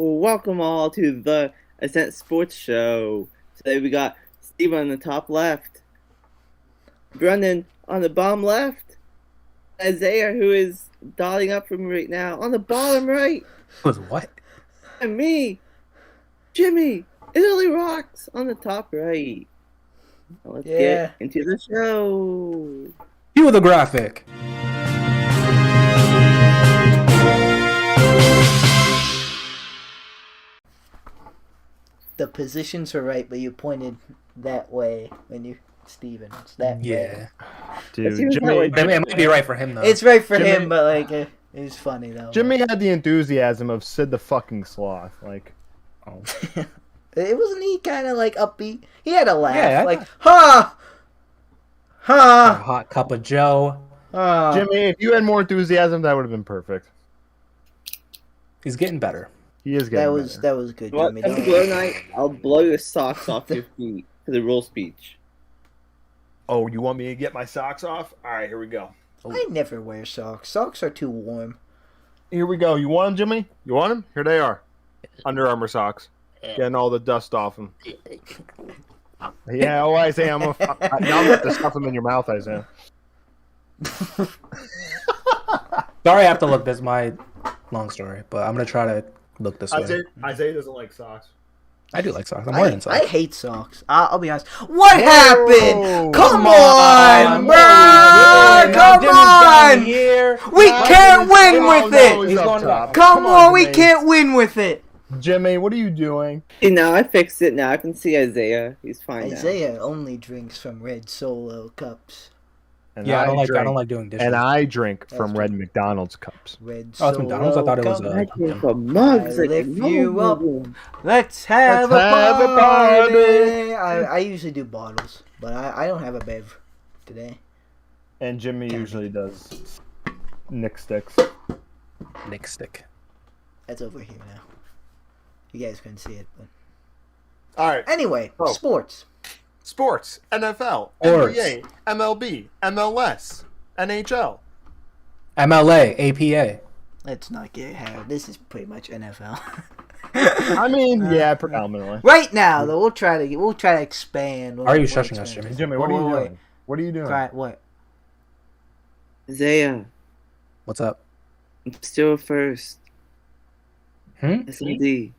Welcome all to the Ascent Sports Show. Today we got Steve on the top left, Brenden on the bottom left, Isaiah, who is dialing up from right now, on the bottom right, Was what? and me, Jimmy, Italy Rocks, on the top right. Now let's get into the show. Cue the graphic. The positions were right, but you pointed that way when you, Steven. It's that way. Yeah. Dude, Jimmy, it might be right for him, though. It's right for Jimmy- him, but like it was funny though. Jimmy had the enthusiasm of Sid the fucking Sloth. Like, Oh. It wasn't he kind of like upbeat. He had a laugh, Yeah, like A ha, hot cup of Joe. ha. Jimmy, if you had more enthusiasm, that would have been perfect. He's getting better. He is getting better. That was good, Well, Jimmy. after Don't blow worry. night, I'll blow your socks off your feet for the rule speech. Oh, you want me to get my socks off? All right, here we go. I never wear socks. Socks are too warm. Here we go. You want them, Jimmy? You want them? Here they are. Under Armour socks. Getting all the dust off them. Yeah, Isaiah, now I'm going to stuff them in your mouth, Isaiah. Sorry, I have to look. This is my long story, but I'm gonna try to look this way. Isaiah doesn't like socks. I do like socks. I'm wearing I socks. hate socks. I'll be honest. What happened? Come Come on, on, bro! Now Come Jimmy's down on! here. We can't win Oh, with no, it. he's He's up going top. Come on, we Jimmy. can't win with it. Jimmy, what are you doing? See, now I fixed it. Now I can see Isaiah. He's fine now. Isaiah only drinks from red Solo cups. And Yeah, I don't drink, like doing dishes. And I drink from That's Red true. McDonald's cups. Red Oh, it's Solo McDonald's? I thought it was, cup. I came from mugs. I Like, lift no you up. one. Let's have, Let's a, have a party. party. I usually do bottles, but I don't have a bev today. And Jimmy usually does Nick sticks. Nick stick. That's over here now. You guys couldn't see it, but All right. anyway, Oh. sports. Sports, NFL, Sports. NBA, MLB, MLS, NHL. MLA, APA. Let's not get hard. This is pretty much NFL. I mean, yeah, predominantly. Right now, though, we'll try to expand. Are you shushing us, Jimmy? Jimmy, what are you Wait, wait, doing? What are you doing? Right, what? Isaiah, What's up? I'm still first. SMD.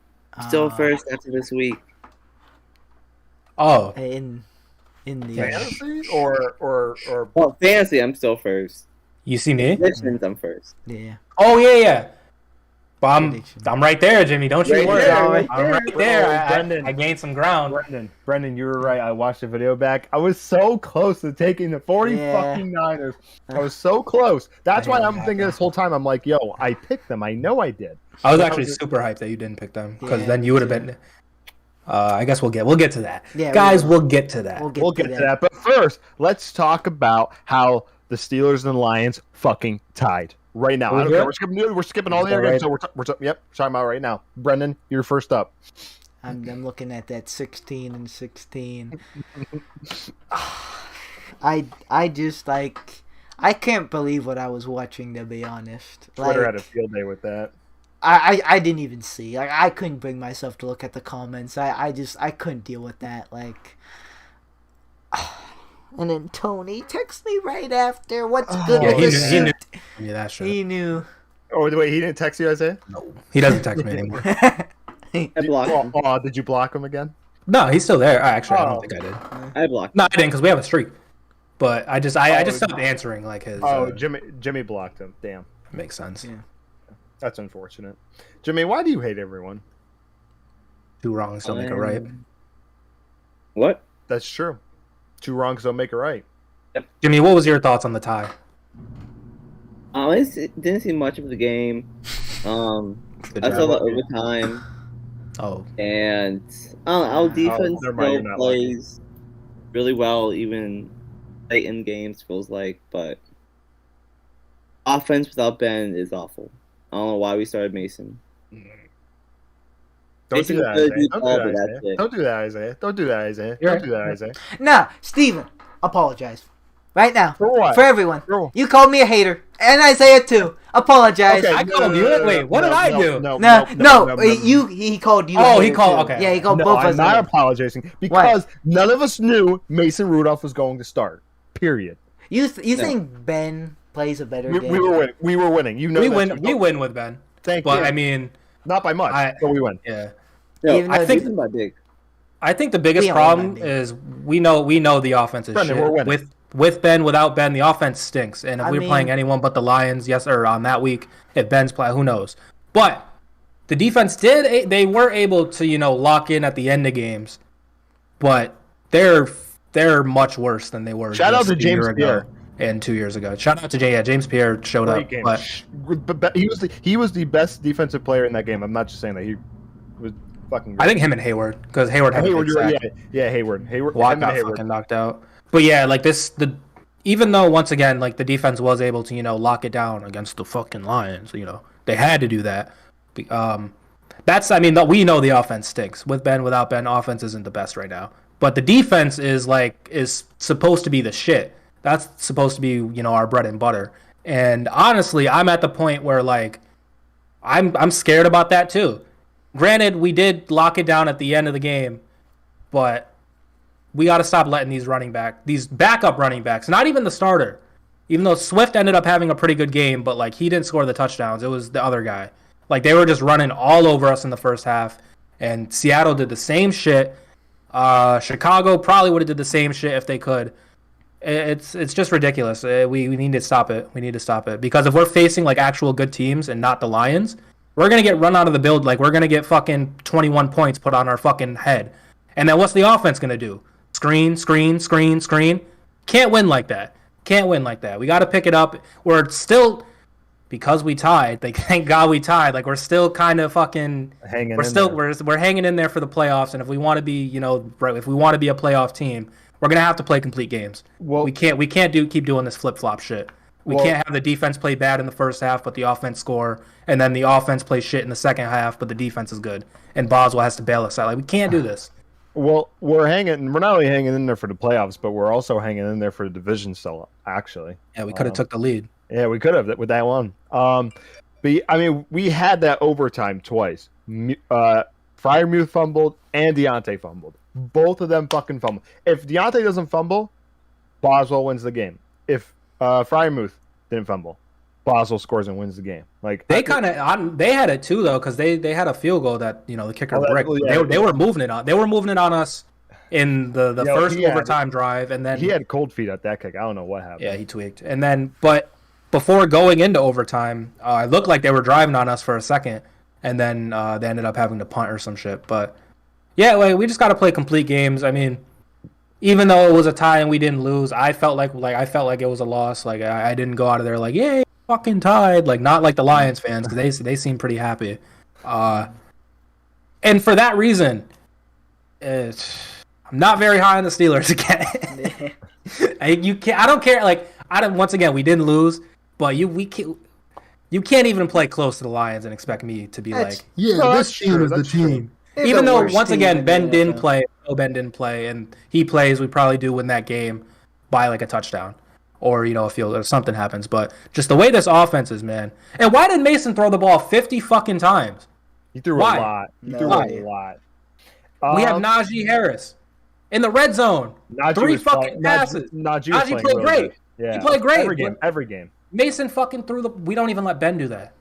Still first after this week. Oh, in the Fantasy or Well, fantasy, I'm still first. you see me? Positions, I'm first. yeah. Oh yeah. But Prediction. I'm right there, Jimmy. Don't you Right worry. there, I'm right there. Brenden. I gained some ground. Brendan, you were right. I watched the video back. I was so close to taking the 40 Yeah. fucking Niners. I was so close. That's why I'm thinking this whole time. I'm like, yo, I picked them. I know I did. I was actually super hyped that you didn't pick them because Yeah, then you would have been. I guess we'll get to that, Yeah, guys. we will. We'll get to that. We'll get to that. But first, let's talk about how the Steelers and the Lions fucking tied right now. I don't care. We're skipping all the other games. So we're talking about right now. Brendan, you're first up. I'm looking at that 16 and 16. I just like I can't believe what I was watching, to be honest. Twitter Like, had a field day with that. I didn't even see. Like, I couldn't bring myself to look at the comments. I couldn't deal with that. Like, and then Tony texts me right after. What's good Yeah, with the he knew. suit? Yeah, that's true. He knew. Oh, wait, he didn't text you, Isaiah? No, he doesn't text me anymore. I blocked him. Did you block him again? No, he's still there. Actually, I don't think I did. I blocked him. No, I didn't because we have a streak. But I just stopped answering like his. Oh, Jimmy blocked him. Damn. Makes sense. Yeah. That's unfortunate. Jimmy, why do you hate everyone? Two wrongs don't make a right. What? That's true. Two wrongs don't make a right. Jimmy, what was your thoughts on the tie? I didn't see much of the game. Good I job. saw the overtime, Oh, and our defense never mind, you're still not plays really well, even late in games, feels like. But offense without Ben is awful. I don't know why we started Mason. Don't Mason do that, was Isaiah. good, Don't but do that, that's Isaiah. it. Don't do that, Isaiah. Don't do that, Isaiah. You're Don't do that, Isaiah. Nah, Steven, apologize. Right now. For what? For everyone. For what? You called me a hater. And Isaiah too. Apologize. Okay, I called you. Wait, what did I do? No. He called you. Oh, a he hater called. too. Okay. Yeah, he called No, both of I'm us. not haters. apologizing because none of us knew Mason Rudolph was going to start. Period. You think Ben plays a better game? We were winning. We were winning. You know We that win. too. We win with Ben. Thank But you. I mean, Not by much, but we win. yeah. No, Even though I think they- by big. I think the biggest We don't problem win that is we know the offense is Brenden, we're shit. winning. With Ben, without Ben, the offense stinks. And if I we're mean- playing anyone but the Lions, yes, or on that week, if Ben's playing, who knows? But the defense they were able to lock in at the end of games, but they're much worse than they were. Shout out just to a James year Pierre. ago and 2 years ago. Shout out to James Pierre showed Great up, game. but He was the best defensive player in that game. I'm not just saying that. He was fucking great. I think him and Hayward, because Hayward had a big sack. Hayward. Watt him and got Hayward. fucking knocked out. But yeah, like even though once again, like the defense was able to, lock it down against the fucking Lions, they had to do that. We know the offense stinks. With Ben, without Ben, offense isn't the best right now. But the defense is supposed to be the shit. That's supposed to be, our bread and butter. And honestly, I'm at the point where I'm scared about that too. Granted, we did lock it down at the end of the game, but we got to stop letting these backup running backs, not even the starter, even though Swift ended up having a pretty good game, but he didn't score the touchdowns. It was the other guy. They were just running all over us in the first half, and Seattle did the same shit. Chicago probably would have did the same shit if they could. It's just ridiculous. We need to stop it. We need to stop it, because if we're facing actual good teams and not the Lions, we're gonna get run out of the build. We're gonna get fucking 21 points put on our fucking head, and then what's the offense gonna do? Screen. Can't win like that. We got to pick it up. We're still, because we tied. Thank God we tied. We're still kind of fucking Hanging We're in still there. we're hanging in there for the playoffs. And if we want to be, if we want to be a playoff team, we're gonna have to play complete games. Well- we can't keep doing this flip flop shit. We can't have the defense play bad in the first half, but the offense score, and then the offense play shit in the second half, but the defense is good, and Boswell has to bail us out. We can't do this. Well, we're not only hanging in there for the playoffs, but we're also hanging in there for the division still, actually. Yeah, we could have took the lead. Yeah, we could have with that one. But we had that overtime twice. Freiermuth fumbled and Deontay fumbled. Both of them fucking fumbled. If Deontay doesn't fumble, Boswell wins the game. If Freiermuth didn't fumble, Boswell scores and wins the game. They had it too though, because they had a field goal that the kicker bricked. They were moving it on. They were moving it on us in the first overtime drive, and then he had cold feet at that kick. I don't know what happened. Yeah, he tweaked. And then, but before going into overtime, it looked like they were driving on us for a second, and then they ended up having to punt or some shit. But yeah, we just got to play complete games. I mean, even though it was a tie and we didn't lose, I felt like it was a loss. I didn't go out of there yay, fucking tied. Not like the Lions fans, because they seem pretty happy. And for that reason, I'm not very high on the Steelers again. I don't care. Once again, we didn't lose, but you can't even play close to the Lions and expect me to be That's- This team is the team. They're even the though worst once team again in Ben the didn't NFL. play, Ben didn't play, and he plays, we probably do win that game by a touchdown, or a field or something happens. But just the way this offense is, man. And why did Mason throw the ball 50 fucking times? He threw Why? a lot. He No threw idea. a lot. We have Najee Harris in the red zone. Najee 3 was fucking playing- passes. Najee was Najee playing played really great. good. Yeah. He played great. Every game. Mason fucking threw we don't even let Ben do that.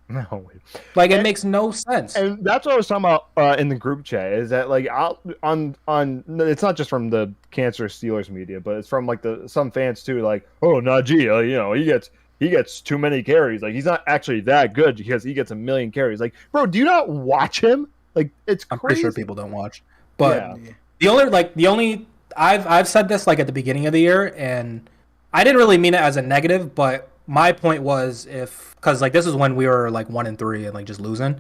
No. It makes no sense. And that's what I was talking about in the group chat. Is that it's not just from the cancerous Steelers media, but it's from some fans too. Najee, he gets too many carries. He's not actually that good because he gets a million carries. Bro, do you not watch him? It's crazy. I'm pretty sure people don't watch. But Yeah. the only I've said this at the beginning of the year, and I didn't really mean it as a negative, but my point was because this is when we were 1-3 and just losing.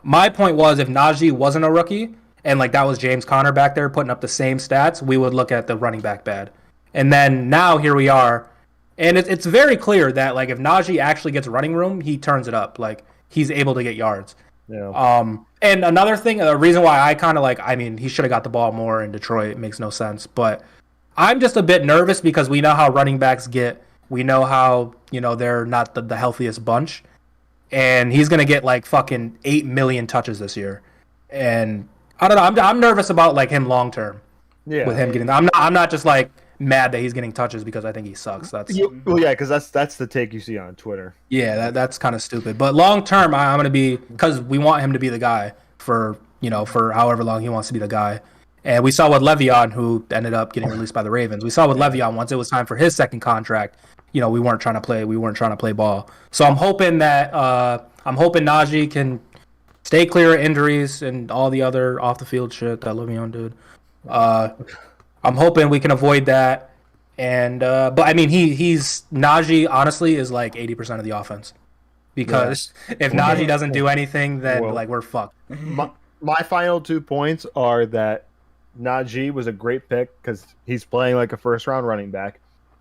My point was, if Najee wasn't a rookie and that was James Conner back there putting up the same stats, we would look at the running back bad. And then now here we are, and it's very clear that if Najee actually gets running room, he turns it up. He's able to get yards. Yeah. And another thing, the reason why I kind of he should have got the ball more in Detroit. It makes no sense. But I'm just a bit nervous because we know how running backs get. We know how, they're not the healthiest bunch. And he's going to get like fucking 8 million touches this year. And I don't know. I'm nervous about like him long term. Yeah. With him getting, I'm not just like mad that he's getting touches because I think he sucks. Because that's the take you see on Twitter. Yeah, that's kind of stupid. But long term, I'm going to be, because we want him to be the guy for however long he wants to be the guy. And we saw with Le'Veon, who ended up getting released by the Ravens. We saw with Le'Veon, once it was time for his second contract, we weren't trying to play ball. So I'm hoping that Najee can stay clear of injuries and all the other off the field shit that Le'Veon did. I'm hoping we can avoid that. And but I mean, he's Najee honestly is like 80% of the offense, because if Najee doesn't do anything, then we're fucked. My final 2 points are that Najee was a great pick because he's playing like a first-round running back.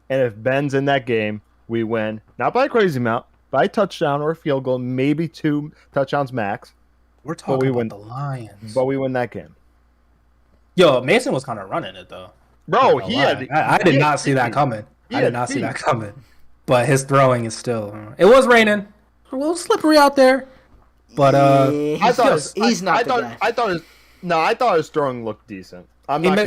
And if Ben's in that game, we win. Not by a crazy amount, by a touchdown or a field goal, maybe 2 touchdowns max. We're talking about the Lions. But we win that game. Yo, Mason was kind of running it, though. Bro, I did not see that coming. I did not see that coming. But his throwing is still... It was raining. A little slippery out there. But I thought his throwing looked decent.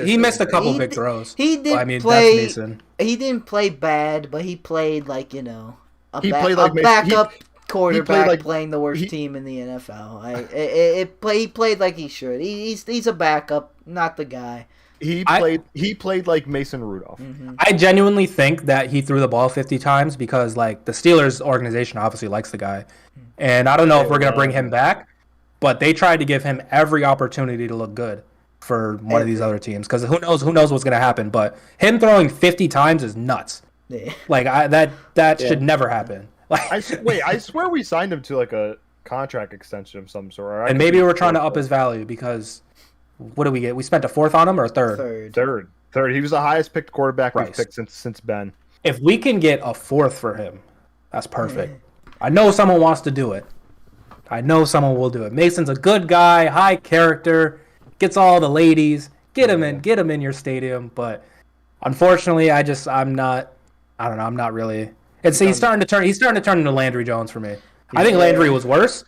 He missed a couple big throws. He didn't play. That's Mason. He didn't play bad, but he played like a backup quarterback playing the worst team in the NFL. He played like he should. He's a backup, not the guy. He played like Mason Rudolph. Mm-hmm. I genuinely think that he threw the ball 50 times because like the Steelers organization obviously likes the guy. And I don't know if we're going to bring him back, but they tried to give him every opportunity to look good for one of these other teams, because who knows what's going to happen. But him throwing 50 times is nuts. Yeah. Like that should never happen. Like, I swear we signed him to like a contract extension of some sort. Right? And maybe we're trying to up his value because what do we get? We spent a 4th on him or a 3rd? Third. He was the highest picked quarterback we've picked since Ben. If we can get a 4th for him, that's perfect. I know someone wants to do it. I know someone will do it. Mason's a good guy, high character, gets all the ladies. Get him in your stadium. But unfortunately, I'm not really. He's starting to turn into Landry Jones for me. I think Landry was worse,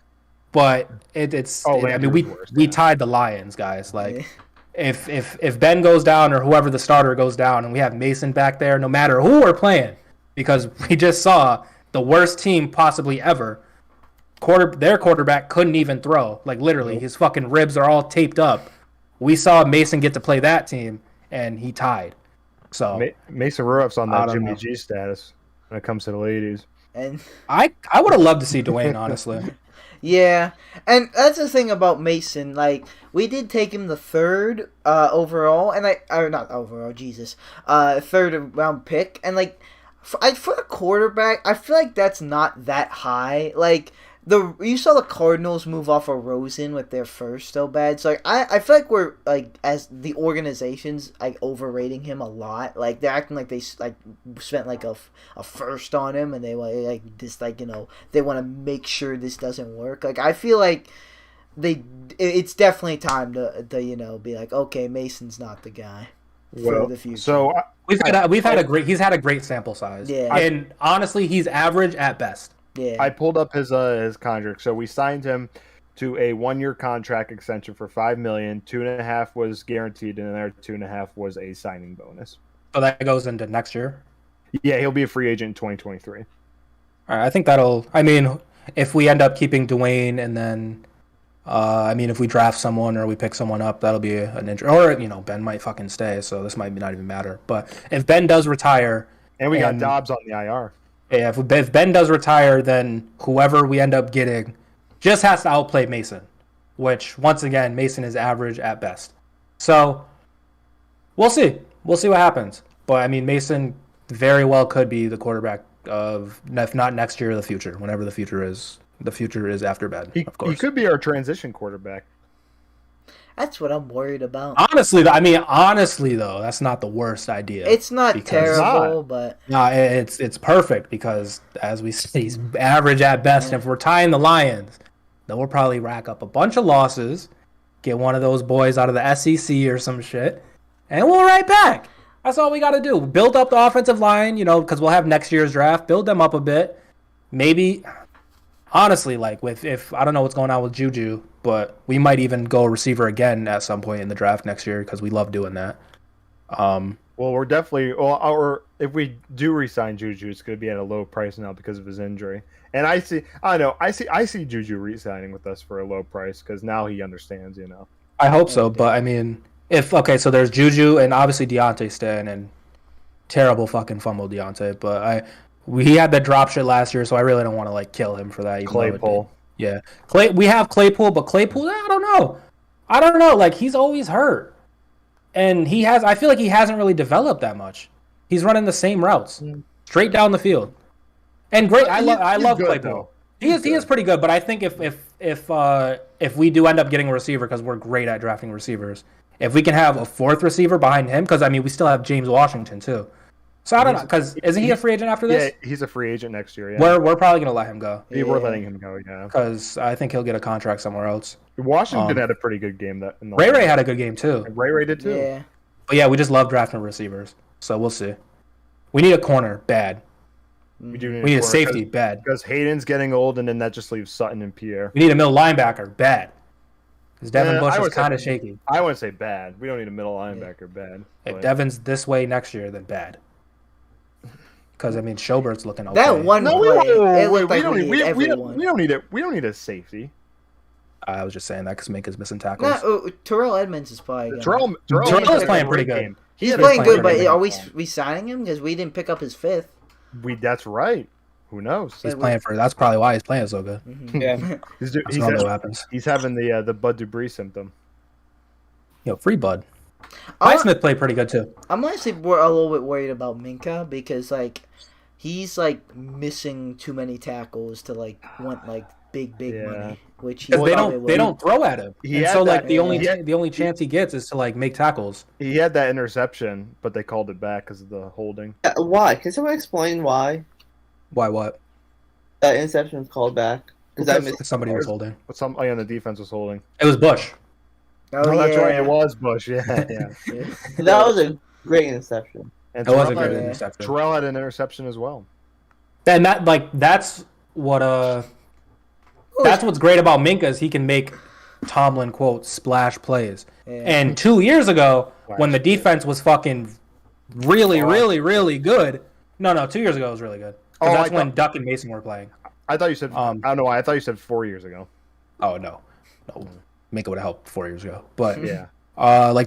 but we tied the Lions, guys. Like if Ben goes down or whoever the starter goes down, and we have Mason back there, no matter who we're playing, because we just saw the worst team possibly ever. Their quarterback couldn't even throw. Like literally, his fucking ribs are all taped up. We saw Mason get to play that team, and he tied. So Mason Rudolph's on that Jimmy G status when it comes to the ladies. And I would have loved to see Dwayne, honestly. Yeah, and that's the thing about Mason. Like, we did take him the 3rd overall, and 3rd round pick, and like for a quarterback, I feel like that's not that high. Like you saw the Cardinals move off of Rosen with their first so bad. So like, I feel like we're like, as the organization's like overrating him a lot. Like they're acting like they like spent like a first on him, and they like this like they want to make sure this doesn't work. Like I feel like it's definitely time to be like, okay, Mason's not the guy for the future. So he's had a great sample size. Yeah, and honestly, he's average at best. Yeah. I pulled up his contract. So we signed him to a 1-year contract extension for $5 million. 2.5 was guaranteed, and another 2.5 was a signing bonus. So that goes into next year. Yeah, he'll be a free agent in 2023. All right, I think that'll. I mean, if we end up keeping Dwayne, and then, if we draft someone or we pick someone up, that'll be an injury. Or Ben might fucking stay, so this might not even matter. But if Ben does retire, and we got Dobbs on the IR. Yeah, if Ben does retire, then whoever we end up getting just has to outplay Mason, which, once again, Mason is average at best. So, we'll see. We'll see what happens. But, I mean, Mason very well could be the quarterback of, if not next year, the future, whenever the future is. The future is after Ben, of course. He could be our transition quarterback. That's what I'm worried about. Honestly, though, that's not the worst idea. It's not terrible, but no, it's perfect because, as we see, he's average at best. And if we're tying the Lions, then we'll probably rack up a bunch of losses, get one of those boys out of the SEC or some shit, and we'll right back. That's all we got to do. Build up the offensive line, because we'll have next year's draft. Build them up a bit. Maybe, honestly, like if I don't know what's going on with Juju, but we might even go receiver again at some point in the draft next year because we love doing that. Well, we're definitely if we do re-sign Juju, it's going to be at a low price now because of his injury. And I see Juju re-signing with us for a low price because now he understands. I hope so, but I mean, so there's Juju and obviously Deontay staying and terrible fucking fumble Deontay, but he had that drop shit last year, so I really don't want to like kill him for that. Claypool, yeah, we have Claypool, but Claypool, I don't know, like he's always hurt. And I feel like he hasn't really developed that much. He's running the same routes, straight down the field. And great, I love Claypool. He is pretty good, but I think if we do end up getting a receiver, because we're great at drafting receivers, if we can have a fourth receiver behind him, because I mean we still have James Washington too. So I don't know, because isn't he a free agent after this? Yeah, he's a free agent next year. Yeah, we're probably gonna let him go. Yeah, we're letting him go. Yeah, because I think he'll get a contract somewhere else. Washington had a pretty good game. Ray had a good game too. Ray did too. Yeah. But yeah, we just love drafting receivers, so we'll see. We need a corner bad. We do need a safety bad because Hayden's getting old, and then that just leaves Sutton and Pierre. We need a middle linebacker bad because Devin Bush is kind of shaky. I wouldn't say bad. We don't need a middle linebacker bad. If Devin's this way next year, then bad. Because I mean, Schobert's looking okay. That one play, we don't need it. We don't need a safety. I was just saying that because Minka's missing tackles. No, Terrell Edmonds is playing. Terrell is playing pretty good. He's playing good, but are we signing him because we didn't pick up his fifth? That's right. Who knows? He's playing for. That's probably why he's playing so good. Mm-hmm. Yeah, what happens. He's having the Bud Dupree symptom. Free Bud. Smith played pretty good too. I'm honestly a little bit worried about Minka because he's missing too many tackles to want big money, which they don't throw at him. The only chance he gets is to make tackles. He had that interception, but they called it back because of the holding. Why? Can someone explain why? Why what? That interception was called back because somebody was holding. Somebody on the defense was holding. It was Bush. Oh, that's right. It was Bush. Yeah. That was a great interception. And it was a great interception. Terrell had an interception as well. And that's what that's what's great about Minka is he can make Tomlin quote splash plays. Yeah. And 2 years ago, when the defense was fucking really, really, really good. No, 2 years ago it was really good. Because that's when Duck and Mason were playing. I thought you said. I don't know why. I thought you said 4 years ago. Oh no. Minka would have helped 4 years ago, but yeah.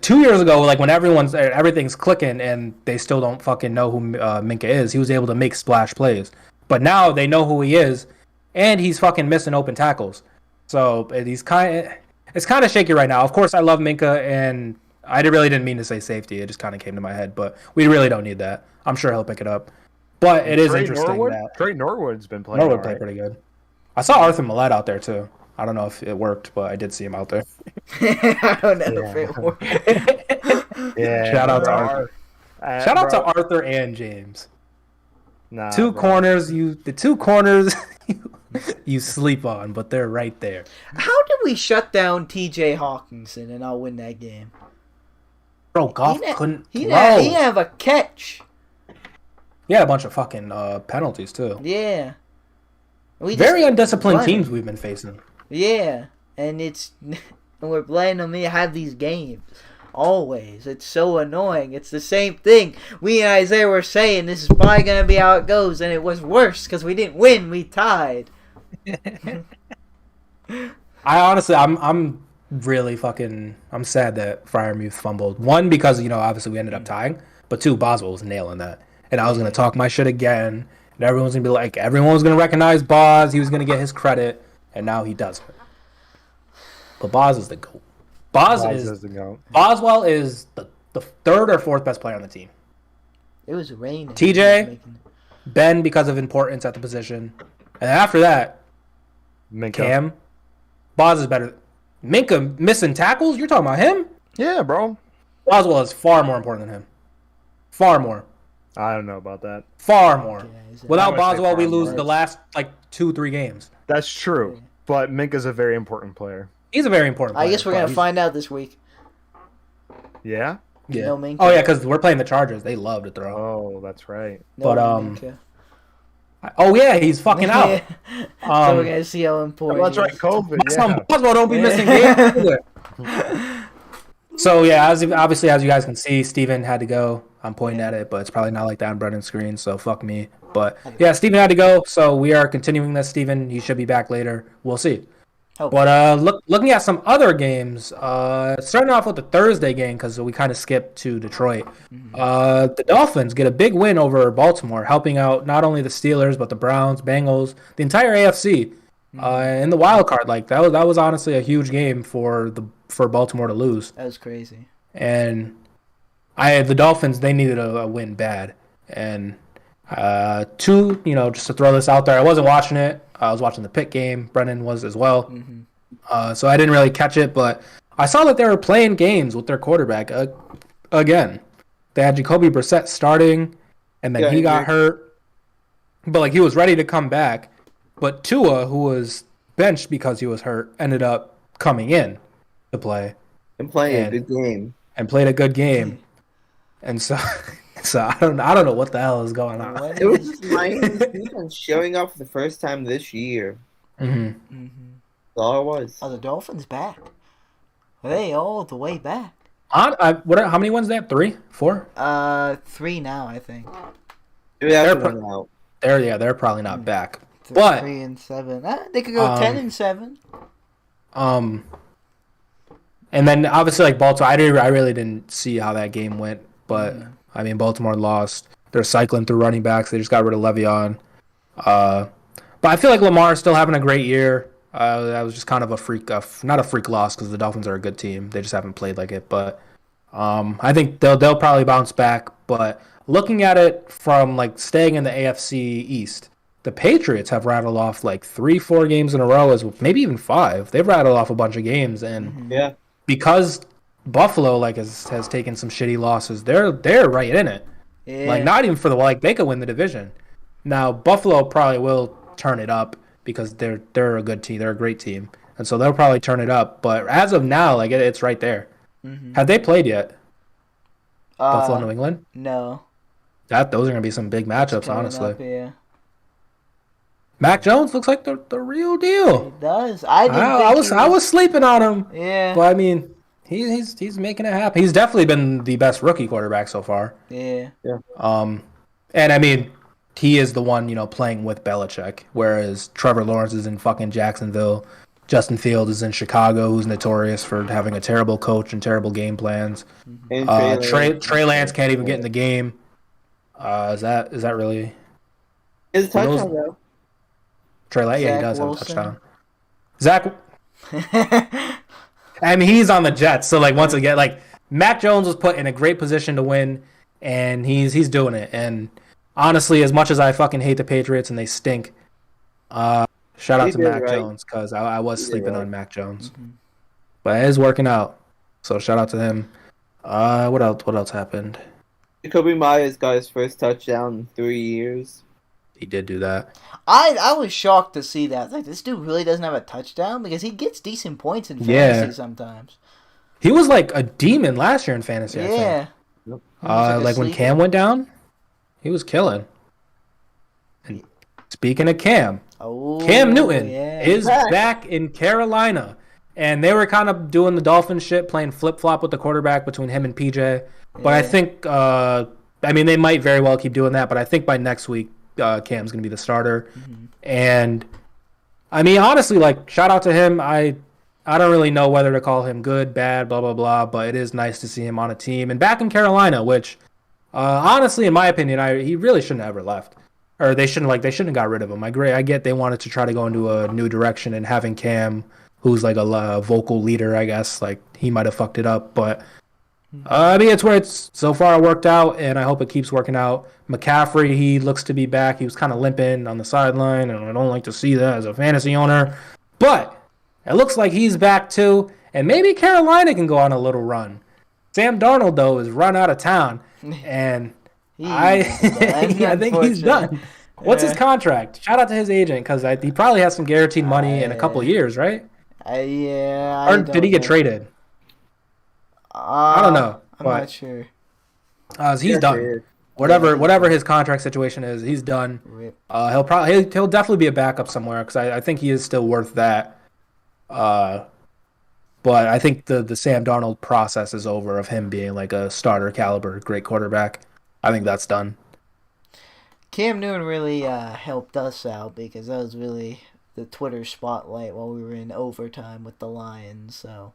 2 years ago, when everything's clicking and they still don't fucking know who Minka is, he was able to make splash plays. But now they know who he is, and he's fucking missing open tackles. So it's kind of shaky right now. Of course, I love Minka, and I really didn't mean to say safety. It just kind of came to my head, but we really don't need that. I'm sure he'll pick it up. But it is interesting that Trey Norwood's been playing. Norwood played pretty good. I saw Arthur Millette out there too. I don't know if it worked, but I did see him out there. I don't know if it worked. Shout out to Arthur. Shout out to Arthur and James. The two corners you sleep on, but they're right there. How did we shut down T.J. Hawkinson and I'll win that game? Bro, Goff couldn't He didn't have a catch. He had a bunch of fucking penalties too. Yeah. Very undisciplined teams we've been facing. Yeah, and we're letting them have these games. Always. It's so annoying. It's the same thing. We and Isaiah were saying this is probably going to be how it goes, and it was worse because we didn't win. We tied. I'm really I'm sad that Freiermuth fumbled. One, because, obviously we ended up tying, but two, Boswell was nailing that. And I was going to talk my shit again, and everyone's going to be everyone was going to recognize Boz. He was going to get his credit. And now he doesn't. But Boz is the GOAT. Boswell is the third or fourth best player on the team. It was raining. TJ, Ben because of importance at the position. And after that, Minka. Cam, Boz is better. Minka missing tackles? You're talking about him? Yeah, bro. Boswell is far more important than him. Far more. I don't know about that. Far more. Yeah, without Boswell, we lose the last 2-3 games. That's true, but Minka's a very important player. He's a very important player. I guess we're going to find out this week. Yeah? Yeah. No Minka. Oh yeah, because we're playing the Chargers. They love to throw. Oh, that's right. No But Minka. oh yeah, he's fucking out. So we're gonna see how important. That's right. COVID. Yeah. Boswell don't be missing games either. So yeah, obviously as you guys can see, Steven had to go. I'm pointing at it, but it's probably not like that on Brendan's screen, so fuck me. But yeah, Steven had to go, so we are continuing this. Steven, he should be back later. We'll see. But looking at some other games, starting off with the Thursday game because we kind of skipped to Detroit. The Dolphins get a big win over Baltimore, helping out not only the Steelers but the Browns, Bengals, the entire AFC in the wild card. Like that was honestly a huge game for Baltimore to lose. That was crazy. And the Dolphins, they needed a win bad. And just to throw this out there, I wasn't watching it. I was watching the Pitt game. Brenden was as well. So I didn't really catch it, but I saw that they were playing games with their quarterback again. They had Jacoby Brissett starting, and then he got hurt. But like he was ready to come back. But Tua, who was benched because he was hurt, ended up coming in to play. And playing a good game. And played a good game. And so I don't know what the hell is going on. It was just Miami's defense showing up for the first time this year. That's all it was. Oh, the Dolphins back. Are they all the way back? How many wins they have? 3? 4? 3 now, I think. They're probably not back. But 3 and 7. They could go 10 and 7. And then obviously like Baltimore, I really didn't see how that game went, but I mean Baltimore lost. They're cycling through running backs. They just got rid of Le'Veon. But I feel like Lamar is still having a great year. That was just kind of not a freak loss because the Dolphins are a good team. They just haven't played like it. But I think they'll probably bounce back. But looking at it from like staying in the AFC East, the Patriots have rattled off like 3-4 games in a row, maybe even 5. They've rattled off a bunch of games, and because Buffalo like has taken some shitty losses, they're right in it. Yeah. Like not even for they could win the division. Now Buffalo probably will turn it up because they're a good team. They're a great team, and so they'll probably turn it up. But as of now, like it's right there. Have they played yet? Buffalo, New England? No. Those are gonna be some big matchups, honestly. Up, yeah. Mac Jones looks like the real deal. He does. I was sleeping on him. Yeah. But I mean, he's making it happen. He's definitely been the best rookie quarterback so far. Yeah. And I mean, he is the one, playing with Belichick, whereas Trevor Lawrence is in fucking Jacksonville. Justin Fields is in Chicago, who's notorious for having a terrible coach and terrible game plans. Trey Lance can't even get in the game. Is that really? His touchdown though. Trey Lance, yeah, he does have a touchdown. Zach, I mean, he's on the Jets, so like once again, like Mac Jones was put in a great position to win, and he's doing it. And honestly, as much as I fucking hate the Patriots and they stink, shout out to Mac Jones because I was sleeping on Mac Jones, but it is working out. So shout out to him. What else happened? Jacoby Myers got his first touchdown in 3 years. He did do that. I was shocked to see that. Like, this dude really doesn't have a touchdown because he gets decent points in fantasy sometimes. He was like a demon last year in fantasy. Yeah. I think. Like when Cam went down, he was killing. And speaking of Cam Newton is back in Carolina. And they were kind of doing the Dolphins shit, playing flip-flop with the quarterback between him and PJ. But I think, they might very well keep doing that. But I think by next week, Cam's going to be the starter. And, I mean, honestly, like, shout out to him. I don't really know whether to call him good, bad, blah, blah, blah. But it is nice to see him on a team. And back in Carolina, which, honestly, in my opinion, he really shouldn't have ever left. Or they shouldn't have got rid of him. I get they wanted to try to go into a new direction and having Cam, who's like a vocal leader, I guess. Like, he might have fucked it up. But, it's where it's so far worked out, and I hope it keeps working out. McCaffrey, he looks to be back. He was kind of limping on the sideline, and I don't like to see that as a fantasy owner. But it looks like he's back, too. And maybe Carolina can go on a little run. Sam Darnold, though, is run out of town. And I think he's done. What's his contract? Shout out to his agent, because he probably has some guaranteed money in a couple of years, right? Or did he get traded? I don't know. I'm not sure. He's Yes, done. it is. Whatever his contract situation is, he's done. Rip. He'll definitely be a backup somewhere because I think he is still worth that. But I think the Sam Darnold process is over of him being like a starter caliber great quarterback. I think that's done. Cam Newton really helped us out because that was really the Twitter spotlight while we were in overtime with the Lions. So,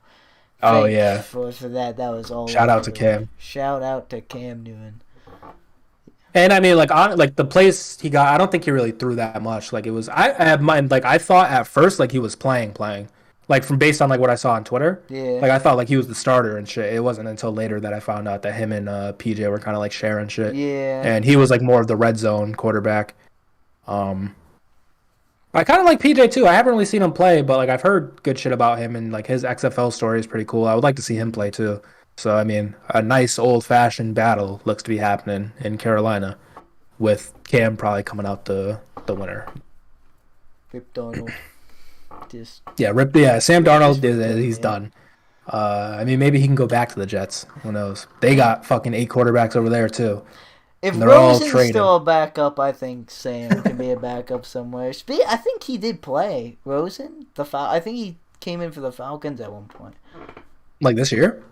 Oh yeah, for that was all. shout out to Cam. Shout out to Cam Newton. And I mean, like the place he got, I don't think he really threw that much. Like it was, I thought at first like he was playing, like from based on like what I saw on Twitter. Yeah. Like I thought like he was the starter and shit. It wasn't until later that I found out that him and PJ were kind of like sharing shit. Yeah. And he was like more of the red zone quarterback. I kind of like PJ too. I haven't really seen him play, but like I've heard good shit about him, and like his XFL story is pretty cool. I would like to see him play too. So I mean, a nice old-fashioned battle looks to be happening in Carolina, with Cam probably coming out the winner. Rip Darnold. Sam Darnold, he's done. I mean, maybe he can go back to the Jets. Who knows? They got fucking 8 quarterbacks over there too. If they're all Rosen's trading. still a backup, I think Sam can be a backup somewhere. I think he did play Rosen. I think he came in for the Falcons at one point. Like this year?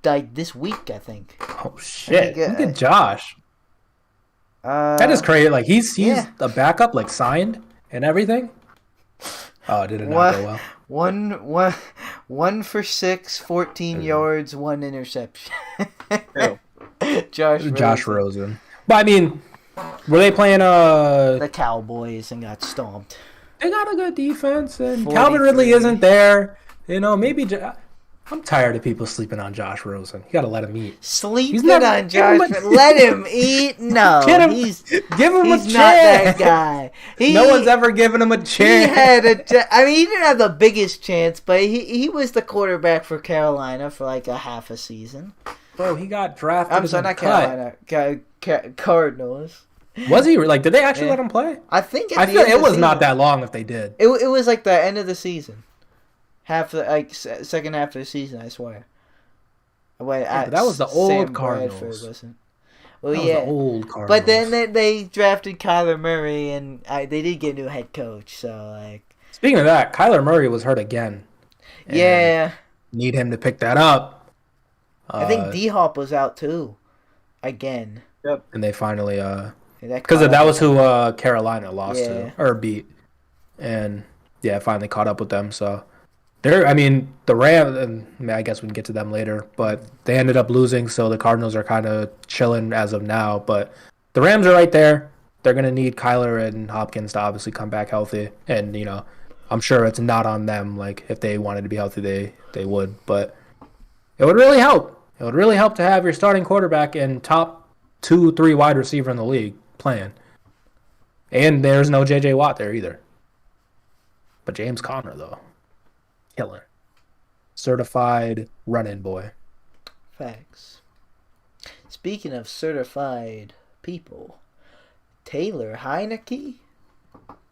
Like this week, I think. Oh shit! think, Look at Josh. That is crazy. Like he's a backup, like signed and everything. Oh, did it not go well? One for 6, 14 yards, 1 interception. Oh. Josh Rosen. But I mean, were they playing the Cowboys and got stomped? They got a good defense, and 43. Calvin Ridley isn't there. You know, maybe I'm tired of people sleeping on Josh Rosen. You got to let him eat. Sleeping on Josh, let him eat. No, give him a chance. Not that guy. No one's ever given him a chance. He didn't have the biggest chance, but he was the quarterback for Carolina for like a half a season. Bro, he got drafted. I'm sorry, not Carolina. Cardinals. Was he? Like, did they actually let him play? I think. I feel it was not that long if they did. It was like the end of the season, second half of the season. I swear. That was the old Cardinals. Well, that was the old Cardinals. But then they drafted Kyler Murray, and they did get a new head coach. So like. Speaking of that, Kyler Murray was hurt again. Yeah. Need him to pick that up. I think D-Hop was out too, again. Yep. And they finally, because that was who Carolina lost to or beat, and finally caught up with them. So the Rams, and I guess we can get to them later, but they ended up losing. So the Cardinals are kind of chilling as of now. But the Rams are right there. They're gonna need Kyler and Hopkins to obviously come back healthy, and I'm sure it's not on them. Like if they wanted to be healthy, they would, but. It would really help. It would really help to have your starting quarterback and top 2-3 wide receiver in the league playing. And there's no J.J. Watt there either. But James Conner, though. Killer. Certified run-in boy. Facts. Speaking of certified people, Taylor Heinicke.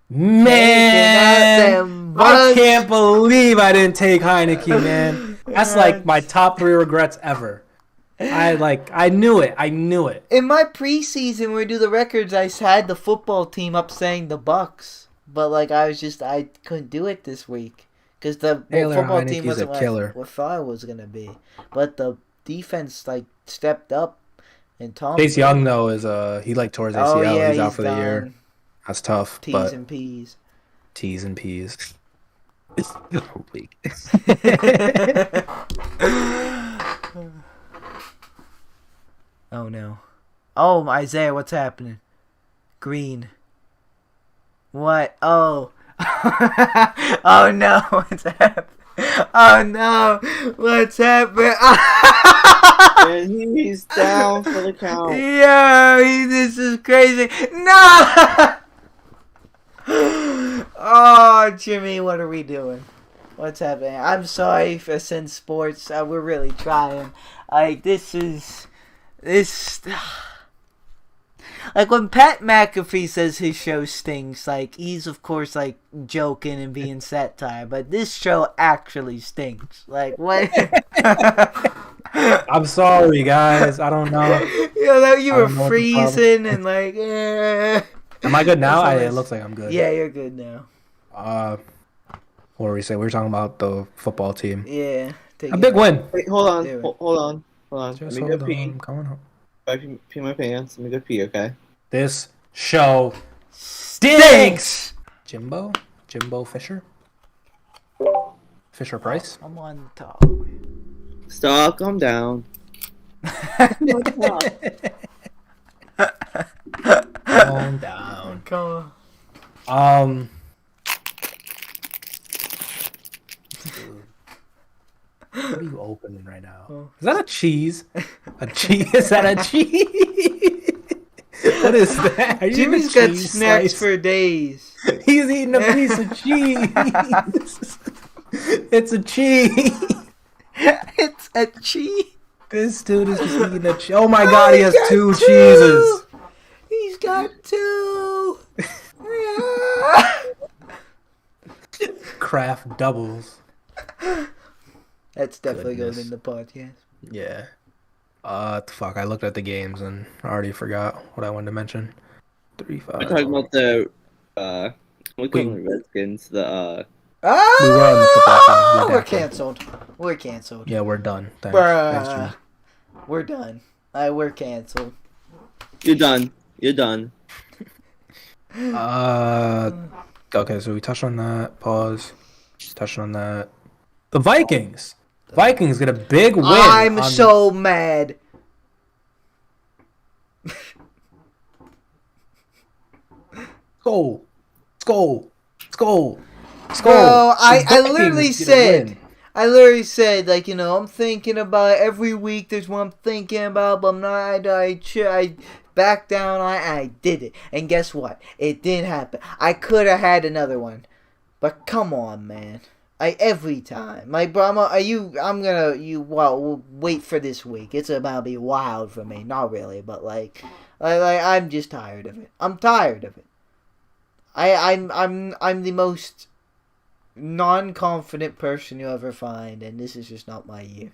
Man, I can't believe I didn't take Heinicke, man. That's like my top 3 regrets ever. I knew it. In my preseason, we do the records. I had the football team up saying the Bucks, but like I couldn't do it this week because the football team wasn't what I thought it was gonna be. But the defense stepped up, and Tom. Chase Young though is he tore his ACL. He's out for the year. That's tough. T's and P's. T's and P's. Weak. Oh no. Oh, Isaiah, what's happening? Green. What? Oh. Oh no, what's happening? Oh no, what's happening? And he's down for the count. This is crazy. No! Oh, Jimmy, what are we doing? What's happening? I'm sorry for Ascent Sports. We're really trying. This. Like, when Pat McAfee says his show stinks, he's, of course, joking and being satire, but this show actually stinks. What? I'm sorry, guys. I don't know. Yeah, that you I were don't know what the problem- freezing and like. Eh. Am I good now? That's It always- looks like I'm good. Yeah, you're good now. What were we saying? We were talking about the football team. Yeah. A big win. Wait, hold on. Do it. Hold on. Let Just me hold go on. pee. I'm coming home. I pee my pants. Let me go pee, okay? This show Stinks. Jimbo Fisher? Fisher Price? I'm on the top. Stop. Calm down. Calm down. Come What are you opening right now? Oh. Is that a cheese? A cheese? Is that a cheese? What is that? Are you eating a Jimmy's got cheese snacks slice? for days. He's eating a piece of cheese. It's a cheese. It's a cheese. This dude is just eating a cheese. Oh my god, he has got two two. cheeses. He's got two. Kraft doubles. That's definitely Goodness. going in the podcast. Yeah. Fuck, I looked at the games and I already forgot what I wanted to mention. 3-5. We're talking about the we call them the Redskins. The Oh, We were on the football team. we're Redacted. canceled. We're canceled. Yeah, we're done. Thanks. Thanks, Bruh. Jimmy. We're done. We're canceled. you're done. You're done. Okay, so we touched on that. Pause. Touched on that. The Vikings. Vikings get a big win. I'm on- so mad. Go. Let's go. Let's go. Let's go. Bro, I The literally Vikings get a win. said, like, you know, I'm thinking about it. Every week there's one I'm thinking about, but I'm not, I backed down, I did it. And guess what? It didn't happen. I could have had another one. But come on, man. Every time. Like, bro, we'll wait for this week. It's about to be wild for me. Not really, but like, I'm just tired of it. I'm tired of it. I'm the most non-confident person you ever find, and this is just not my year.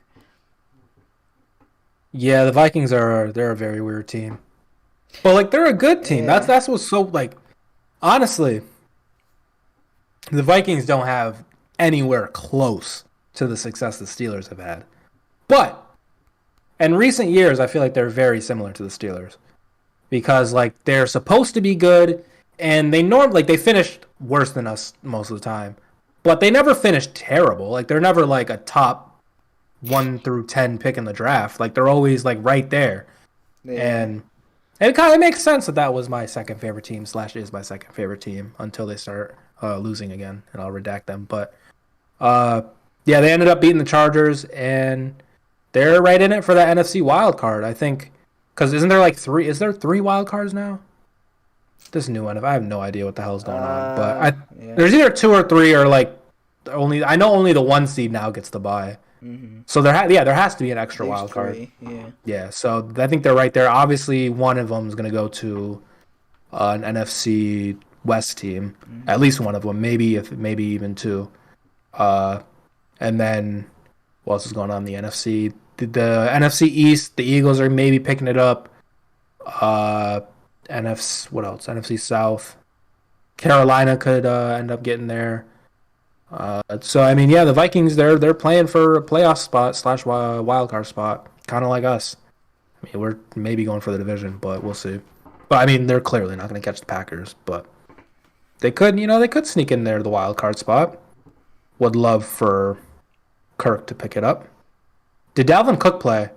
Yeah, the Vikings they're a very weird team. But like they're a good team. Yeah. That's what's so like honestly, the Vikings don't have anywhere close to the success the Steelers have had. But in recent years, I feel like they're very similar to the Steelers. Because like they're supposed to be good and they finished worse than us most of the time. But they never finished terrible. Like they're never like a top 1 through 10 pick in the draft. Like they're always like right there. Yeah. And it kind of makes sense that was my second favorite team / is my second favorite team until they start losing again, and I'll redact them. But yeah, they ended up beating the Chargers, and they're right in it for that NFC wild card. I think because isn't there like three? Is there 3 wild cards now? This new one, I have no idea what the hell's going on. But yeah. there's either 2 or 3, or like I know only the 1 seed now gets the bye. Mm-hmm. So there has to be an extra There's wild card. 3, yeah. Yeah, so I think they're right there. Obviously, one of them is going to go to an NFC West team. Mm-hmm. At least one of them, maybe even 2. And then what else is going on in the NFC? The NFC East, the Eagles are maybe picking it up. What else? NFC South. Carolina could end up getting there. So I mean, yeah, the Vikings they're playing for a playoff spot / wild card spot, kind of like us. I mean, we're maybe going for the division, but we'll see. But I mean, they're clearly not going to catch the Packers, but they could sneak in there the wild card spot. Would love for Kirk to pick it up. Did Dalvin Cook play?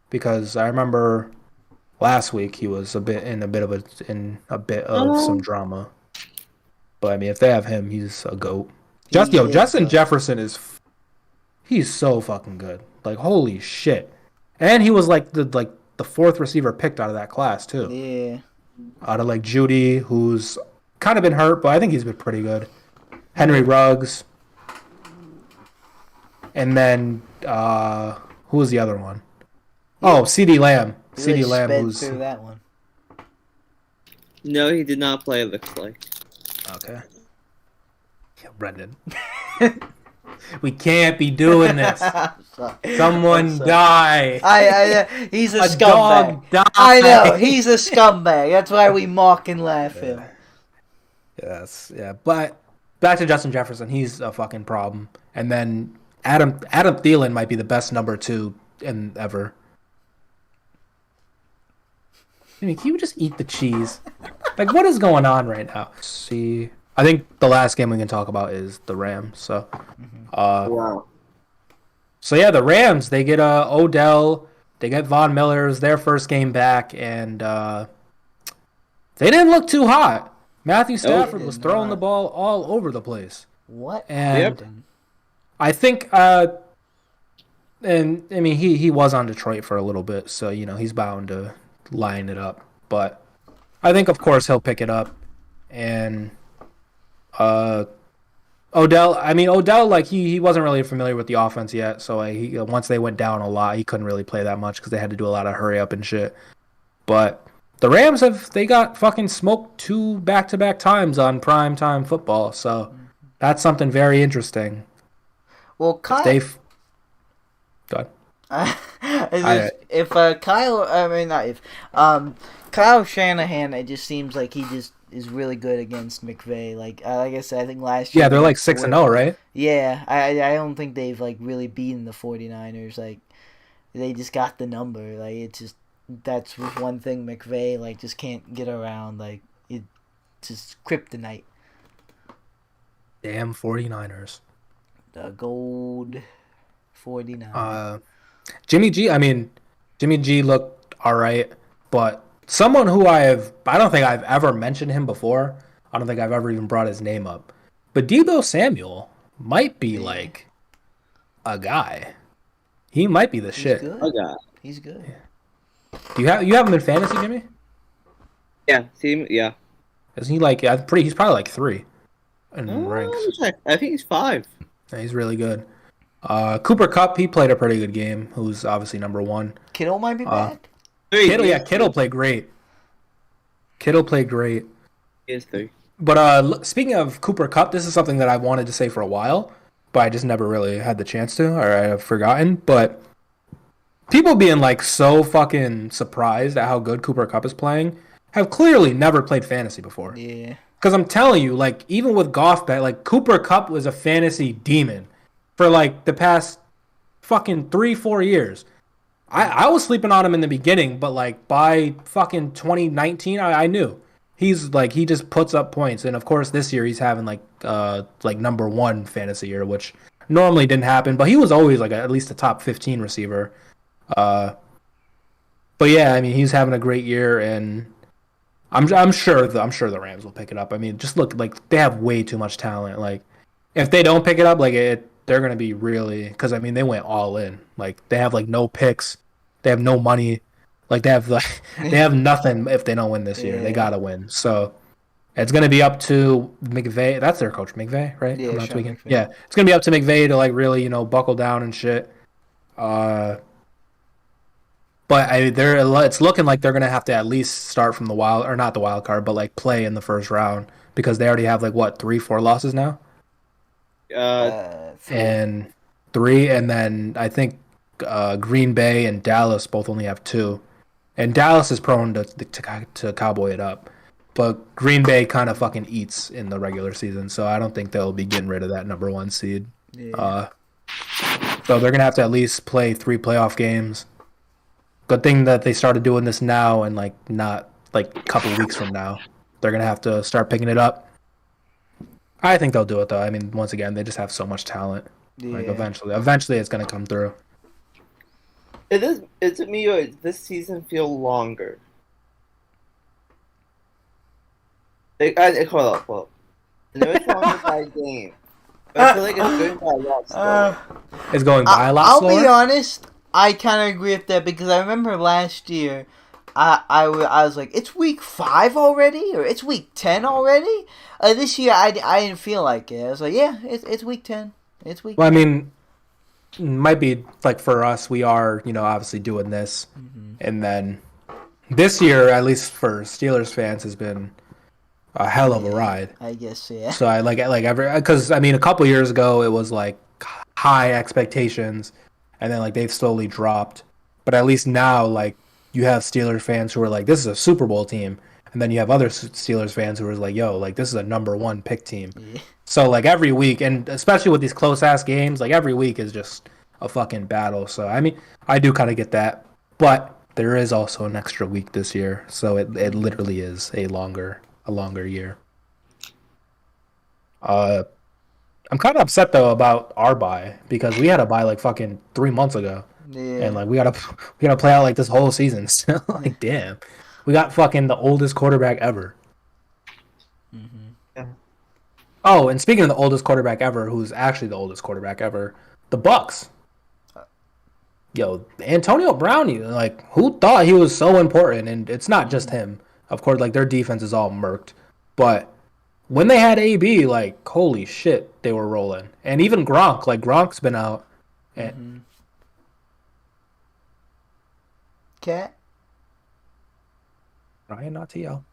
Because I remember last week he was a bit of some drama. But I mean, if they have him, he's a goat. Justin Jefferson he's so fucking good. Like holy shit. And he was like the 4th receiver picked out of that class too. Yeah. Out of like Judy, who's kind of been hurt, but I think he's been pretty good. Henry Ruggs. And then who was the other one? Oh, CeeDee Lamb. Really CeeDee Lamb sped who's through that one. No, he did not play. It looks like. okay. Yeah, Brenden. We can't be doing this. Someone die. He's a scumbag. Dog die. I know, he's a scumbag. That's why we mock and laugh him. Yes, yeah. But back to Justin Jefferson, he's a fucking problem. And then Adam Thielen might be the best number 2 in ever. I mean, can you just eat the cheese? Like, what is going on right now? See, I think the last game we can talk about is the Rams. So, Wow. So yeah, the Rams, they get Odell, they get Von Miller, it was their first game back, and they didn't look too hot. Matthew Stafford was throwing the ball all over the place. What? And I think, and I mean, he was on Detroit for a little bit, so, you know, he's bound to line it up. But I think, of course, he'll pick it up. And Odell, like, he wasn't really familiar with the offense yet, so once they went down a lot, he couldn't really play that much because they had to do a lot of hurry up and shit. But the Rams they got fucking smoked 2 back-to-back times on primetime football, so that's something very interesting. Well, Kyle... Go ahead. Kyle Shanahan, it just seems like he just is really good against McVay. Like I said, I think last year... Yeah, they're like 6-0, right? Yeah, I don't think they've like really beaten the 49ers. Like, they just got the number. Like, it's just... That's one thing McVay, like, just can't get around. Like, it's just kryptonite. Damn 49ers. The gold 49. Jimmy G looked all right, but someone who I don't think I've ever mentioned him before. I don't think I've ever even brought his name up. But Deebo Samuel might be like a guy. He might be the shit. Good. Okay. He's good. Yeah. Do you have him in fantasy, Jimmy? Yeah. See. Yeah. Isn't he like? He's probably like 3 in ranks. I think he's 5. Yeah, he's really good. Cooper Kupp, he played a pretty good game. Who's obviously number 1. Kittle might be back. Kittle played great. He is 3. But speaking of Cooper Kupp, this is something that I wanted to say for a while, but I just never really had the chance to, or I have forgotten. But people being like so fucking surprised at how good Cooper Kupp is playing have clearly never played fantasy before. Yeah. Because I'm telling you, like, even with Goff back, like, Cooper Kupp was a fantasy demon for, like, the past fucking 3-4 years. I was sleeping on him in the beginning, but, like, by fucking 2019, I knew. He's, like, he just puts up points. And, of course, this year he's having, like, number 1 fantasy year, which normally didn't happen. But he was always, like, at least a top 15 receiver. But, yeah, I mean, he's having a great year, and I'm sure the Rams will pick it up. I mean, just look, like, they have way too much talent. Like, if they don't pick it up, like, they're going to be really... Because, I mean, they went all in. Like, they have, like, no picks. They have no money. Like, they have nothing if they don't win this year. They got to win. So, it's going to be up to McVay. That's their coach, McVay, right? Yeah, I'm not tweaking. McVay. Yeah, it's going to be up to McVay to, like, really, you know, buckle down and shit. But it's looking like they're going to have to at least start from not the wild card, but, like, play in the first round. Because they already have, like, what, 3-4 losses now? 3. And then I think Green Bay and Dallas both only have 2. And Dallas is prone to cowboy it up. But Green Bay kind of fucking eats in the regular season, so I don't think they'll be getting rid of that number 1 seed. Yeah. So they're going to have to at least play 3 playoff games. Good thing that they started doing this now and, like, not, like, a couple weeks from now. They're going to have to start picking it up. I think they'll do it, though. I mean, once again, they just have so much talent. Yeah. Like, eventually it's going to come through. Is it me or does this season feel longer? Hold up. I know it's longer by a game, but I feel like it's going by a lot slower. It's going by a lot I'll slower? be honest, I kind of agree with that because I remember last year, I was like, it's week 5 already? Or it's week 10 already? This year, I didn't feel like it. I was like, yeah, it's week 10. It's week 10. Well, I mean, it might be, like, for us, we are, you know, obviously doing this. Mm-hmm. And then this year, at least for Steelers fans, has been a hell of a ride. I guess, yeah. So because, I mean, a couple years ago, it was, like, high expectations. and then like they've slowly dropped. But at least now, like you have Steelers fans who are like, this is a Super Bowl team, and then you have other Steelers fans who are like, yo, like this is a number 1 pick team. Yeah. So like every week, and especially with these close ass games, like every week is just a fucking battle. So I mean, I do kind of get that, but there is also an extra week this year, so it literally is a longer year. I'm kind of upset though about our bye because we had a bye like fucking 3 months ago, and like we gotta play out like this whole season still. Like damn, we got fucking the oldest quarterback ever. Oh, and speaking of the oldest quarterback ever, who's actually the oldest quarterback ever, the Bucks. Yo, Antonio Brown, like, who thought he was so important? And it's not just him. Of course, like, their defense is all murked. But when they had AB, like, holy shit, they were rolling. And even Gronk, like, Gronk's been out. And Cat? Ryan, not to yell.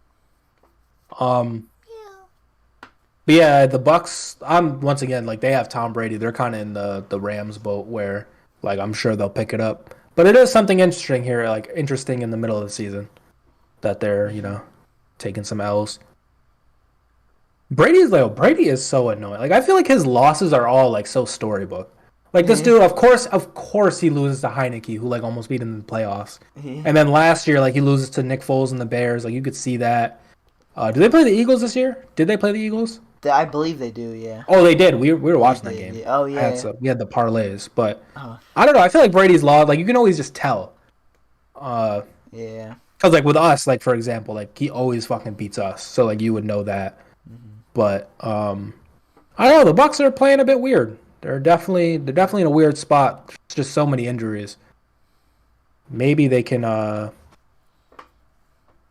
But yeah, the Bucks. Once again, like they have Tom Brady. They're kind of in the Rams boat where, like, I'm sure they'll pick it up. But it is something interesting here, like interesting in the middle of the season, that they're taking some L's. Brady is so annoying. Like I feel like his losses are all like so storybook. Like this dude, of course, he loses to Heinicke, who like almost beat him in the playoffs. And then last year, like he loses to Nick Foles and the Bears. Like you could see that. Do they play the Eagles this year? Did they play the Eagles? I believe they do, yeah. Oh, they did. We were watching that game. Yeah. Oh, yeah. We had the parlays, but I don't know. I feel like Brady's law, like you can always just tell. Yeah. Because like with us, like for example, like he always fucking beats us, so like you would know that. But I don't know. The Bucks are playing a bit weird. They're definitely in a weird spot. It's just so many injuries. Maybe they can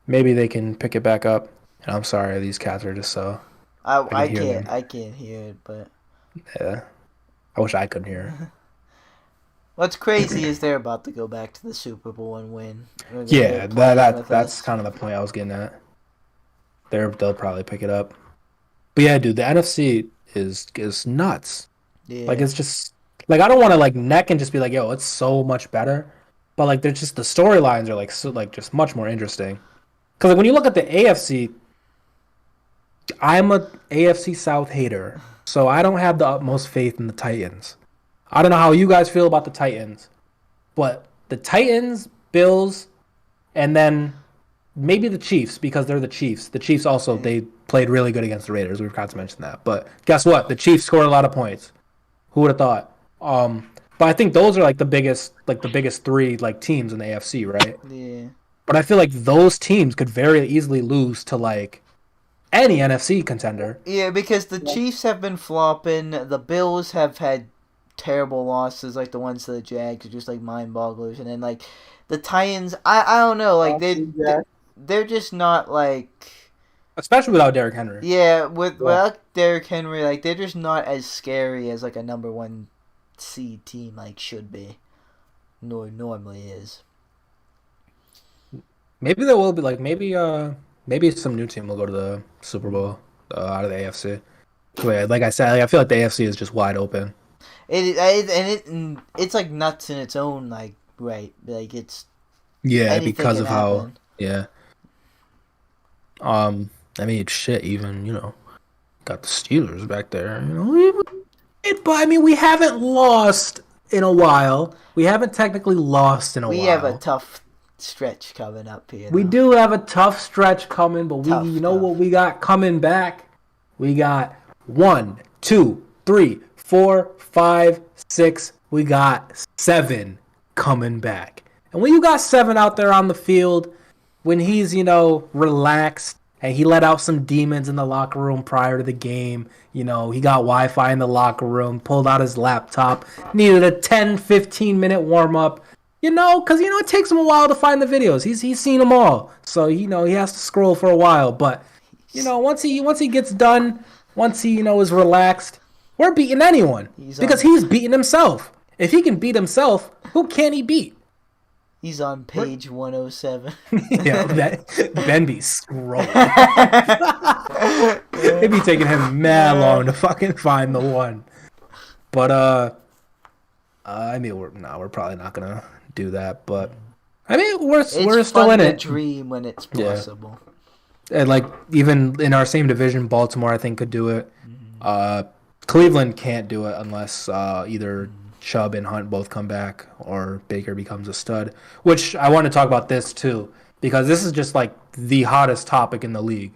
pick it back up. And I'm sorry, these cats are just so. I can't hear it, but yeah, I wish I could hear it. What's crazy is they're about to go back to the Super Bowl and win. Yeah, that's kind of the point I was getting at. They'll probably pick it up. But yeah, dude, the NFC is nuts. Yeah. Like it's just like I don't want to like neck and just be like, yo, it's so much better. But like they're just the storylines are like so like just much more interesting. Because like when you look at the AFC. I'm a AFC South hater, so I don't have the utmost faith in the Titans. I don't know how you guys feel about the Titans, but the Titans, Bills, and then maybe the Chiefs, because they're the Chiefs. The Chiefs also, they played really good against the Raiders. We forgot to mention that. But guess what? The Chiefs scored a lot of points. Who would have thought? But I think those are like the biggest 3 like teams in the AFC, right? Yeah. But I feel like those teams could very easily lose to like any NFC contender. Yeah, because the Chiefs have been flopping. The Bills have had terrible losses, like the ones to the Jags, are just like mind-bogglers. And then like the Titans, I don't know, like they're just not like. Especially without Derrick Henry. Yeah, without Derrick Henry, like they're just not as scary as like a number 1 seed team like should be, normally is. Maybe there will be like maybe some new team will go to the Super Bowl out of the AFC. Like I said, like I feel like the AFC is just wide open. It's like nuts in its own like right, like it's because of happen. I mean shit, even got the Steelers back there, but I mean we haven't lost in a while. We haven't technically lost in a while. We have a tough stretch coming up here. We do have a tough stretch coming, but what we got coming back? We got 1, 2, 3, 4, 5, 6. We got 7 coming back. And when you got 7 out there on the field, when he's relaxed and he let out some demons in the locker room prior to the game, he got Wi-Fi in the locker room, pulled out his laptop, needed a 10-15 minute warm up. Because it takes him a while to find the videos. He's seen them all, so he has to scroll for a while. But once he gets done, once he is relaxed, we're beating anyone because he's beating himself. If he can beat himself, who can he beat? He's on page 107. Yeah, Ben be scrolling. It'd be taking him mad long to fucking find the one. But I mean, we're probably not gonna do that, but I mean, we're It's still fun in to it. dream when it's Yeah. possible. And like even in our same division, Baltimore I think could do it. Mm-hmm. Cleveland can't do it unless either Chubb and Hunt both come back or Baker becomes a stud. Which I want to talk about this too because this is just like the hottest topic in the league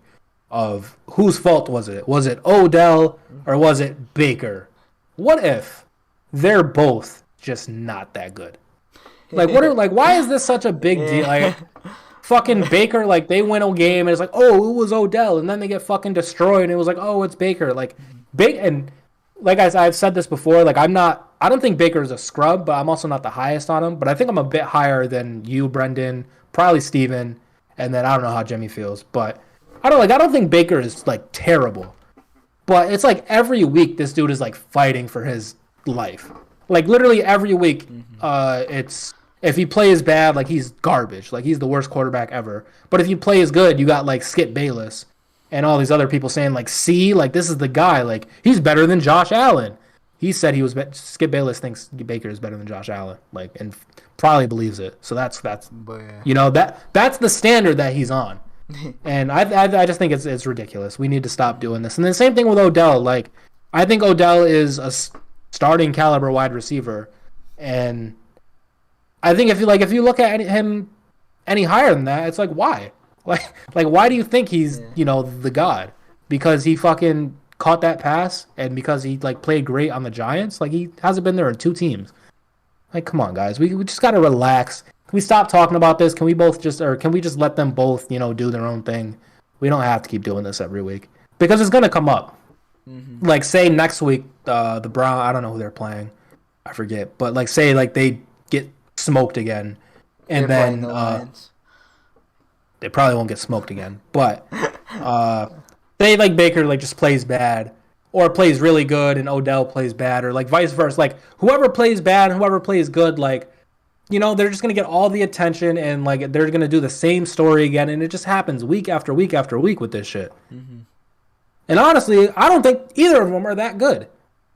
of whose fault was it? Was it Odell or was it Baker? What if they're both just not that good? Like why is this such a big deal? Like fucking Baker, like they win a game and it's like, oh, it was Odell, and then they get fucking destroyed and it was like, oh, it's Baker. Like and like I've said this before, like I don't think Baker is a scrub, but I'm also not the highest on him. But I think I'm a bit higher than you, Brenden, probably Steven, and then I don't know how Jimmy feels, but I don't think Baker is like terrible. But it's like every week this dude is like fighting for his life. Like literally every week, it's if he plays bad, like he's garbage. Like he's the worst quarterback ever. But if he plays good, you got like Skip Bayless and all these other people saying like, see, like this is the guy. Like he's better than Josh Allen. He said Skip Bayless thinks Baker is better than Josh Allen. Like and probably believes it. So that's that's the standard that he's on. And I just think it's ridiculous. We need to stop doing this. And the same thing with Odell. Like I think Odell is a starting caliber wide receiver, and I think if you look at him any higher than that, it's like why? Like why do you think he's the god? Because he fucking caught that pass, and because he like played great on the Giants. Like he hasn't been there in 2 teams. Like come on, guys, we just gotta relax. Can we stop talking about this? Can we just let them both do their own thing? We don't have to keep doing this every week because it's gonna come up. Mm-hmm. Like say next week the Brown, I don't know who they're playing, I forget, but like say like they get smoked again, and then they probably won't get smoked again. But say like Baker like just plays bad or plays really good, and Odell plays bad, or like vice versa. Like whoever plays bad and whoever plays good, like they're just gonna get all the attention, and like they're gonna do the same story again, and it just happens week after week after week with this shit. Mm-hmm. And honestly, I don't think either of them are that good.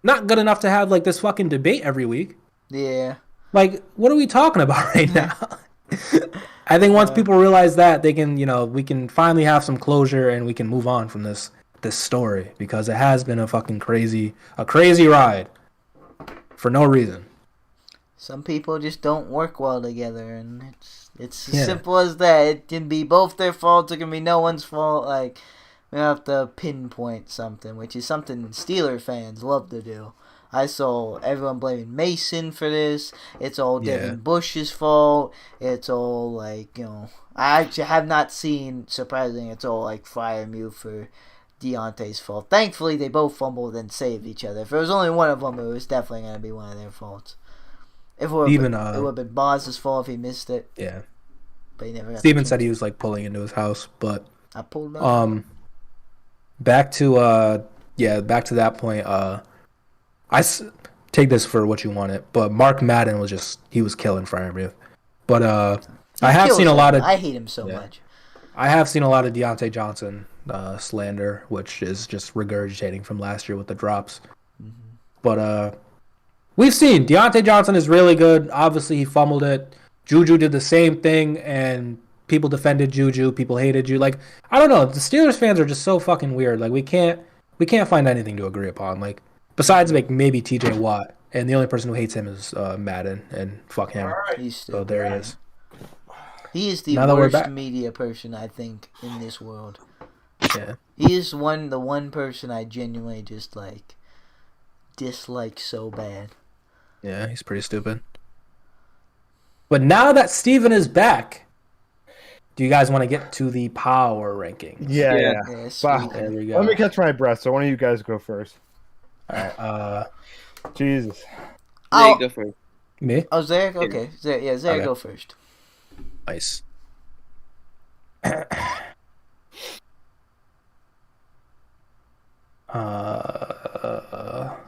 Not good enough to have like this fucking debate every week. Yeah. Like, what are we talking about right now? I think once people realize that, they can, we can finally have some closure and we can move on from this story, because it has been a fucking crazy ride for no reason. Some people just don't work well together, and it's as simple as that. It can be both their faults. It can be no one's fault. Like, we have to pinpoint something, which is something Steeler fans love to do. I saw everyone blaming Mason for this. It's all Devin Bush's fault. It's all like, I actually have not seen, surprisingly, it's all like Freiermuth for Deontay's fault. Thankfully, they both fumbled and saved each other. If it was only one of them, it was definitely going to be one of their faults. It would have been Bos's fault if he missed it. Yeah. But he never got Steven said he was like pulling into his house, but I pulled up. Back to that point, take this for what you want it, but Mark Madden he was killing Freiermuth. But I have seen a lot of... I hate him so much. I have seen a lot of Deontay Johnson slander, which is just regurgitating from last year with the drops. Mm-hmm. But we've seen Deontay Johnson is really good. Obviously, he fumbled it. Juju did the same thing, and people defended Juju. People hated you. Like, I don't know. The Steelers fans are just so fucking weird. Like, we can't find anything to agree upon. Like, besides like maybe TJ Watt, and the only person who hates him is Madden, and fuck him. So there he is. He is the worst media person, I think, in this world. Yeah. He is the one person I genuinely just like dislike so bad. Yeah, he's pretty stupid. But now that Steven is back, do you guys want to get to the power rankings? Yeah. Wow. There we go. Let me catch my breath. So one of you guys go first. All right. Jesus. Zay, go first. Me? Oh, Zay? Okay. Zay, Okay. Go first. Nice. All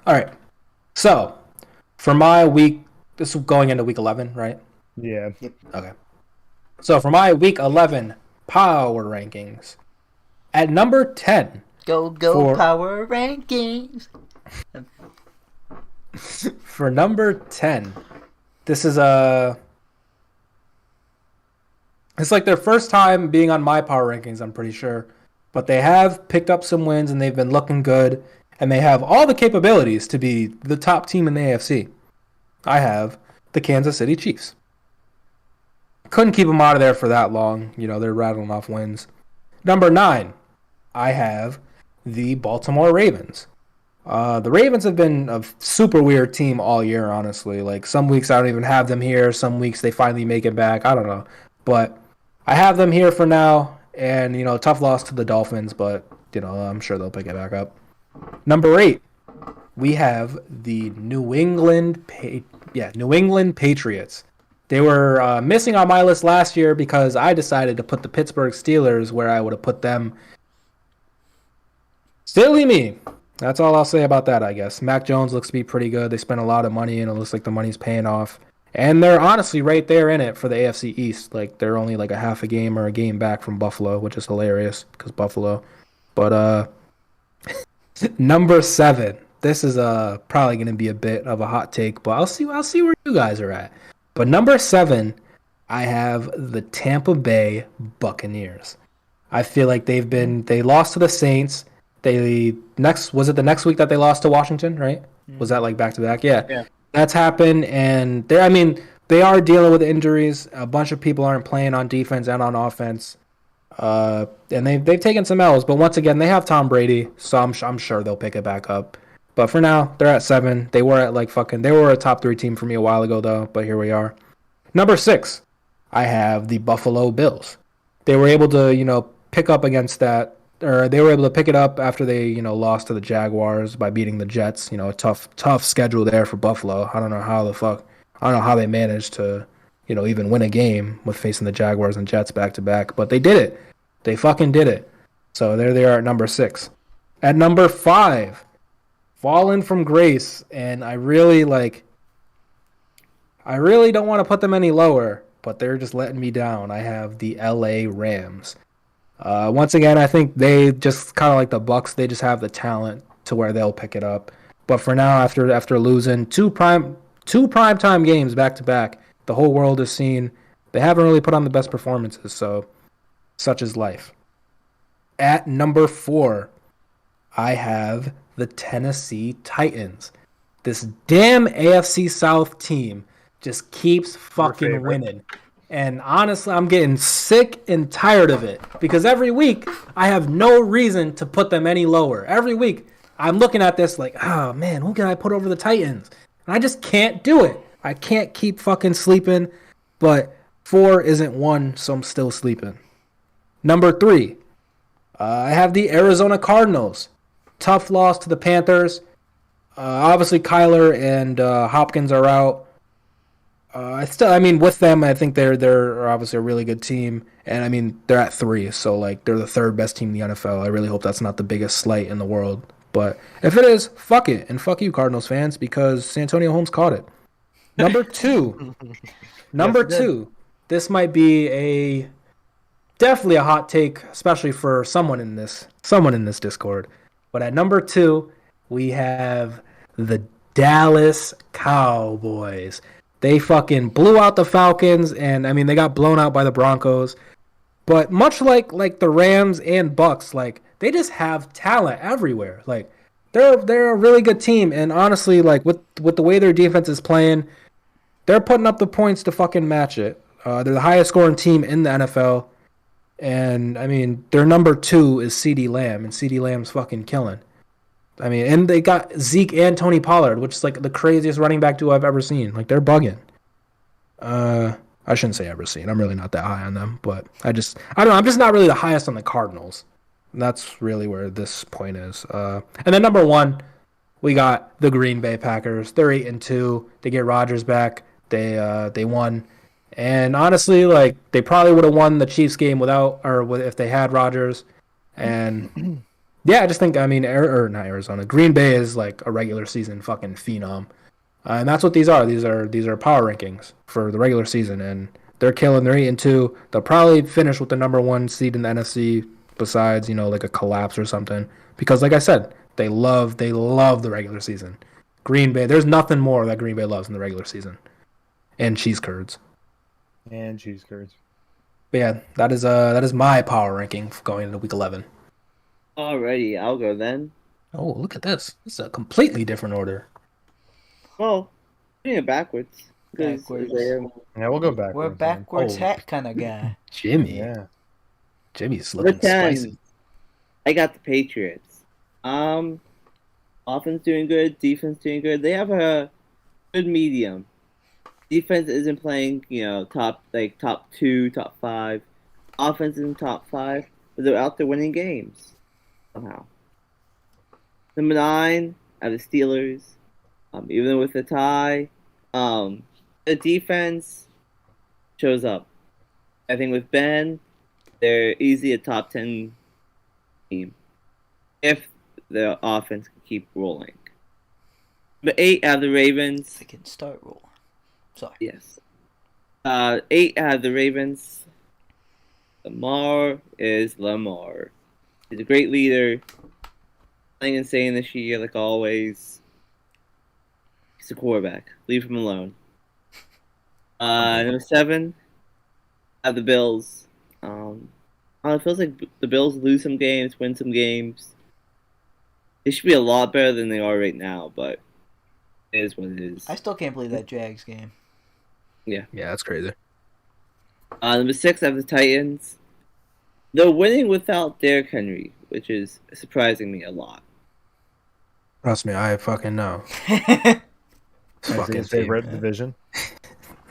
right. So, for my week, this is going into week 11, right? Yeah. Yep. Okay. So, for my week 11 power rankings, at number 10. Go, power rankings. For number 10, this is it's like their first time being on my power rankings, I'm pretty sure. But they have picked up some wins and they've been looking good. And they have all the capabilities to be the top team in the AFC. I have the Kansas City Chiefs. Couldn't keep them out of there for that long. You know, they're rattling off wins. Number 9, I have the Baltimore Ravens. The Ravens have been a super weird team all year, honestly. Like, some weeks I don't even have them here. Some weeks they finally make it back. I don't know. But I have them here for now. And, you know, tough loss to the Dolphins, but, you know, I'm sure they'll pick it back up. Number 8, we have the New England Patriots. They were missing on my list last year because I decided to put the Pittsburgh Steelers where I would have put them. Silly me. That's all I'll say about that, I guess. Mac Jones looks to be pretty good. They spent a lot of money, and it looks like the money's paying off. And they're honestly right there in it for the AFC East. Like, they're only like a half a game or a game back from Buffalo, which is hilarious because Buffalo. But number 7. This is probably going to be a bit of a hot take, but I'll see where you guys are at. But number 7, I have the Tampa Bay Buccaneers. I feel like they lost to the Saints. Was it the next week that they lost to Washington, right? Was that like back to back? Yeah. That's happened, and they are dealing with injuries. A bunch of people aren't playing on defense and on offense. And they've taken some L's, but once again, they have Tom Brady, so I'm sure they'll pick it back up. But for now, they're at 7. They were at they were a top 3 team for me a while ago, though, but here we are. Number 6, I have the Buffalo Bills. They were able to, you know, pick up against that, or they were able to pick it up after they, you know, lost to the Jaguars by beating the Jets. You know, a tough schedule there for Buffalo. I don't know how they managed to, you know, even win a game with facing the Jaguars and Jets back to back, but they did it. They fucking did it. So there they are at number 6. At number 5, fallen from grace, and I really don't want to put them any lower, but they're just letting me down. I have the LA Rams. Once again, I think they just kind of like the Bucks. They just have the talent to where they'll pick it up. But for now, after losing two primetime games back to back, the whole world has seen they haven't really put on the best performances. So, such is life. At number 4, I have the Tennessee Titans. This damn AFC South team just keeps fucking winning. And honestly, I'm getting sick and tired of it because every week I have no reason to put them any lower. Every week I'm looking at this like, oh man, who can I put over the Titans? And I just can't do it. I can't keep fucking sleeping, but 4 isn't 1, so I'm still sleeping. Number 3, I have the Arizona Cardinals. Tough loss to the Panthers. Obviously, Kyler and Hopkins are out. With them, I think they're obviously a really good team, and I mean they're at 3, so like they're the 3rd best team in the NFL. I really hope that's not the biggest slight in the world, but if it is, fuck it, and fuck you, Cardinals fans, because Santonio Holmes caught it. Number 2, this might be definitely a hot take, especially for someone in this Discord. But at number 2, we have the Dallas Cowboys. They fucking blew out the Falcons, and I mean they got blown out by the Broncos. But much like the Rams and Bucks, like they just have talent everywhere. Like they're a really good team, and honestly, like with the way their defense is playing, they're putting up the points to fucking match it. They're the highest scoring team in the NFL, and I mean their number 2 is CeeDee Lamb, and CeeDee Lamb's fucking killing. I mean, and they got Zeke and Tony Pollard, which is like the craziest running back duo I've ever seen. Like, they're bugging. I shouldn't say ever seen. I'm really not that high on them, but I don't know. I'm just not really the highest on the Cardinals. And that's really where this point is. And then number 1, we got the Green Bay Packers. They're 8-2. They get Rodgers back. They won. And honestly, like they probably would have won the Chiefs game if they had Rodgers. And yeah, I just think, I mean, not Arizona. Green Bay is like a regular season fucking phenom. And that's what these are. These are power rankings for the regular season, and they're killing. They're 8-2. They'll probably finish with the number 1 seed in the NFC, besides, you know, like a collapse or something. Because like I said, they love the regular season. Green Bay. There's nothing more that Green Bay loves in the regular season. And cheese curds. And cheese curds. But yeah, that is my power ranking going into week 11. Alrighty, I'll go then. Oh, look at this. This is a completely different order. Well, doing it backwards. 'Cause Backwards. Yeah, we'll go back. We're a backwards Oh. hat kind of guy. Jimmy. Yeah. Jimmy's Number looking 10, spicy. I got the Patriots. Offense doing good, defense doing good. They have a good medium. Defense isn't playing, top 2, top 5. Offense isn't top 5, but they're out there winning games somehow. Number 9, I have the Steelers. Even with the tie, the defense shows up. I think with Ben, they're easily a top 10 team if the offense can keep rolling. But 8 out of the Ravens. They can start rolling. Sorry. Yes. 8 out of the Ravens. Lamar is Lamar. He's a great leader. Nothing insane this year, like always. He's a quarterback. Leave him alone. Number 7, have the Bills. It feels like the Bills lose some games, win some games. They should be a lot better than they are right now, but it is what it is. I still can't believe that Jags game. Yeah, that's crazy. Number 6, I have the Titans. They're winning without Derrick Henry, which is surprising me a lot. Trust me, I fucking know. That's Fucking his favorite man. division.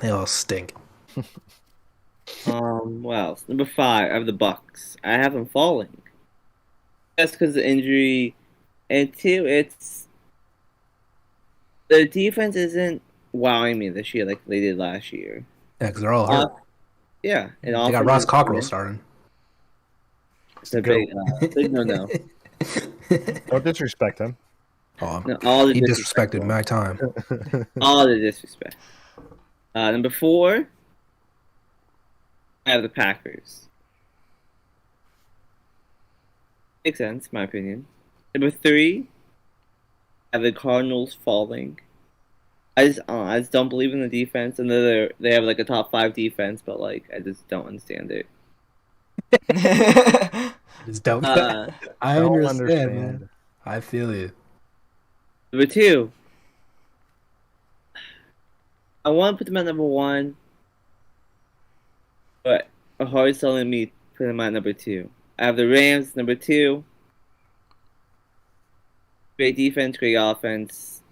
They all stink. What else? Number 5, I have the Bucks. I have them falling. That's because of injury, and 2, it's the defense isn't wowing me this year like they did last year. Yeah, because they're all hurt. Yeah, and They got Ross Cockrell starting. It's a big no. Don't disrespect him. Oh, No, all the he disrespect. disrespected my time. All the disrespect. Number 4, I have the Packers. Makes sense, in my opinion. Number 3, I have the Cardinals falling. I just don't believe in the defense, and they have like a top 5 defense, but like I just don't understand it. Just don't. I Don't understand, man. I feel you. Number 2, I want to put them at number 1, but a heart's telling me to put them at number 2. I have the Rams, number 2. Great defense, great offense.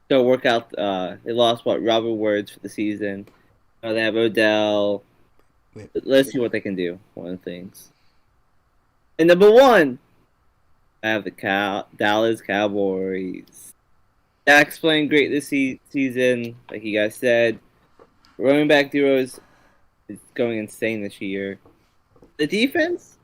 They'll work out. They lost Robert Woods for the season. They have Odell. Let's see what they can do. One of the things. And number 1, I have the Dallas Cowboys. Dak's playing great this season, like you guys said. Running back duo is going insane this year. The defense?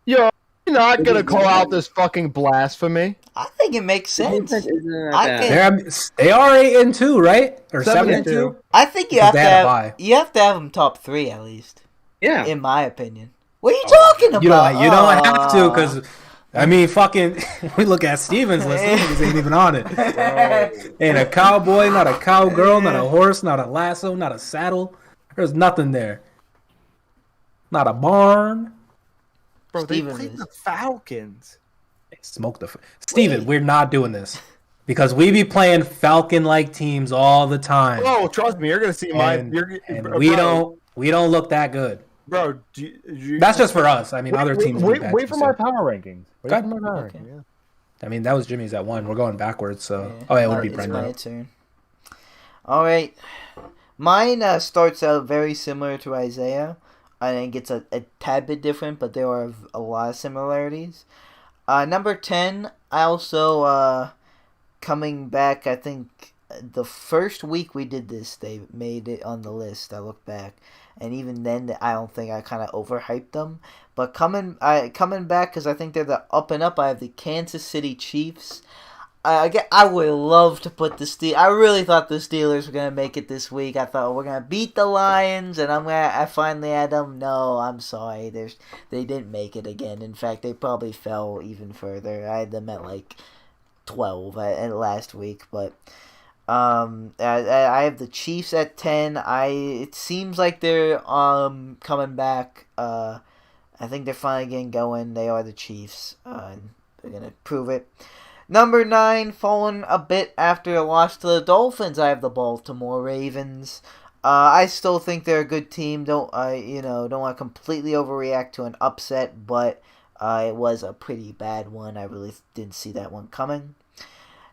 Yo, you're not gonna call out this fucking blasphemy. I think it makes The sense. defense isn't that I bad. can- They are 8-2, right? Or 7-2. 7-2? I think you Because have they to had a have bye. them top 3 at least, Yeah. in my opinion. What are you talking about? You don't have to, because I mean, fucking, we look at Steven's list. Those niggas ain't even on it. Ain't a cowboy, not a cowgirl, not a horse, not a lasso, not a saddle. There's nothing there. Not a barn. Bro, they Steven played is. the Falcons. Smoke the. Steven, we're not doing this. Because we be playing Falcon-like teams all the time. Oh, trust me, you're gonna see my. And we don't look that good. Bro, That's just for us. I mean, other teams. Wait, do bad wait for too. my power rankings. Wait Okay. for my power Okay. rankings. Yeah. I mean, that was Jimmy's at 1. We're going backwards, so. Oh, yeah, it would be It's Brenden. my turn. All right. Mine starts out very similar to Isaiah. I think it's a tad bit different, but there are a lot of similarities. Number 10, I also, coming back, I think the first week we did this, they made it on the list. I look back. And even then, I don't think I kind of overhyped them. But coming back, because I think they're the up and up, I have the Kansas City Chiefs. I would love to put the Steelers. I really thought the Steelers were gonna make it this week. I thought we're gonna beat the Lions, and I finally had them. No, I'm sorry. They didn't make it again. In fact, they probably fell even further. I had them at like 12 at last week, but I have the Chiefs at 10. It seems like they're coming back. I think they're finally getting going. They are the Chiefs. They're gonna prove it. Number 9, falling a bit after a loss to the Dolphins. I have the Baltimore Ravens. I still think they're a good team. Don't want to completely overreact to an upset, but it was a pretty bad one. I really didn't see that one coming.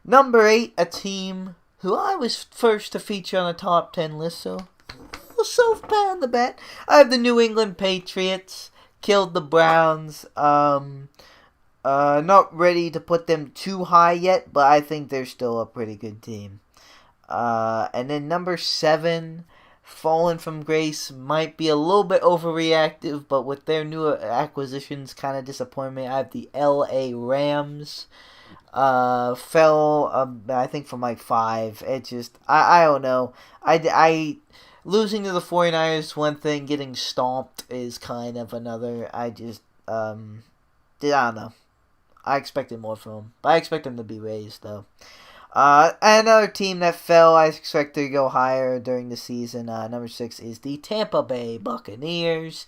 Number 8, a team who I was first to feature on a top 10 list, so pat on the back. I have the New England Patriots. Killed the Browns. Not ready to put them too high yet, but I think they're still a pretty good team. And then number 7, fallen from grace, might be a little bit overreactive, but with their new acquisitions kind of disappointed me. I have the LA Rams. Fell, I think, from like 5. It just, I don't know. I losing to the 49ers is one thing, getting stomped is kind of another. I don't know. I expected more from them, but I expect them to be raised, though. Another team that fell, I expect to go higher during the season. Number 6 is the Tampa Bay Buccaneers.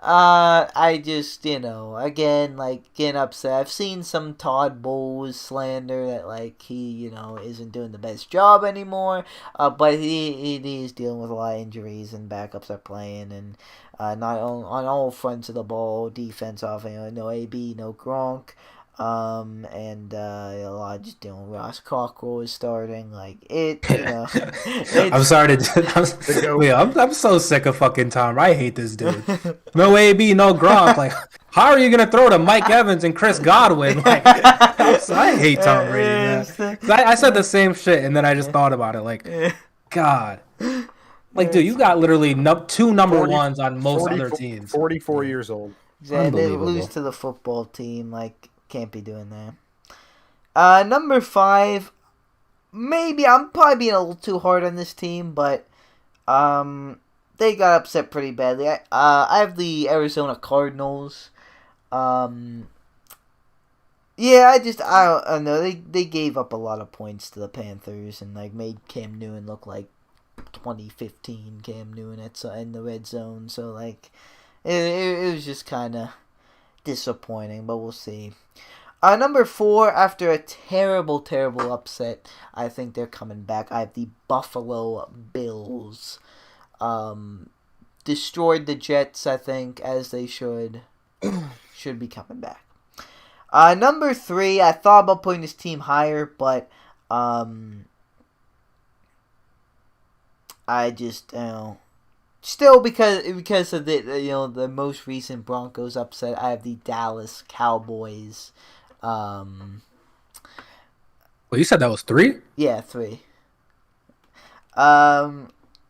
I just, again, like, getting upset. I've seen some Todd Bowles slander that, like, he, isn't doing the best job anymore. But he is dealing with a lot of injuries, and backups are playing, and not on all fronts of the ball, defense, offense, no AB, no Gronk. And a lot just Ross Cockrell is starting. Like I'm sorry to. I'm so sick of fucking Tom. I hate this dude. No AB, no Gronk. Like, how are you gonna throw to Mike Evans and Chris Godwin? Like, I hate Tom Brady, man. I said the same shit, and then I just thought about it. Like, God. Like, dude, you got literally 2 number ones on most other teams. 44 years old. Yeah, they lose to the football team. Like, can't be doing that. Number 5, maybe I'm probably being a little too hard on this team, but they got upset pretty badly. I have the Arizona Cardinals. I don't know. They gave up a lot of points to the Panthers and like made Cam Newton look like 2015 Cam Newton in the red zone. So like it was just kind of disappointing, but we'll see. Number 4, after a terrible upset, I think they're coming back. I have the Buffalo Bills. Destroyed the Jets, I think, as they should. Should be coming back. Number 3, I thought about putting this team higher, but I just still because of the most recent Broncos upset, I have the Dallas Cowboys. Well, you said that was 3? Yeah, 3.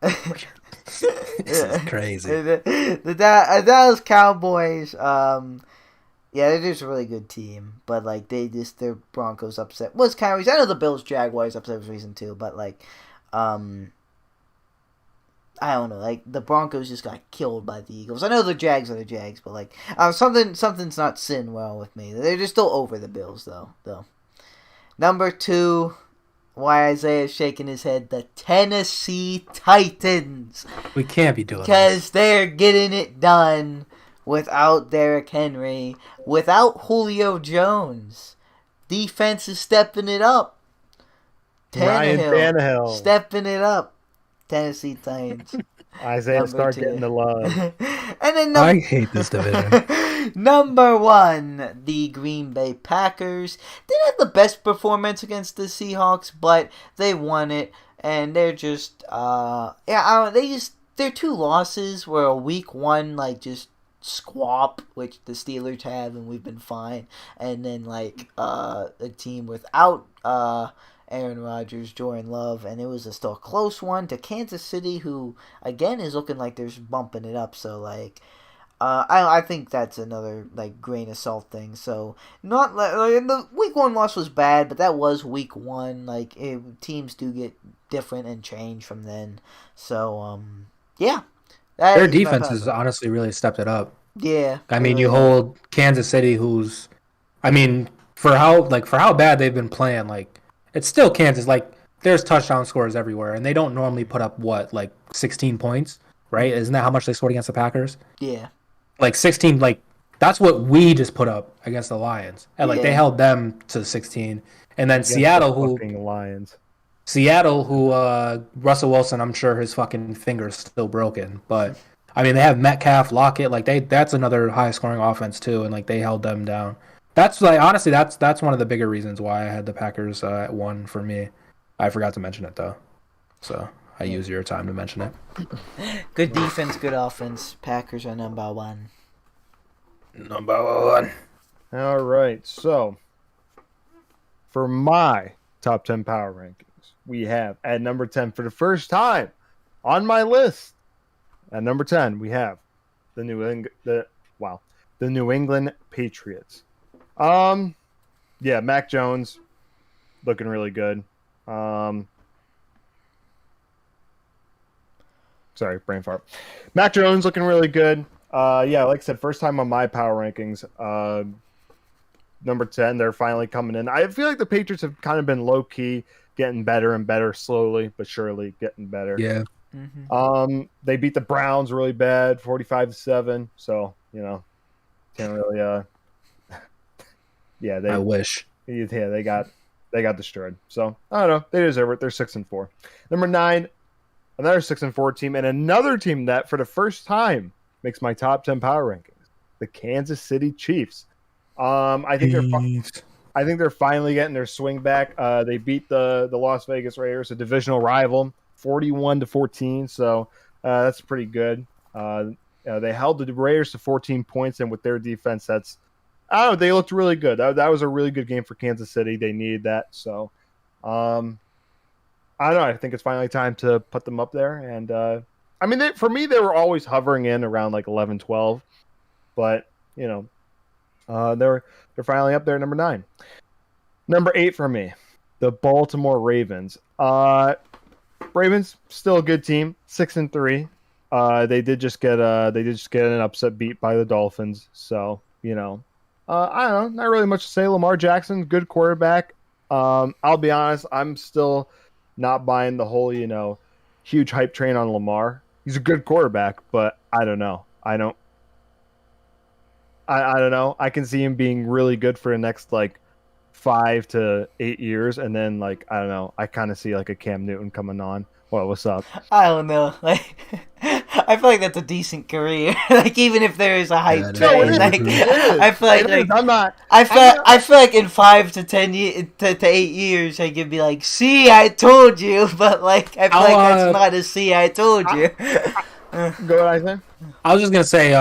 This is crazy. The Dallas Cowboys, they're just a really good team, but like their Broncos upset was kind of reason. I know the Bills Jaguars upset was reason too, but like I don't know, like the Broncos just got killed by the Eagles. I know the Jags are the Jags, but like something's not sitting well with me. They're just still over the Bills though. Number 2, why Isaiah's shaking his head, the Tennessee Titans. We can't be doing that. Because they're getting it done without Derrick Henry, without Julio Jones. Defense is stepping it up. Ryan Tannehill stepping it up. Tennessee Titans. Isaiah start getting the love. And then I hate this division. Number 1, the Green Bay Packers. They didn't have the best performance against the Seahawks, but they won it, and they're just their 2 losses were a week 1 like just squab, which the Steelers have, and we've been fine, and then like a team without Aaron Rodgers, Jordan Love, and it was still a close one to Kansas City, who again is looking like they're bumping it up. So like, I think that's another like grain of salt thing. So not like the week 1 loss was bad, but that was week 1. Like teams do get different and change from then. So their defense has honestly really stepped it up. Yeah, I mean, you hold Kansas City, who's, I mean, for how bad they've been playing, like it's still Kansas. Like there's touchdown scores everywhere, and they don't normally put up 16 points, right? Isn't that how much they scored against the Packers? Yeah. Like 16, like that's what we just put up against the Lions, and like they held them to 16, and then Seattle, who Russell Wilson, I'm sure his fucking finger's still broken, but I mean they have Metcalf, Lockett, like that's another high scoring offense too, and like they held them down. That's like honestly, that's one of the bigger reasons why I had the Packers at 1 for me. I forgot to mention it though, so I use your time to mention it. Good defense, good offense. Packers are number 1. Number 1. All right, so for my top 10 power rankings, we have at number 10 for the first time on my list. At number 10, we have the New England Patriots. Mac Jones looking really good. Sorry, brain fart. Mac Jones looking really good. Like I said, first time on my power rankings. Number 10, they're finally coming in. I feel like the Patriots have kind of been low key, getting better and better, slowly but surely getting better. Yeah. Mm-hmm. They beat the Browns really bad, 45-7. So can't really. I wish. Yeah, they got destroyed. So I don't know. They deserve it. They're 6-4. Number 9, another 6-4 team, and another team that for the first time makes my top 10 power rankings. The Kansas City Chiefs. I think they're finally getting their swing back. They beat the Las Vegas Raiders, a divisional rival, 41-14. So that's pretty good. They held the Raiders to 14 points, and with their defense, they looked really good. That was a really good game for Kansas City. They needed that. So I don't know. I think it's finally time to put them up there. And for me, they were always hovering in around like 11-12, but they're finally up there at number 9. Number 8 for me, the Baltimore Ravens. Ravens still a good team, 6-3. They did just get an upset beat by the Dolphins. So I don't know, not really much to say. Lamar Jackson, good quarterback. I'll be honest, I'm still not buying the whole huge hype train on Lamar. He's a good quarterback, but I don't know. I don't know. I can see him being really good for the next 5 to 8 years, and then I don't know. I kind of see a Cam Newton coming on. Well, what's up? I don't know. I feel like that's a decent career. Even if there is a hype train, I feel like I feel like in 5 to 10 years to 8 years, I could be like, "See, I told you," but I feel like that's not a "see, I told you." Go ahead, Isaac. I was just gonna say,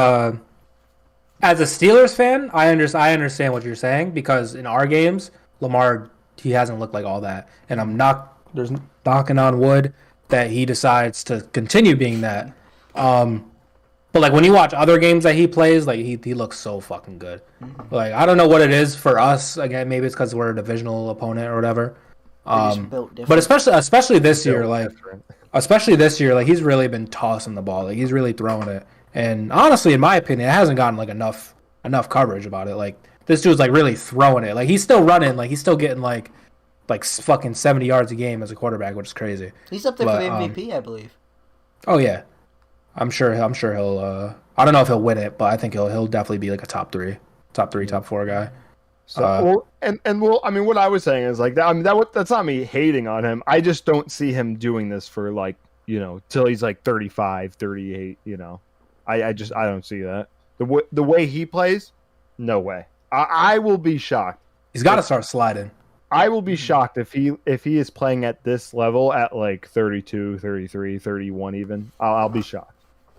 as a Steelers fan, I understand what you're saying, because in our games, Lamar, he hasn't looked like all that, and I'm knocking on wood that he decides to continue being that. But when you watch other games that he plays, he looks so fucking good. Mm-hmm. I don't know what it is for us. Again, maybe it's because we're a divisional opponent or whatever. But especially this year, he's really been tossing the ball. He's really throwing it. And honestly, in my opinion, it hasn't gotten enough coverage about it. This dude's really throwing it. He's still running. He's still getting fucking 70 yards a game as a quarterback, which is crazy. He's up there for the MVP, I believe. Oh yeah, I'm sure he'll. I don't know if he'll win it, but I think he'll definitely be a top 3, top 4 guy. So what I was saying is that's not me hating on him. I just don't see him doing this for till he's 35, 38. I don't see that. The way he plays, no way. I will be shocked. He's got to start sliding. I will be shocked if he is playing at this level at 32, 33, 31 even. I'll be shocked.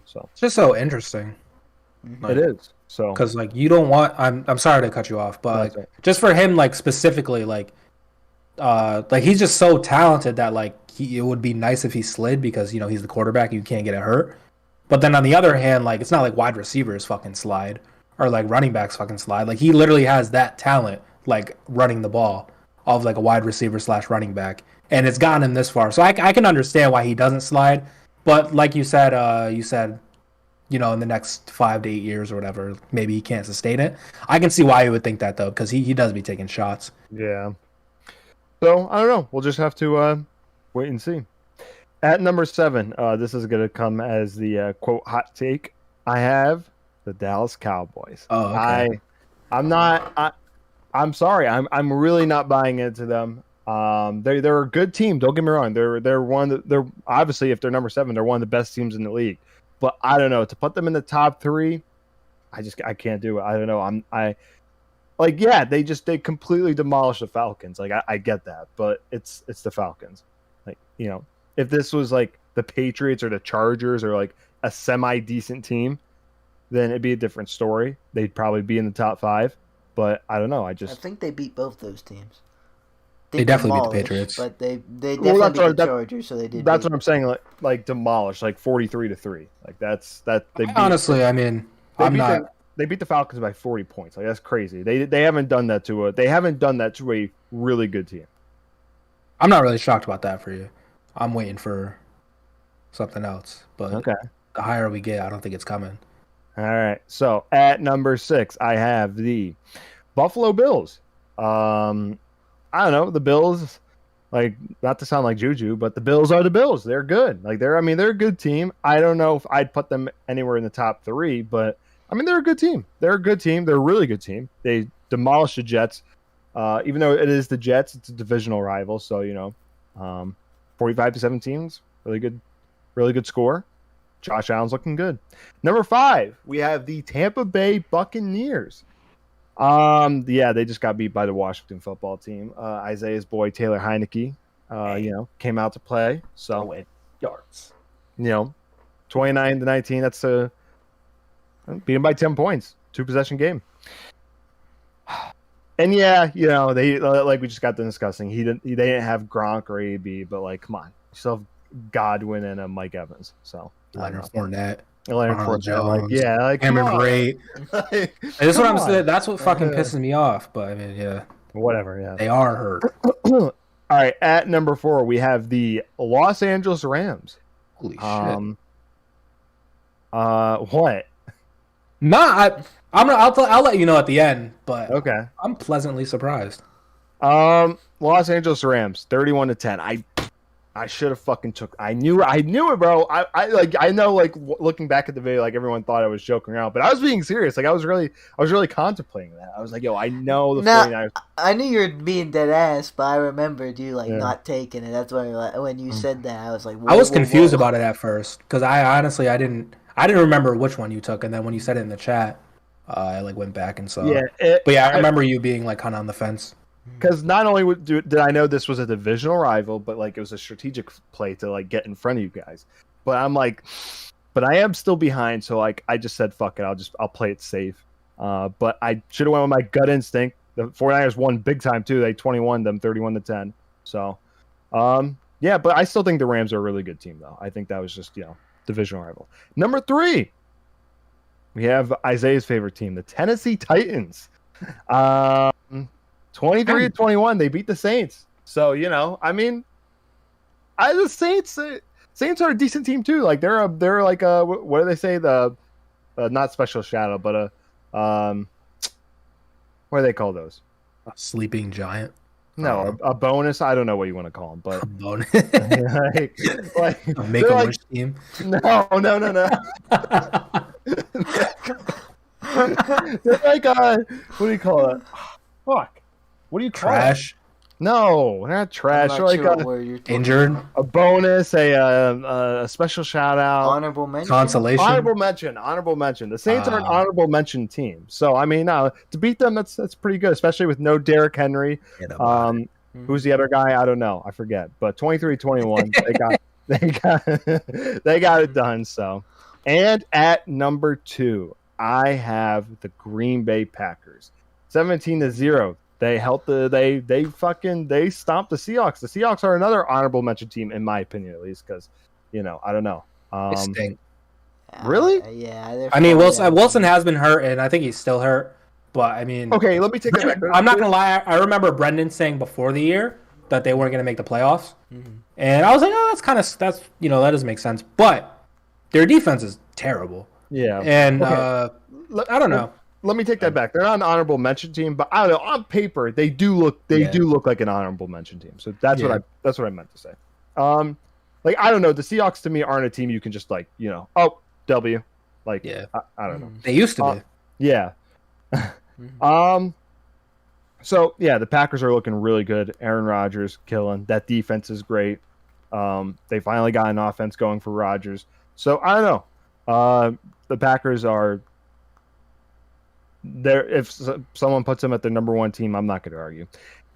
So it's just so interesting. It is. So because you don't want. I'm sorry to cut you off, but just for him specifically he's just so talented that it would be nice if he slid, because he's the quarterback, you can't get it hurt. But then on the other hand, it's not wide receivers fucking slide or running backs fucking slide. He literally has that talent, running the ball of a wide receiver / running back, and it's gotten him this far. So I can understand why he doesn't slide. But like you said, in the next 5 to 8 years or whatever, maybe he can't sustain it. I can see why he would think that though, because he does be taking shots. Yeah. So I don't know. We'll just have to wait and see. At number 7, this is going to come as the quote hot take. I have the Dallas Cowboys. Oh, okay. I'm sorry. I'm really not buying into them. They're a good team. Don't get me wrong. They're obviously, if they're number 7, they're one of the best teams in the league. But I don't know, to put them in the top 3, I can't do it. I don't know. They completely demolished the Falcons. Like I get that, but it's the Falcons. Like, if this was like the Patriots or the Chargers or like a semi-decent team, then it'd be a different story. They'd probably be in the top 5. But I don't know. I think they beat both those teams. They definitely beat the Patriots, but they definitely beat the Chargers. So they did. That's what I'm saying. Like demolished, like 43-3. Like that's that. Honestly, I mean, They beat the Falcons by 40 points. Like that's crazy. They haven't done that to a really good team. I'm not really shocked about that for you. I'm waiting for something else. But okay, the higher we get, I don't think it's coming. All right. So at number 6, I have the Buffalo Bills. I don't know, the Bills. Like, not to sound like Juju, but the Bills are the Bills. They're good. Like they're a good team. I don't know if I'd put them anywhere in the top 3, but I mean, they're a good team. They're a good team. They're a really good team. They demolished the Jets. Even though it is the Jets, it's a divisional rival. So, 45-17, really good score. Josh Allen's looking good. Number 5, we have the Tampa Bay Buccaneers. They just got beat by the Washington football team. Isaiah's boy, Taylor Heinicke, came out to play. So, yards. 29-19, that's beat him by 10 points, 2-possession game. And they like we just got done discussing. They didn't have Gronk or AB, but like, come on, you still have Godwin and Mike Evans. So Leonard Fournette, Jones, Cameron Brate. That's what I'm saying. That's what fucking pisses me off. But I mean, yeah, whatever. Yeah, they are hurt. All right, at number 4, we have the Los Angeles Rams. Holy shit! What? I'll let you know at the end, but okay. I'm pleasantly surprised. Los Angeles Rams, 31-10. I should have fucking took. I knew it, bro. I know, like, looking back at the video, like, everyone thought I was joking around, but I was being serious. Like, I was really contemplating that. I was like, yo, I know the 49ers. I knew you were being dead ass, but I remembered you not taking it. That's when you said that, I was like, I was confused about it at first because I didn't remember which one you took, and then when you said it in the chat, I went back and saw. Yeah, I remember you being kind of on the fence. Because not only did I know this was a divisional rival, but it was a strategic play to get in front of you guys. But I'm but I am still behind, so I just said fuck it, I'll play it safe. But I should have went with my gut instinct. The 49ers won big time too. They 21 them 31-10. So, but I still think the Rams are a really good team though. I think that was just divisional rival. Number 3, we have Isaiah's favorite team, the Tennessee Titans. 23-21, they beat the Saints. So, the Saints are a decent team too. Like they're like what do they say? The not special shadow, but what do they call those? A sleeping giant. No, a bonus. I don't know what you want to call them, but a bonus. a Make-A-Wish team. No. They're like what do you call it? Fuck. What do you call trash? It? No, not trash. I'm not sure injured. A bonus, a special shout out, honorable mention, consolation, honorable mention. The Saints are an honorable mention team. So I mean, to beat them, that's pretty good, especially with no Derrick Henry. Who's the other guy? I don't know. I forget. But 23-21, they got it done. So, and at number 2, I have the Green Bay Packers, 17-0. They helped they stomped the Seahawks. The Seahawks are another honorable mention team, in my opinion, at least, because I don't know. They stink. Really? Yeah. I mean, Wilson has been hurt, and I think he's still hurt. But I mean, okay, let me take that back. I'm not gonna lie. I remember Brenden saying before the year that they weren't gonna make the playoffs, and I was like, oh, that doesn't make sense. But their defense is terrible. Yeah. And Okay. I don't know. Let me take that back. They're not an honorable mention team, but I don't know. On paper, they do look like an honorable mention team. So that's what I meant to say. Like I don't know. The Seahawks to me aren't a team you can just like W. Like I don't know. They used to be. Yeah. So yeah, the Packers are looking really good. Aaron Rodgers killing. That defense is great. They finally got an offense going for Rodgers. So I don't know. The Packers are there. If someone puts them at their number one team, I'm not going to argue.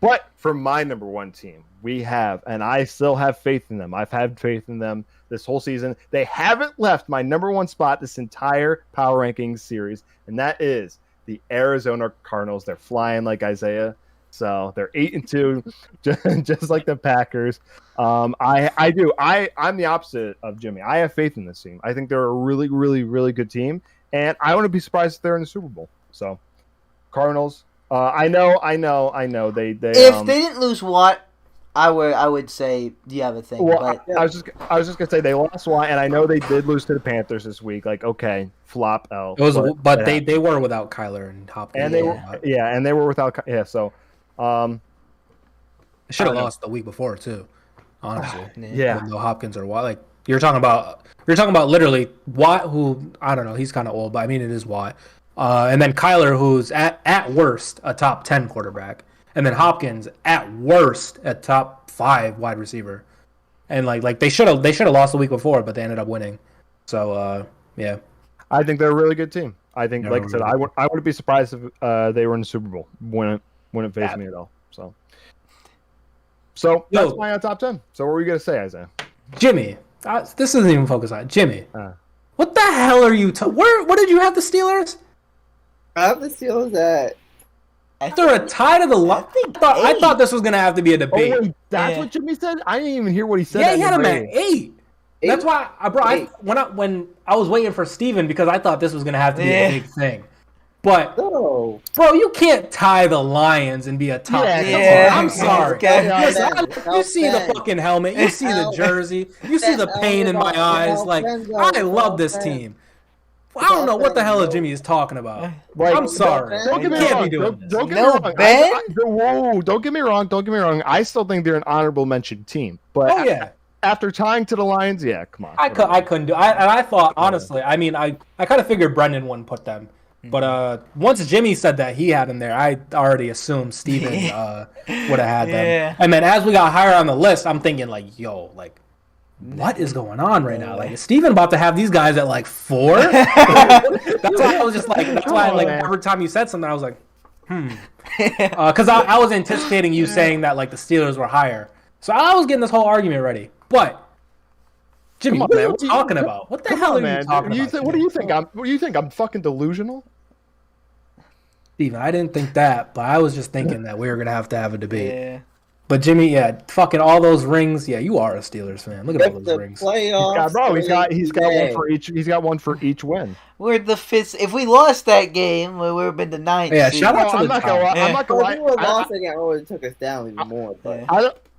But for my number one team, we have, and I still have faith in them. I've had faith in them this whole season. They haven't left my number one spot this entire power rankings series, and that is the Arizona Cardinals. They're flying like Isaiah. So they're 8-2, just like the Packers. I'm the opposite of Jimmy. I have faith in this team. I think they're a really, really, really good team, and I wouldn't be surprised if they're in the Super Bowl. So, Cardinals. I know. They if they didn't lose Watt, I would say you have a thing. Well, but I was just gonna say they lost Watt, and I know they did lose to the Panthers this week. Like, okay, flop L. But they were without Kyler and Hopkins. And they were without So, they should have lost the week before too. Honestly, yeah. No Hopkins or Watt. Like you're talking about literally Watt, who I don't know. He's kind of old, but I mean it is Watt. And then Kyler, who's at worst a top 10 quarterback, and then Hopkins at worst a top 5 wide receiver, and like they should have lost the week before, but they ended up winning. So yeah, I think they're a really good team. I think, like I said, I wouldn't be surprised if they were in the Super Bowl. Wouldn't faze me at all. So that's my top 10. So what were you gonna say, Isaiah? Jimmy, this isn't even focused on Jimmy. What the hell are you? What did you have the Steelers? I have the Steelers at. After a tie to the line, I thought this was gonna have to be a debate. Oh, wait, that's what Jimmy said. I didn't even hear what he said. Yeah, he had him at 8. That's why when I was waiting for Steven because I thought this was gonna have to be a big thing. But bro, you can't tie the Lions and be a top. I'm sorry. You see the fucking helmet, you see the jersey, you see the pain in my eyes. Like I love this team. I don't know what the hell Jimmy is talking about. Like, I'm sorry. Don't get me wrong. Don't get me wrong. Don't get me wrong. I still think they're an honorable mention team. But after tying to the Lions, come on. I couldn't do. I thought honestly. I mean, I kind of figured Brenden wouldn't put them. But once Jimmy said that he had them there, I already assumed Steven would have had them. And then as we got higher on the list, I'm thinking like, yo, like. What is going on right now? Like, is Steven about to have these guys at like 4? That's why I was just like. That's why like every time you said something, I was like, because I was anticipating you saying that like the Steelers were higher, so I was getting this whole argument ready. But Jimmy, what are you talking about? What the hell are you talking about? What do you think? What do you think? I'm fucking delusional? Steven, I didn't think that, but I was just thinking that we were gonna have to have a debate. Yeah. But Jimmy, fucking all those rings. Yeah, you are a Steelers fan. Look at all those rings. He's got one for each. He's got one for each win. We're the 5th. If we lost that game, we would have been the 9th. Yeah, shout out to I'm not gonna lie. If we lost that game, it would have took us down even more. But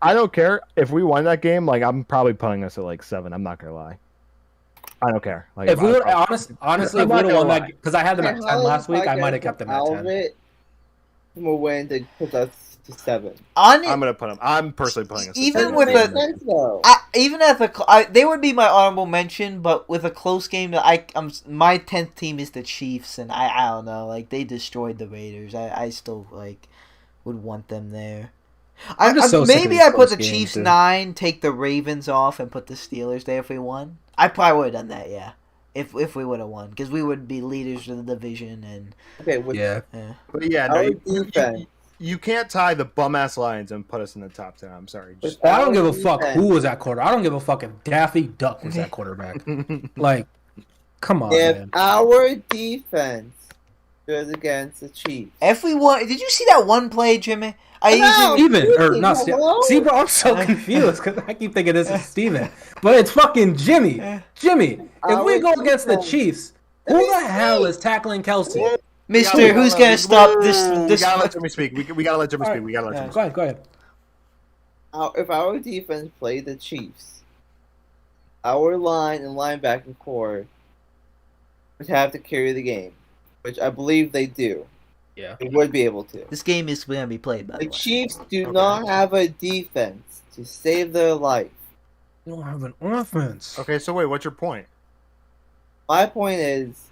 I don't care if we won that game. Like I'm probably putting us at like 7. I'm not gonna lie. I don't care. Like if we would honestly, if we would have won that, because I had them at 10 last week, I might have kept them at 10. We'll win to put us to 7. I'm gonna put them. I'm personally putting us. Even with they would be my honorable mention, but with a close game, my 10th team is the Chiefs, and I don't know, like they destroyed the Raiders. I still like would want them there. Maybe I put the Chiefs 9, take the Ravens off, and put the Steelers there if we won. I probably would have done that, yeah. If we would have won, because we would be leaders of the division and But you can't tie the bum ass Lions and put us in the top 10. I'm sorry. I don't give a fuck who was at quarter. I don't give a fuck if Daffy Duck was at quarterback. Like, come on, man. Our defense goes against the Chiefs. If we won, did you see that one play, Jimmy? See, bro, I'm so confused because I keep thinking this is Steven. But it's fucking Jimmy. Jimmy, if we go against the Chiefs, who the hell is tackling Kelsey? Mister, who's going to stop this? We gotta let Jimmy speak. We gotta let Jimmy speak. We gotta let Jimmy speak. Go ahead. If our defense played the Chiefs, our line and linebacking core would have to carry the game, which I believe they do. Yeah. They would be able to. This game is going to be played, by the The way. Chiefs do not have a defense to save their life. You don't have an offense. Okay, so wait, what's your point? My point is,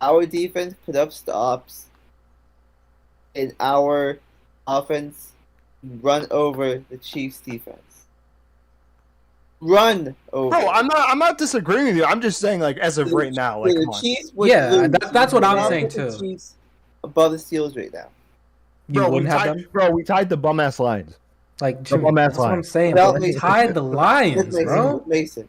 our defense put up stops, and our offense run over the Chiefs' defense. Run over. Bro, I'm not disagreeing with you. I'm just saying, like, as of right now, like, the come on. Chiefs would Yeah, lose. that's what I'm Not saying, put the too. Chiefs above the Steelers right now. You Bro, wouldn't have them? we tied the bum ass Lions. Like, The Jimmy, bum-ass that's what I'm Lions. saying. Without Bro. They Mason. tied the Lions, With Mason, bro. with Mason.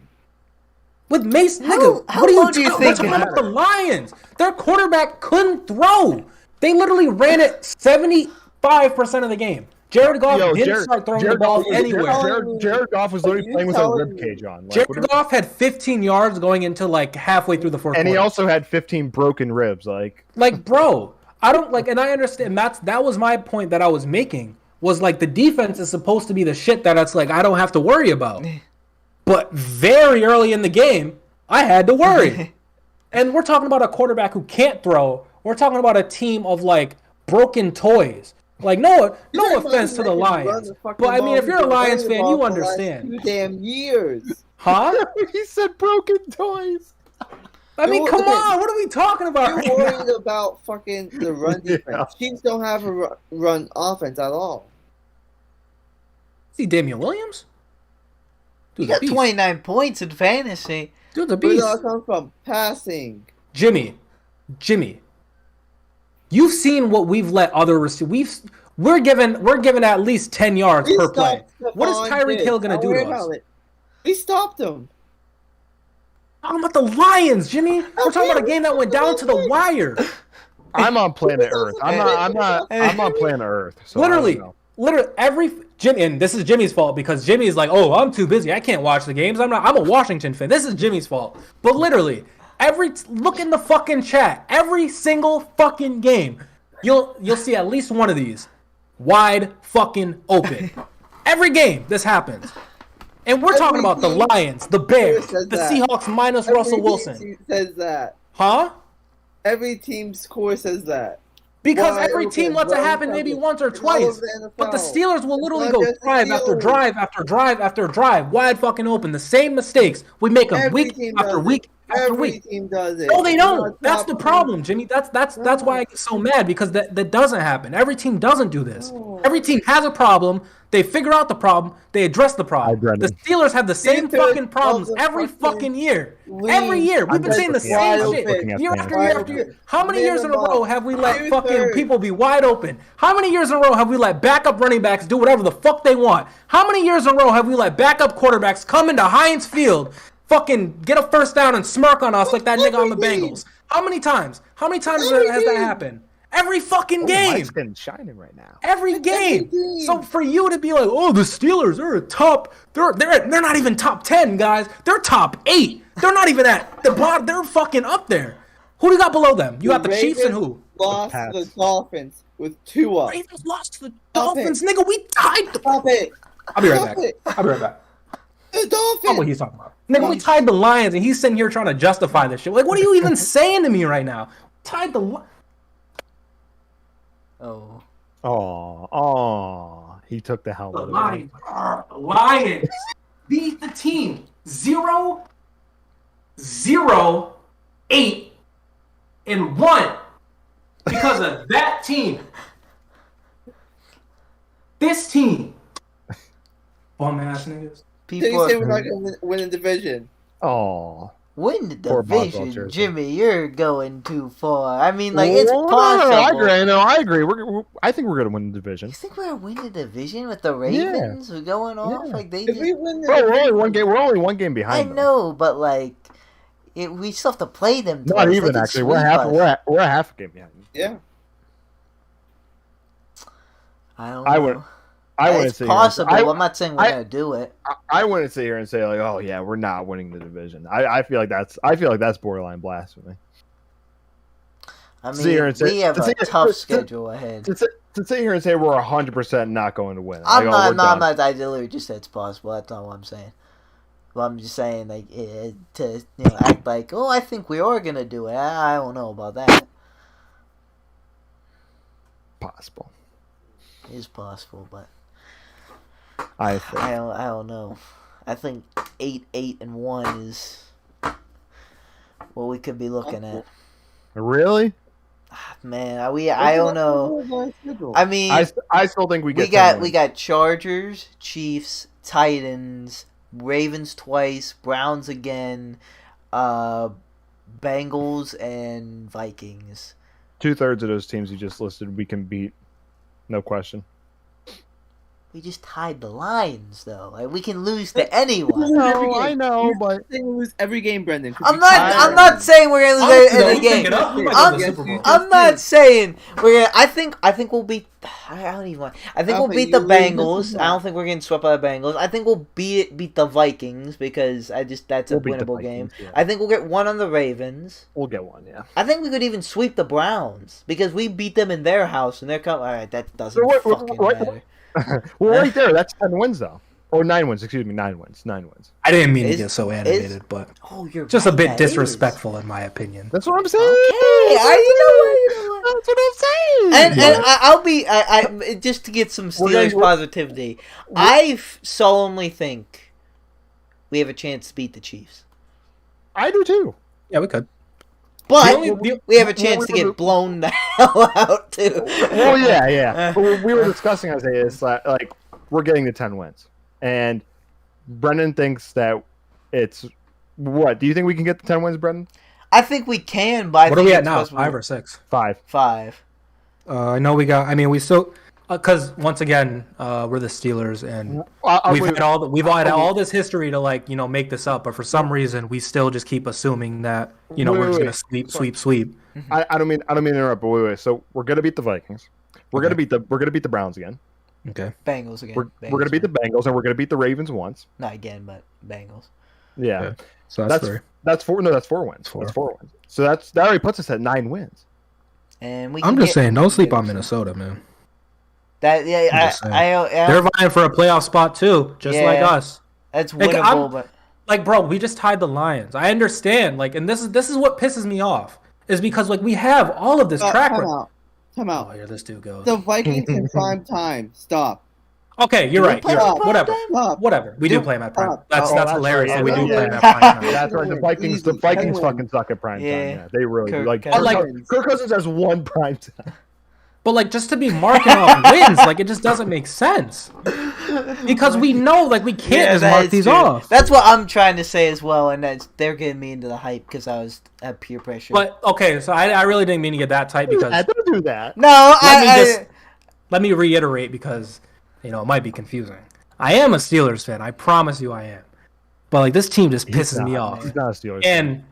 With Mason, How- nigga, how what are you low do you talking think We're it talking about the Lions. Their quarterback couldn't throw. They literally ran it 75% of the game. Jared Goff didn't start throwing the ball anywhere. Jared Goff was literally Are you playing with a telling rib me- cage on. Like, Jared Goff had 15 yards going into like halfway through the fourth and he quarter. also had 15 broken ribs. Like, bro, I don't like, and I understand that was my point that I was making. Was like the defense is supposed to be the shit that it's like I don't have to worry about. But very early in the game, I had to worry. And we're talking about a quarterback who can't throw. We're talking about a team of like broken toys. Like no offense to the Lions, but I mean if you're a Lions fan, you understand. 2 damn years. Huh? he said broken toys. I mean, come on, what are we talking about? Right You're now? worried about fucking the run defense. Chiefs don't have a run offense at all. See Damian Williams? You Dude, got the beast. 29 points in fantasy. Dude, the Where beast. does that come from? Passing. Jimmy, you've seen what we've let other receivers. We're given at least 10 yards We per play. stopped What is Stephon Tyreek Diggs. Hill gonna Don't do worry to us? about it. We stopped him. Talking about the Lions, Jimmy. We're talking about a game that went down to the wire. I'm on planet Earth. I'm on planet Earth. So I don't know. Literally every Jimmy, and this is Jimmy's fault because Jimmy's like, oh, I'm too busy. I can't watch the games. I'm a Washington fan. This is Jimmy's fault. But literally, look in the fucking chat. Every single fucking game, you'll see at least one of these wide fucking open. Every game this happens. And we're talking about the Lions, the Bears, the Seahawks minus Russell Wilson. Says that. Huh? Every team's score says that. Because Wide every team open, lets it wide happen open. maybe once or It's all over twice. the But the NFL. Steelers will literally It's go not just the drive after Steelers. drive after drive after drive, wide fucking open. The same mistakes. We make them Every week team after does week it. after Every week. team does it. No, they It's don't. not That's top the team. problem, Jimmy. That's why I get so mad because that doesn't happen. Every team doesn't do this. Every team has a problem. They figure out the problem. They address the problem. Hi, Brenden. The Steelers have the same Steelers fucking problems of the every fucking year. league. Every year. We've I'm been saying the just looking at- same I'm shit just looking at year fans. after year after year. How many years in a row have we let fucking Two-thirds. people be wide open? How many years in a row have we let backup running backs do whatever the fuck they want? How many years in a row have we let backup quarterbacks come into Heinz Field, fucking get a first down and smirk on us like that nigga on the Bengals? How many times? How many times has that happened? Every fucking My game. skin's shining right now. Every game. game. So for you to be like, oh, the Steelers, they're not even top 10, guys. They're top 8. They're not even at the bottom. They're fucking up there. Who do you got below them? You got the Chiefs and who? Lost Pats. to the Dolphins with Tua. Ravens lost to the Stop Dolphins. Nigga, we tied the... Stop it. I'll be right Stop back. it. I'll be right back. The That's what Dolphins. he's talking about. Nigga, we tied the Lions and he's sitting here trying to justify this shit. Like, what are you even saying to me right now? Tied the... Oh. Oh, he took the The helmet. away. Lions beat the team 0-8-1 because of that team. This team. Bum ass niggas. So People you say we're are, not going to win a division. Oh, win the Poor Boswell division, jersey. Jimmy. You're going too far. I mean, like, it's possible. I agree. No, I agree. I think we're gonna win the division. You think we're gonna win the division with the Ravens? We're going off Yeah. like they If we did. win the Bro, we're only division, one game. We're only one game I behind. them. know, but like, we still have to play them. Not twice. They even could actually. We're sweep half. us. We're a half a game behind. yeah. I don't know. I wouldn't It's sit possible. Here. I'm not saying we're gonna do it. I wouldn't sit here and say like, oh yeah, we're not winning the division. I feel like that's borderline blasphemy. I sit here mean, and say- we have to a sit- tough to- schedule ahead. To sit here and say we're 100% not going to win. I'm Like, oh, not. we're I'm not. done. I literally just said it's possible. That's not what I'm saying. Well, I'm just saying, like, to act like, oh, I think we are gonna do it. I don't know about that. Possible. It is possible, but I think. I don't know. I think 8-8-1 is what we could be looking at. Really? Man, I don't know. I mean, I still think we got Chargers, Chiefs, Titans, Ravens twice, Browns again, Bengals and Vikings. 2/3 of those teams you just listed we can beat, no question. We just tied the Lions, though. Like, we can lose to anyone. No, I know, but they lose every game, Brendan. I'm not saying we're gonna lose every game. I'm not saying we're gonna. I think we'll beat. I don't even want. I think we'll beat the Bengals. I don't think we're getting swept by the Bengals. I think we'll beat the Vikings because that's a winnable game. Yeah. I think we'll get one on the Ravens. We'll get one, yeah. I think we could even sweep the Browns because we beat them in their house and they're coming. All right, that doesn't fucking matter. Well, right there, that's 10 wins though, or 9 wins. Excuse me, 9 wins. 9 wins. I didn't mean to get so animated, but you're just a bit disrespectful in my opinion. That's what I'm saying. Okay, you know what? That's what I'm saying. And I'll be I just to get some Steelers positivity. I solemnly think we have a chance to beat the Chiefs. I do too. Yeah, we could. But we have a chance to get blown the hell out, too. Well, yeah. But we were discussing, Isaiah, is like, we're getting to 10 wins. And Brenden thinks that it's... What? Do you think we can get to 10 wins, Brenden? I think we can, but what are we at now? 5 or 6? 5. 5. I know we got... I mean, we still... Because, once again, we're the Steelers, and we've had all this history to, make this up, but for some reason, we still just keep assuming that, we're just going to sweep. I don't mean to interrupt, but wait. So, we're going to beat the Vikings. We're going to beat the Browns again. Okay. Bengals again. We're going to beat the Bengals, and we're going to beat the Ravens once. Not again, but Bengals. Yeah. Okay. So, that's 3. That's 4. No, that's 4 wins. That's 4 wins. So, that already puts us at 9 wins. And I'm just saying, don't sleep on Minnesota, man. That they're vying for a playoff spot too, just like us. That's winnable, but bro, we just tied the Lions. I understand, and this is what pisses me off, is because we have all of this track record. Come out. Oh, here this dude goes. The Vikings in prime time. Stop. Okay, you're right. Whatever. We do play them at prime. That's hilarious. That we do play them at prime time. That's right. The Vikings fucking suck at prime time. Yeah, they really do. Kirk Cousins has 1 prime time. But just to be marking off wins, it just doesn't make sense. Because we know we can't just mark these off. That's what I'm trying to say as well, and they're getting me into the hype because I was at peer pressure. But okay, so I really didn't mean to get that tight because don't do that. No, let me reiterate because it might be confusing. I am a Steelers fan. I promise you, I am. But this team just pisses me off. He's not a Steelers fan.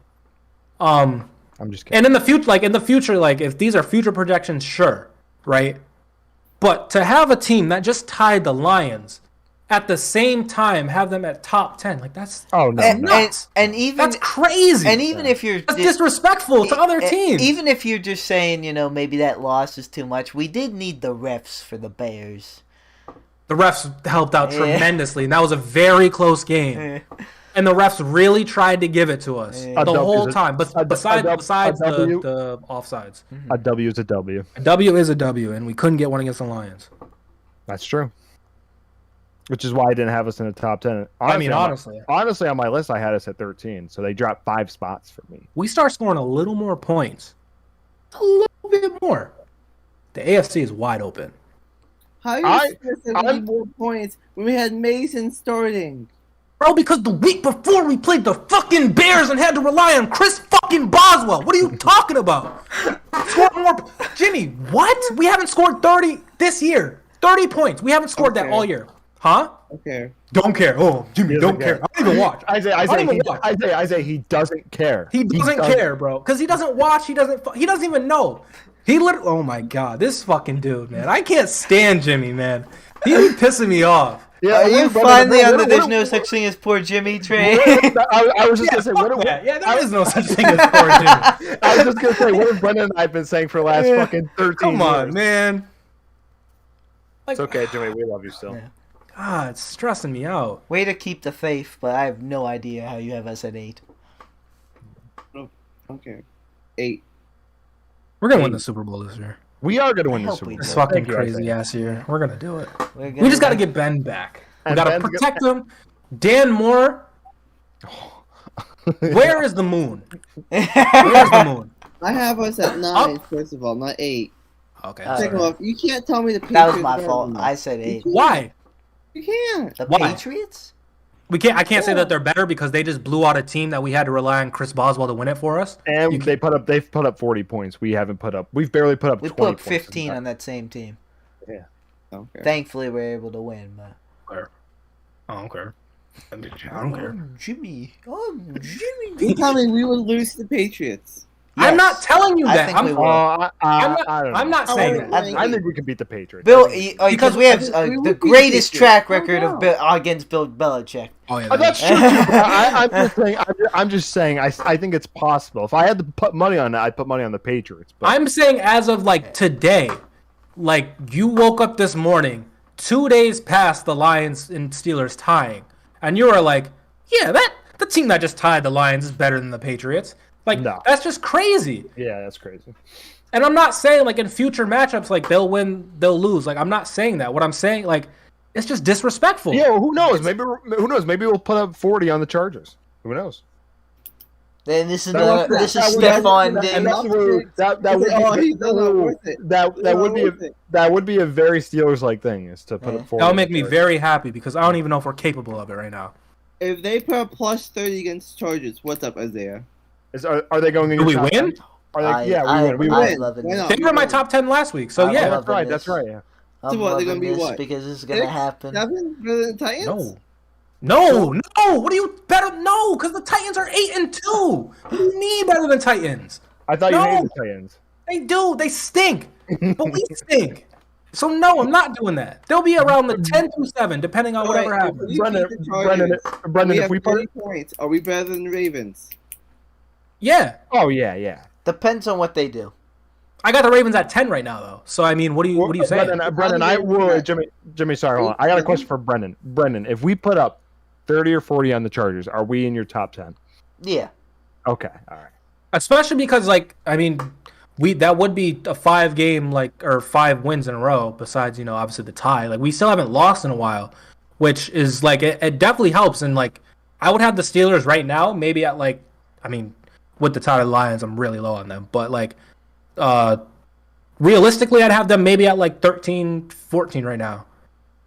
And I'm just kidding. And in the future, if these are future projections, sure. Right? But to have a team that just tied the Lions at the same time, have them at top 10, that's nuts. And even that's crazy. And even if you're that's disrespectful to other teams. Even if you're just saying, maybe that loss is too much, we did need the refs for the Bears. The refs helped out tremendously, and that was a very close game. And the refs really tried to give it to us the whole time. But besides the offsides. A W is a W. A W is a W, and we couldn't get one against the Lions. That's true. Which is why I didn't have us in the top 10. Honestly. Honestly, on my list, I had us at 13, so they dropped 5 spots for me. We start scoring a little more points. A little bit more. The AFC is wide open. How are you supposed to need more points when we had Mason starting? Bro, because the week before we played the fucking Bears and had to rely on Chris fucking Boswell. What are you talking about? Score more. Jimmy, what? We haven't scored 30 this year. 30 points. We haven't scored that all year. Huh? Okay. Don't care. Oh, Jimmy, don't care. I don't even watch. Isaiah, he doesn't care. He doesn't care, bro. Because he doesn't watch. He doesn't even know. He literally. Oh my God, this fucking dude, man. I can't stand Jimmy, man. He be pissing me off. Yeah, are you finally on the there's no such thing as poor Jimmy train? I was just going to say, there is no such thing as poor Jimmy. I was just going to say, what have Brenden and I been saying for the last fucking 13 years? Come on, man. It's okay, Jimmy. We love you still. Yeah. It's stressing me out. Way to keep the faith, but I have no idea how you have us at 8. Okay. 8. We're gonna win the Super Bowl this year. We are gonna win I the hope Super we Bowl. do. This fucking Thank you, crazy Isaiah. ass year. We're gonna do it. We're We just gotta gonna- get Ben back. We And gotta Ben's protect him. Dan Moore. Where is the moon? Where's the moon? I have us at 9, first of all, not 8. Okay. Second sorry. off, you can't tell me the Patriots. That was my are fault. better. I said 8. Why? You can't. The Why? Patriots? I can't say that they're better because they just blew out a team that we had to rely on Chris Boswell to win it for us. And they've put up 40 points. We've barely put up We 20 put points. 15 on that same team. Okay. Thankfully, we're able to win. But... I don't care. I don't care. Jimmy. You tell me we would lose to the Patriots. I'm not telling you I that. think we will. I'm not, I don't know. I'm not saying I that. think- I think we can beat the Patriots. Bill, I think- because we have we the would beat greatest the track Patriots. record Oh, of no. against Bill Belichick. Oh yeah. That's true. I'm just saying. I think it's possible. If I had to put money on it, I'd put money on the Patriots. But I'm saying as of like today, like you woke up this morning, 2 days past the Lions and Steelers tying, and you were like, yeah, the team that just tied the Lions is better than the Patriots. Like No. that's just crazy. yeah, that's crazy. And I'm not saying like in future matchups like they'll win, they'll lose. Like I'm not saying that. What I'm saying like it's just disrespectful. Yeah, well, who knows? Who knows? Maybe we'll put up 40 on the Chargers. Who knows? Then this is That Stephon and Diggs. that's where that would Oh, be he's not worth it. that would be a very Steelers-like thing is to put Yeah. up 40. That'll on make the me Chargers. very happy because I don't even know if we're capable of it right now. If they put a plus 30 against Chargers, what's up, Isaiah? Are they going? in Do your we top win? 10? Are they, yeah, we win. We I win. love it. Why not? They were in my top 10 last week, so I yeah. love it. That's right. Yeah. I'm So what, they're gonna loving be this what? because this is gonna 6, happen. 7 for the Titans? No. What do you better? No, because the Titans are 8-2. What do you mean better than Titans? I thought No. you hated the Titans. They do. They stink. But we stink. So no, I'm not doing that. They'll be around the 10-7, depending on whatever Alright, happens. if we beat the Chargers, Brendan, we if have we 30 put, points. Are we better than the Ravens? Yeah, oh yeah. Depends on what they do. I got the Ravens at 10 right now, though. So I mean, what do you say? Brendan, I will. Jimmy, sorry, hold on. I got a question for Brendan. Brendan, if we put up 30 or 40 on the Chargers, are we in your top 10? Yeah. Okay, all right. Especially because, like, I mean, that would be a 5-game, like, or 5 wins in a row. Besides, obviously the tie. Like, we still haven't lost in a while, which is like it definitely helps. And like, I would have the Steelers right now, maybe at like, I mean, with the tie of the Lions, I'm really low on them, but like, realistically, I'd have them maybe at like 13, 14 right now.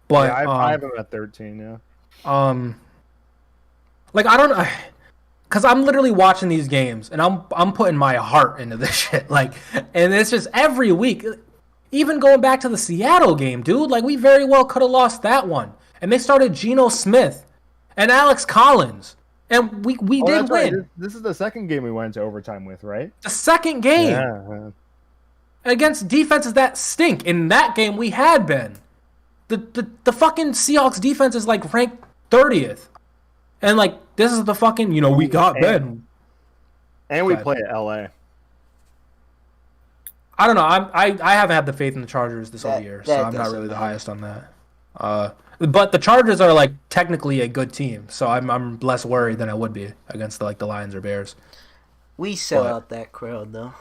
But Yeah, I have them at 13. Yeah. like I don't know, because I'm literally watching these games and I'm putting my heart into this shit. Like, and it's just every week, even going back to the Seattle game, dude. Like, we very well could have lost that one, and they started Geno Smith and Alex Collins, and we did That's win. right. This is the second game we went into overtime with, right? The second game. Yeah. Against defenses that stink. In that game, we had been. The fucking Seahawks defense is like ranked 30th. And like, this is the fucking, we got Ben. And we But- play at LA. I don't know. I haven't had the faith in the Chargers this whole That- year, that so I'm not doesn't really the matter. highest on that. But the Chargers are like technically a good team, so I'm less worried than I would be against the Lions or Bears. We sell But- out that crowd though.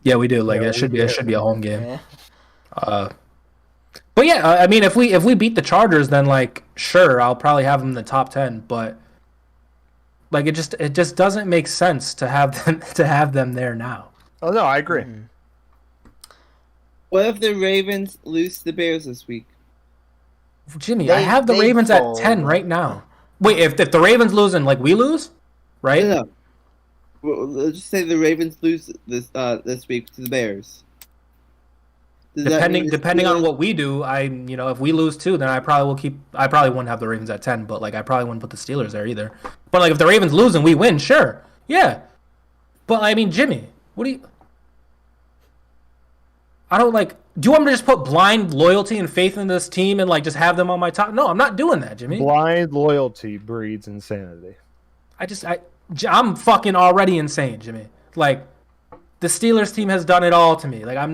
Yeah, we do. Like, Yeah, it should be a home game. Yeah. But yeah, I mean, if we beat the Chargers, then like sure, I'll probably have them in the top 10. But like, it just doesn't make sense to have them there now. Oh no, I agree. Mhm. What if the Ravens lose to the Bears this week? Jimmy, I They- have the they Ravens at fold. 10 right now. Wait, if the Ravens lose and like we lose, right? No. Well, let's just say the Ravens lose this week to the Bears. Does that mean the Depending on Steelers- what we do, if we lose too, then I probably wouldn't have the Ravens at 10, but like I probably wouldn't put the Steelers there either. But like if the Ravens lose and we win, sure. Yeah. But I mean, Jimmy, what do you I don't like do you want me to just put blind loyalty and faith in this team and like just have them on my top? No, I'm not doing that, Jimmy. Blind loyalty breeds insanity. I'm fucking already insane, Jimmy. Like, the Steelers team has done it all to me. Like, I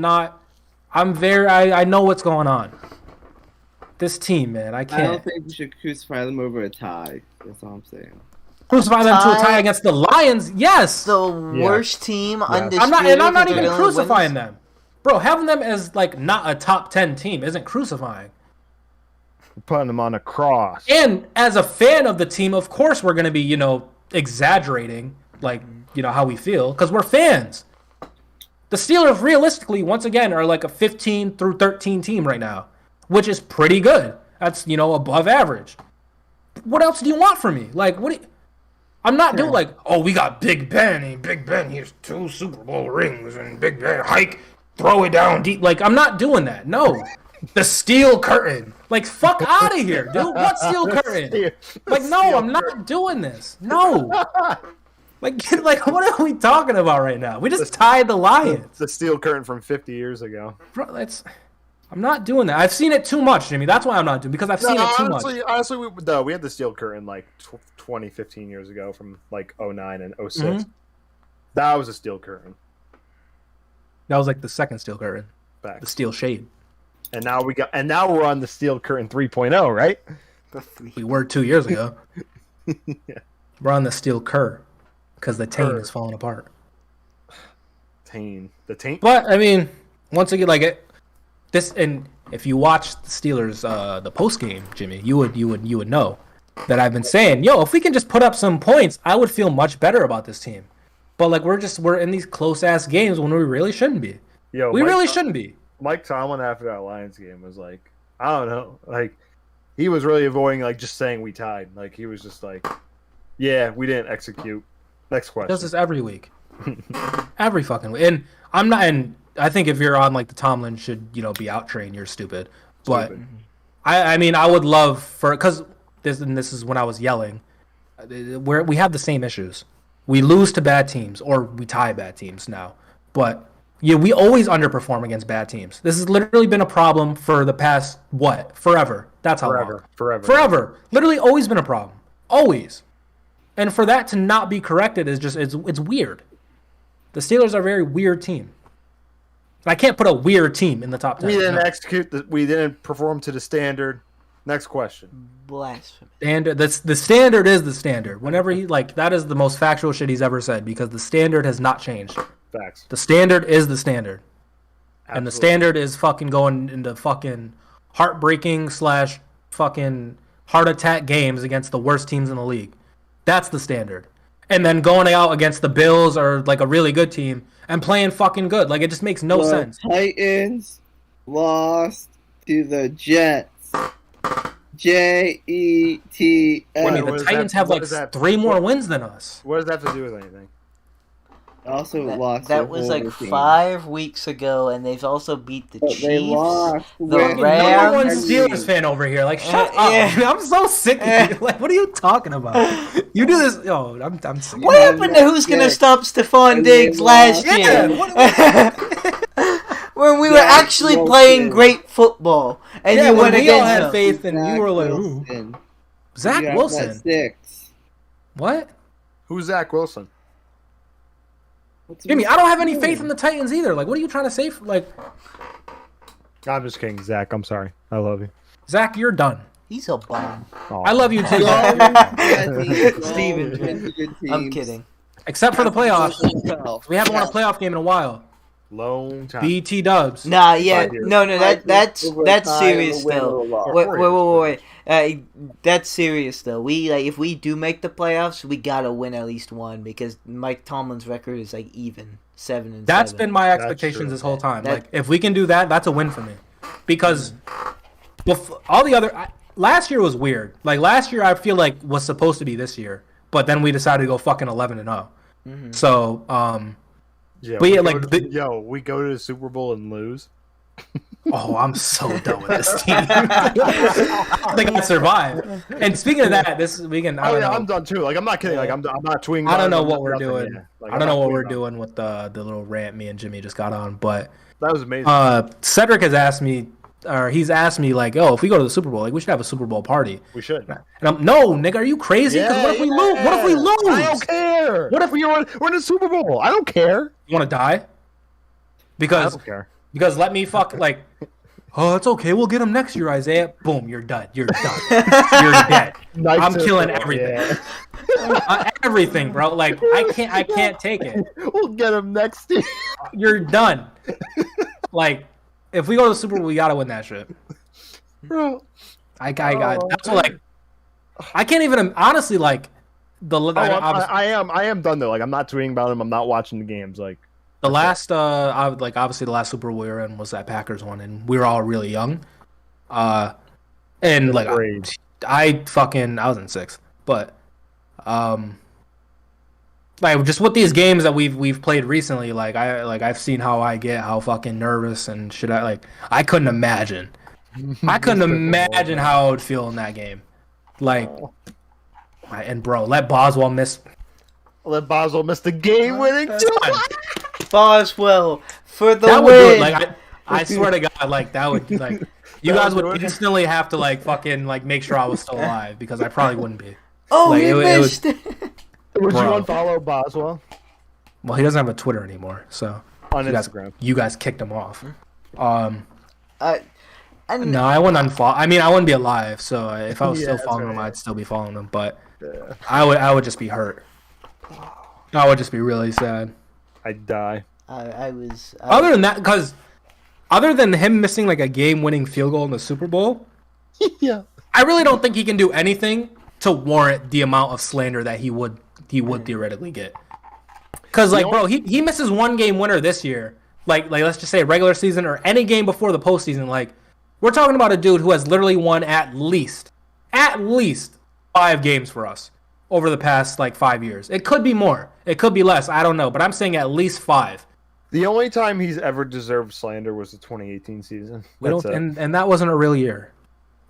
know what's going on. This team, man, I I can't. don't think we should crucify them over a tie. That's all I'm saying. Crucify them to a tie against the Lions. Yes. The worst team, undisputed. I'm not even they're gonna crucifying win. them, bro. Having them as like not a top 10 team isn't crucifying. We're putting them on a cross. And as a fan of the team, of course, we're gonna be exaggerating like how we feel because we're fans. The Steelers, realistically, once again, are like a 15 through 13 team right now, which is pretty good. That's above average. What else do you want from me? Like, what? I'm not doing like, oh, we got Big Ben, and Big Ben, here's 2 Super Bowl rings, and Big Ben, hike, throw it down deep. Like, I'm not doing that. No. The steel curtain. Like, fuck out of here, dude. What steel curtain? Like, no, I'm not doing this. No. Like, what are we talking about right now? We just tied the Lions. The steel curtain from 50 years ago. Bro, I'm not doing that. I've seen it too much, Jimmy. That's why I'm not doing because I've seen it too much. Honestly, we had the steel curtain like 20, 15 years ago from like 09 and 06. Mm-hmm. That was a steel curtain. That was like the second steel curtain. Facts. The steel shade. And now we're on the steel curtain 3.0, right? We were 2 years ago. Yeah. We're on the steel cur because the taint is falling apart. The taint. But I mean, once again, and if you watch the Steelers, the post game, Jimmy, you would know that I've been saying, if we can just put up some points, I would feel much better about this team. But like we're in these close ass games when we really shouldn't be. We really shouldn't be. Mike Tomlin after that Lions game was like, I don't know, like he was really avoiding like just saying we tied. Like he was just like, yeah, we didn't execute. Next question. Does this every week, every fucking week. And I'm not. And I think if you're on like the Tomlin should be out trained, you're stupid. But I mean I would love because this is when I was yelling. We have the same issues. We lose to bad teams or we tie bad teams now, but. Yeah, we always underperform against bad teams. This has literally been a problem for the past, forever. That's how long. Forever. Literally always been a problem. Always. And for that to not be corrected is just, it's weird. The Steelers are a very weird team. I can't put a weird team in the top 10. We didn't execute, we didn't perform to the standard. Next question. Blasphemy. The standard is the standard. Whenever that is the most factual shit he's ever said because the standard has not changed. Facts. The standard is the standard. Absolutely. And the standard is fucking going into fucking heartbreaking / fucking heart attack games against the worst teams in the league. That's the standard. And then going out against the Bills or like a really good team and playing fucking good. Like it just makes no sense. Titans lost to the Jets. Jets. I mean, the Titans have like 3 more wins than us. What does that have to do with anything? Also lost. That was like 5 weeks ago, and they've also beat the Chiefs. They lost. The Rams. Rams. Number 1 Steelers fan over here. Like, shut up. Yeah. I'm so sick of you. Like, what are you talking about? You do this. Oh, I'm sick. What happened to who's going to stop Stephon Diggs last year? When we were actually playing great football, and you went we all against had them. faith, and you were like, ooh. Zach Wilson. 6. What? Who's Zach Wilson? Jimmy, I don't have any faith in the Titans either. Like, what are you trying to say? I'm just kidding, Zach. I'm sorry. I love you. Zach, you're done. He's a bum. Oh. I love you too. Steven, I'm kidding. Except for the playoffs. We haven't won a playoff game in a while. Long time. BT Dubs. Nah, yeah, no, that's serious though. Wait. That's serious though. We if we do make the playoffs, we gotta win at least one because Mike Tomlin's record is like even 7-7. That's been my expectations this whole time. Like if we can do that, that's a win for me. Because all the other last year was weird. Like last year, I feel like was supposed to be this year, but then we decided to go fucking 11-0. Mm-hmm. So yeah, but we go to the Super Bowl and lose. Oh, I'm so done with this team. They can survive. And speaking of that, this weekend, I don't know. I'm done too. Like I'm not kidding. Like I'm not tweeting. I don't know what we're doing. Like, I don't know what we're doing with the little rant me and Jimmy just got on, but that was amazing. Cedric has asked me, or he's asked me like, oh, if we go to the Super Bowl, like we should have a Super Bowl party. We should. And I'm no, nigga, are you crazy? Because what if we lose? What if we lose? I don't care. What if we're in the Super Bowl? I don't care. You want to die? Because I don't care. Because let me fuck like oh, it's okay. We'll get him next year, Isaiah. Boom, you're done. You're done. You're dead. I'm killing everything. Everything, bro. Like I can't take it. We'll get him next year. You're done. Like, if we go to the Super Bowl, we gotta win that shit. Bro. I got. That's what, like. I can't even honestly like the. I am done though. Like I'm not tweeting about him. I'm not watching the games. Like the last, obviously the last Super Bowl we were in was that Packers one, and we were all really young. And like I was in sixth, but like just with these games that we've played recently, I've seen how fucking nervous and shit. I couldn't imagine. I couldn't imagine how I would feel in that game. Like, and bro, let Boswell miss. Let Boswell miss the game-winning Boswell for the that win. Would do it. Like I swear to God, like that would like you guys would instantly have to like fucking like make sure I was still alive because I probably wouldn't be. Oh, like, he missed it. Would you unfollow Boswell? Well, he doesn't have a Twitter anymore, so on Instagram. You guys kicked him off. No, I wouldn't unfollow. I mean, I wouldn't be alive, so if I was still following him, I'd still be following him. But I would just be hurt. I would just be really sad. I'd die. Other than that, because other than him missing like a game-winning field goal in the Super Bowl, yeah, I really don't think he can do anything to warrant the amount of slander that he would theoretically get. Because like, bro, he misses one game winner this year. Like let's just say regular season or any game before the postseason. Like, we're talking about a dude who has literally won at least 5 games for us over the past like 5 years. It could be more. It could be less. I don't know. But I'm saying at least 5. The only time he's ever deserved slander was the 2018 season. And that wasn't a real year.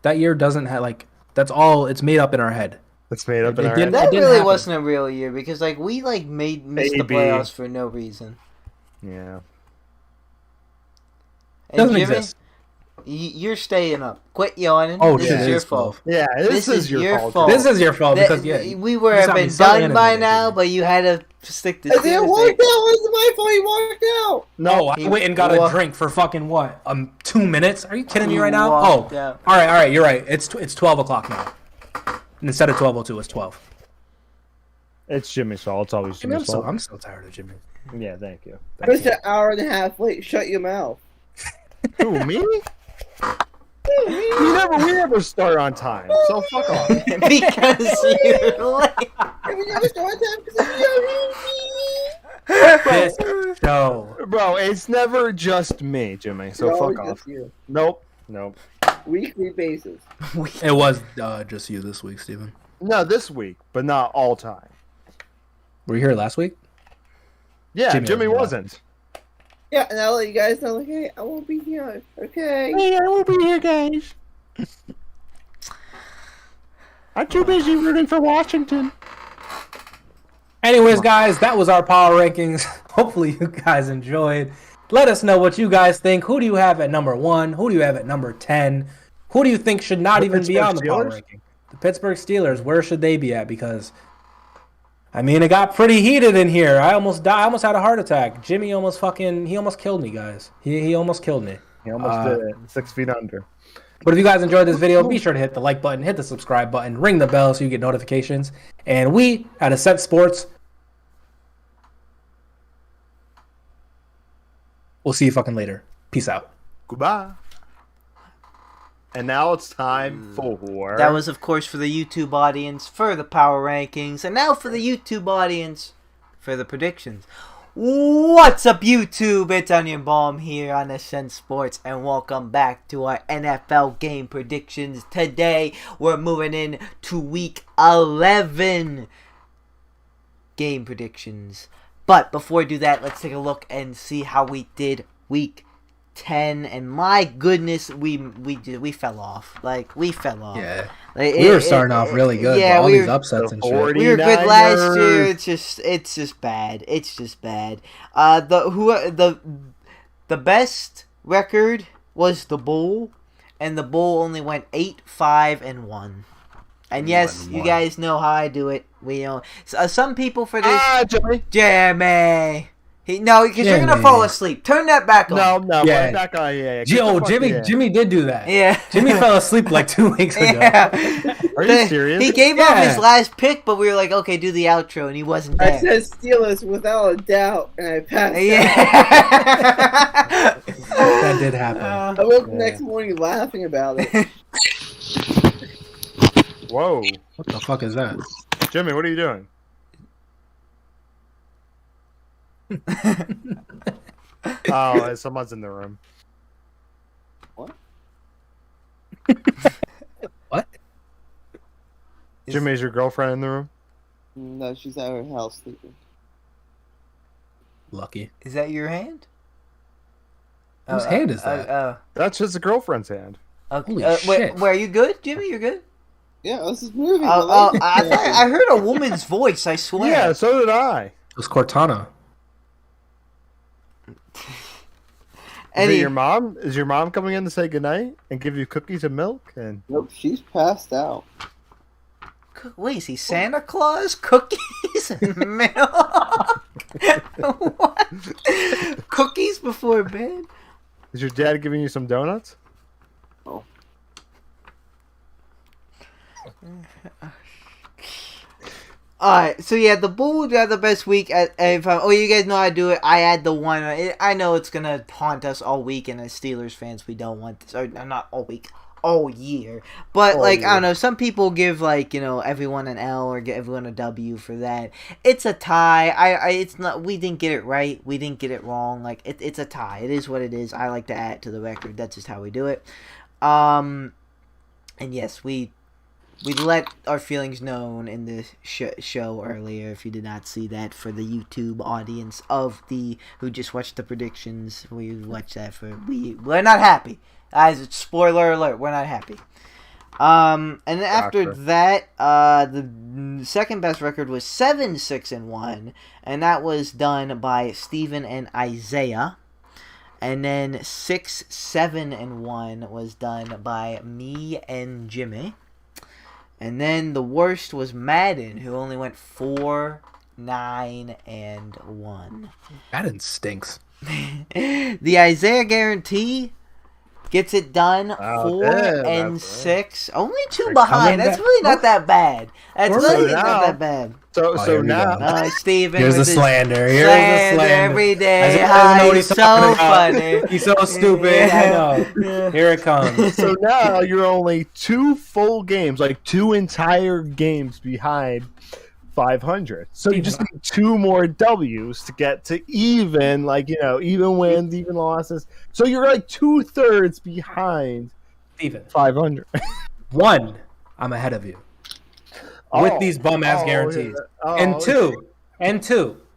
That year doesn't have like that's all. It's made up in our head. It's made up in our head. That really wasn't a real year because like we like missed the playoffs for no reason. Yeah. And doesn't Jimmy, exist. You're staying up. Quit yawning. Oh, this is your fault. Yeah, this is your fault. This is your fault because we would have been done by now, but you had to stick to. It didn't work out. It was my fault. He walked out. No, I went and got a drink for fucking what? 2 minutes? Are you kidding me right now? Oh, out. all right. You're right. It's 12 o'clock now. Instead of 12:02, it's 12. It's Jimmy's fault. It's always Jimmy's fault. I'm so tired of Jimmy. Yeah, thank you. Just an hour and a half late. Shut your mouth. Who, me? We never start on time, so fuck off. Because you're late. We never start on time because This show. Bro, it's never just me, Jimmy, so fuck off. You. Nope. Weekly basis. It was just you this week, Steven. No, this week, but not all time. Were you here last week? Yeah, Jimmy wasn't. Yeah, and I'll let you guys know, like, hey, I won't be here, okay? Hey, I won't be here, guys. I'm too busy rooting for Washington. Anyways, guys, that was our power rankings. Hopefully you guys enjoyed. Let us know what you guys think. Who do you have at number 1? Who do you have at number 10? Who do you think should not even be on the power ranking? The Pittsburgh Steelers, where should they be at? Because, I mean, it got pretty heated in here. I almost died. I almost had a heart attack. Jimmy almost killed me, guys. He almost killed me. He almost did it. 6 feet under. But if you guys enjoyed this video, be sure to hit the like button, hit the subscribe button, ring the bell so you get notifications. And we at Ascent Sports, we'll see you fucking later. Peace out. Goodbye. And now it's time for... That was, of course, for the YouTube audience, for the power rankings. And now for the YouTube audience, for the predictions. What's up, YouTube? It's Onion Bomb here on Ascent Sports, and welcome back to our NFL game predictions. Today, we're moving in to Week 11 game predictions. But before we do that, let's take a look and see how we did Week 10, and my goodness, we fell off. We fell off. Yeah, we were starting off really good. Yeah, all these upsets and shit. We were good last year. It's just bad. It's just bad. The best record was the Bull, and the Bull only went 8-5-1. And yes, you guys know how I do it. We know some people for this. Jimmy. No, because you're gonna fall asleep. Turn that back on. No, Yeah. back on. Yeah. Jimmy did do that. Yeah. Jimmy fell asleep like 2 weeks ago. Yeah. Are you serious? He gave up his last pick, but we were like, okay, do the outro, and he wasn't there. I said Steelers without a doubt, and I passed out. Yeah. That did happen. I woke the next morning laughing about it. Whoa. What the fuck is that? Jimmy, what are you doing? Oh, someone's in the room. What? What? Jimmy, is your girlfriend in the room? No, she's at her house sleeping. Lucky. Is that your hand? Whose hand is that? That's just a girlfriend's hand. Okay. Holy shit. Wait, are you good, Jimmy? You're good? Yeah, this is moving. I heard a woman's voice, I swear. Yeah, so did I. It was Cortana. Is it your mom? Is your mom coming in to say goodnight and give you cookies and milk? And Nope, she's passed out. Wait, is he Santa Claus? Cookies and milk? What? Cookies before bed? is your dad giving you some donuts? Oh. Alright, so yeah, the Bulls had the best week. You guys know how to do it. I had the one. I know it's going to haunt us all week, and as Steelers fans, we don't want this. Or not all week, all year. But, I don't know, some people give, everyone an L or give everyone a W for that. It's a tie. It's not. We didn't get it right. We didn't get it wrong. It's a tie. It is what it is. I like to add it to the record. That's just how we do it. And yes, we let our feelings known in the show earlier. If you did not see that, for the YouTube audience who just watched the predictions, we watched that we're not happy. Guys, spoiler alert, we're not happy. And after that, the second best record was 7-6-1, and that was done by Steven and Isaiah. And then 6-7-1 was done by me and Jimmy. And then the worst was Madden, who only went 4-9-1. Madden stinks. The Isaiah guarantee gets it done 4-6. Only 2 behind. That's really not that bad. That's really not that bad. So now, Steven. Here's the slander. Here's the slander. Every day. He's so funny. He's so stupid. I know. Here it comes. So now you're only 2 full games, 2 entire games behind 500. So you just need 2 more W's to get to even, even wins, even losses. So you're 2/3 behind Steven. 500. 1, I'm ahead of you. With these bum-ass guarantees. And two,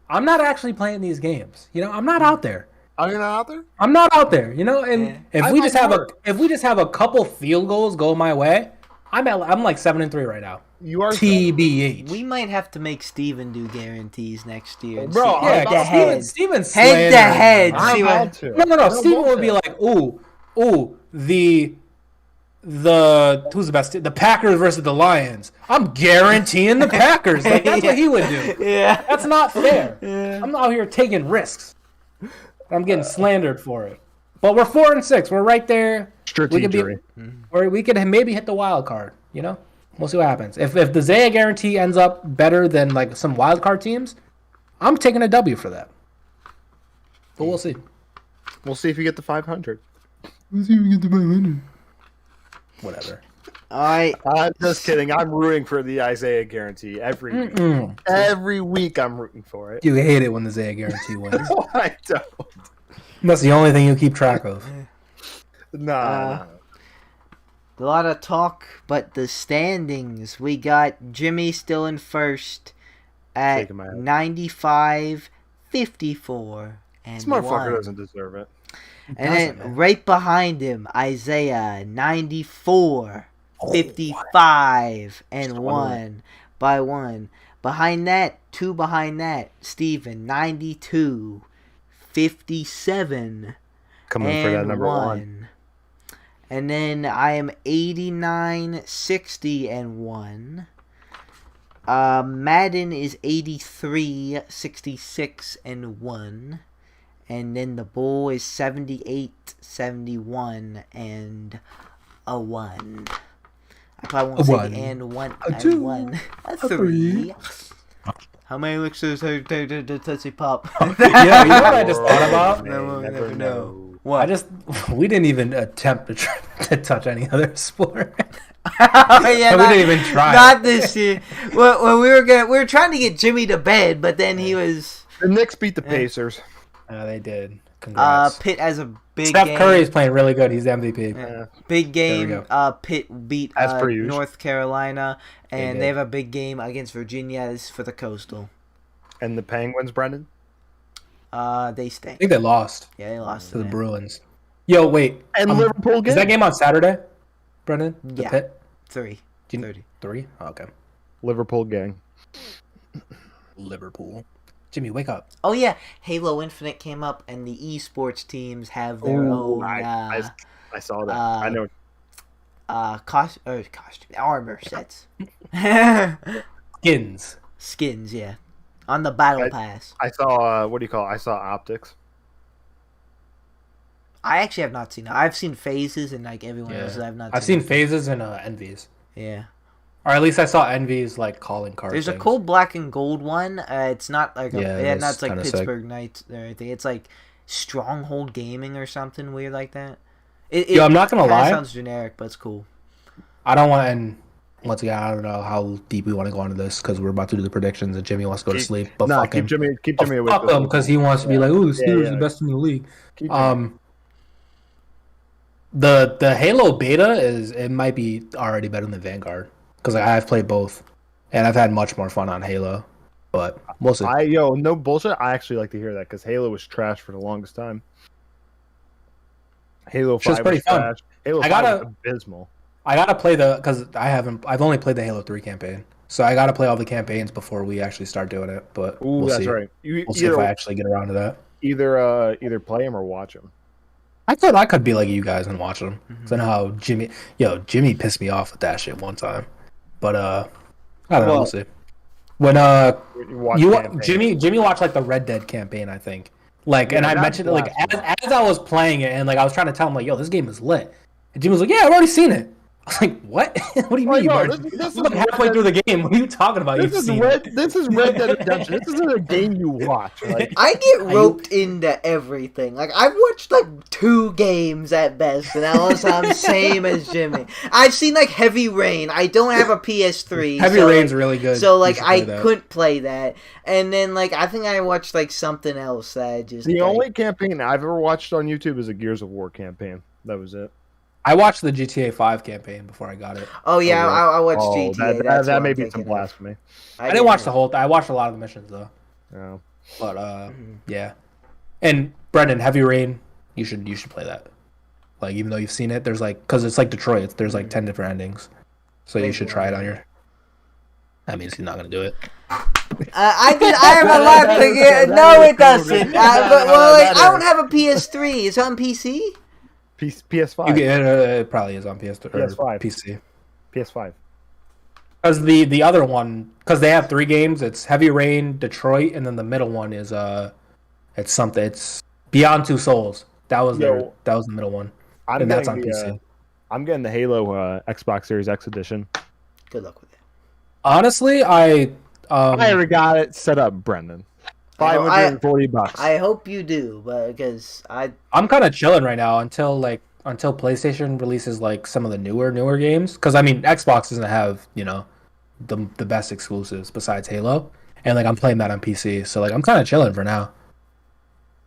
I'm not actually playing these games. I'm not out there. Are you not out there? I'm not out there. And if we just have a couple field goals go my way, I'm 7-3 right now. You are TBH. We might have to make Steven do guarantees next year. Bro, Steven's head to head. No. Steven would be like, who's the best? The Packers versus the Lions. I'm guaranteeing the Packers. That's what he would do. Yeah. That's not fair. Yeah. I'm out here taking risks. I'm getting slandered for it. But we're 4-6. We're right there. Strategy. We could maybe hit the wild card. We'll see what happens. If the Zaya guarantee ends up better than some wild card teams, I'm taking a W for that. But we'll see. We'll see if you get the 500. We'll see if we get the 500. Whatever. All right. I'm just kidding. I'm rooting for the Isaiah guarantee every week. Every week I'm rooting for it. You hate it when the Zaya guarantee wins. No, I don't. That's the only thing you keep track of. Nah. A lot of talk, but the standings, we got Jimmy still in first at 95, 54, and This motherfucker 1. doesn't deserve it. And then right behind him, Isaiah, 94, 55, and 1 by 1. Behind that, 2 behind that, Steven, 92, 57, Coming and for that number 1. 1. And then I am 89, 60, and 1. Madden is 83, 66, and 1. And then the Bull is 78, 71, and a 1. I probably won't say the and 1. A 2. 1. A 3. How many elixir does Tootsie Pop? Yeah, you know what I just thought about? We'll never know. We didn't even attempt to touch any other sport. Oh, yeah, we didn't even try. Not this year. Well, we were trying to get Jimmy to bed, but then he was. The Knicks beat the Pacers. They did. Congrats. Pitt has a big Steph game. Curry is playing really good. He's the MVP. Yeah. Big game. Pitt beat North Carolina, and they have a big game against Virginia. This is for the Coastal. And the Penguins, Brenden? They stink. I think they lost. Yeah, they lost to the Bruins. Yo, wait. And Liverpool game? Is that game on Saturday, Brenden? The Yeah. Pitt? 3:30. 3? Oh, okay. Liverpool gang. Liverpool. Jimmy, wake up. Oh yeah, Halo Infinite came up, and the esports teams have their own. I saw that. I know. Costume armor sets. Skins, yeah, on the battle pass. I saw. What do you call it? I saw optics. I actually have not seen it. I've seen phases, and like everyone else, I've seen phases and envies. Yeah. Or at least I saw envies like calling cards. There's a cool black and gold one. It's not like it's like Pittsburgh sick. Knights or anything. It's like Stronghold Gaming or something weird like that. Yo, I'm not gonna lie. It sounds generic, but it's cool. I don't want, and once again, I don't know how deep we want to go into this because we're about to do the predictions and Jimmy wants to go to sleep. But fuck him. Keep Jimmy awake. Fuck him because he wants to be like, "Ooh, the Steelers are the best in the league." The Halo beta it might be already better than Vanguard because I've played both and I've had much more fun on Halo. But we'll see. No bullshit. I actually like to hear that because Halo was trash for the longest time. Halo 5 was trash. Halo 5 was abysmal. I gotta play because I've only played the Halo 3 campaign, so I gotta play all the campaigns before we actually start doing it. But we'll see. Right. We'll see if I actually get around to that. Either play them or watch them. I thought I could be like you guys and watch them. So I know how Jimmy pissed me off with that shit one time, but I don't know. We'll see. When Jimmy watched like the Red Dead campaign, I think. Like, and I mentioned it like as I was playing it, and like I was trying to tell him like, "Yo, this game is lit," and Jimmy was like, "Yeah, I've already seen it." I was like, "What? What do you mean? This is like halfway through the game. What are you talking about? This is Red Dead Redemption. This isn't a game you watch." Like, I get roped into everything. Like I've watched like 2 games at best, and I'm same as Jimmy. I've seen like Heavy Rain. I don't have a PS3. Heavy Rain's really good. So like I couldn't play that. And then like I think I watched like something else that I just. The only campaign I've ever watched on YouTube is a Gears of War campaign. That was it. I watched the GTA 5 campaign before I got it. Oh yeah, I watched GTA. That may be some blasphemy. I didn't watch the whole. I watched a lot of the missions though. Yeah. But yeah. And Brenden, Heavy Rain, you should play that. Like even though you've seen it, there's like because it's like Detroit. There's like 10 different endings, so you should try it on your. That means he's not gonna do it. I have a lot to get. No, it doesn't. I don't have a PS3. It's on PC. PS5. It probably is on PS3 or PS5. PC. PS5. Because the other one, because they have 3 games. It's Heavy Rain, Detroit, and then the middle one is it's something. It's Beyond Two Souls. That was the middle one, and that's on PC. I'm getting the Halo Xbox Series X edition. Good luck with it. Honestly, I already got it set up, Brenden. $540. I hope you do, but because I'm kind of chilling right now until PlayStation releases like some of the newer games. Because I mean, Xbox doesn't have the best exclusives besides Halo, and like I'm playing that on PC. So like I'm kind of chilling for now.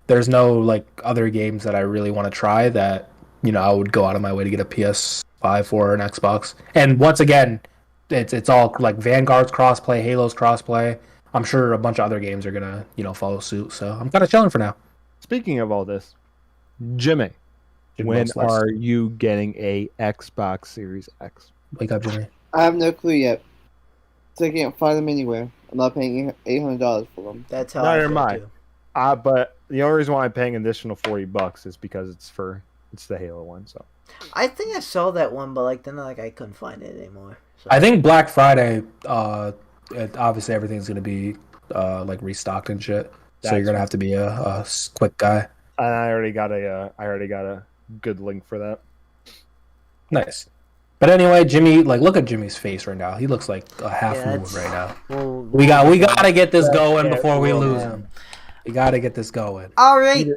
There's no like other games that I really want to try that I would go out of my way to get a PS5 for an Xbox. And once again, it's all like Vanguard's crossplay, Halo's crossplay. I'm sure a bunch of other games are gonna, follow suit. So I'm kind of chilling for now. Speaking of all this, Jimmy, when are you getting a Xbox Series X? Wake up, Jimmy. I have no clue yet. So I can't find them anywhere. I'm not paying $800 for them. That's how. Neither am I. But the only reason why I'm paying an additional $40 is because it's the Halo one. So I think I saw that one, but then I couldn't find it anymore. So. I think Black Friday. obviously everything's gonna be like restocked and shit. So That's you're gonna have to be a quick guy. And I already got a good link for that. Nice. But anyway, Jimmy, like, look at Jimmy's face right now. He looks like a half moon right now. Well, We gotta get this going yeah, before we well, lose man. him. We gotta get this going. all right.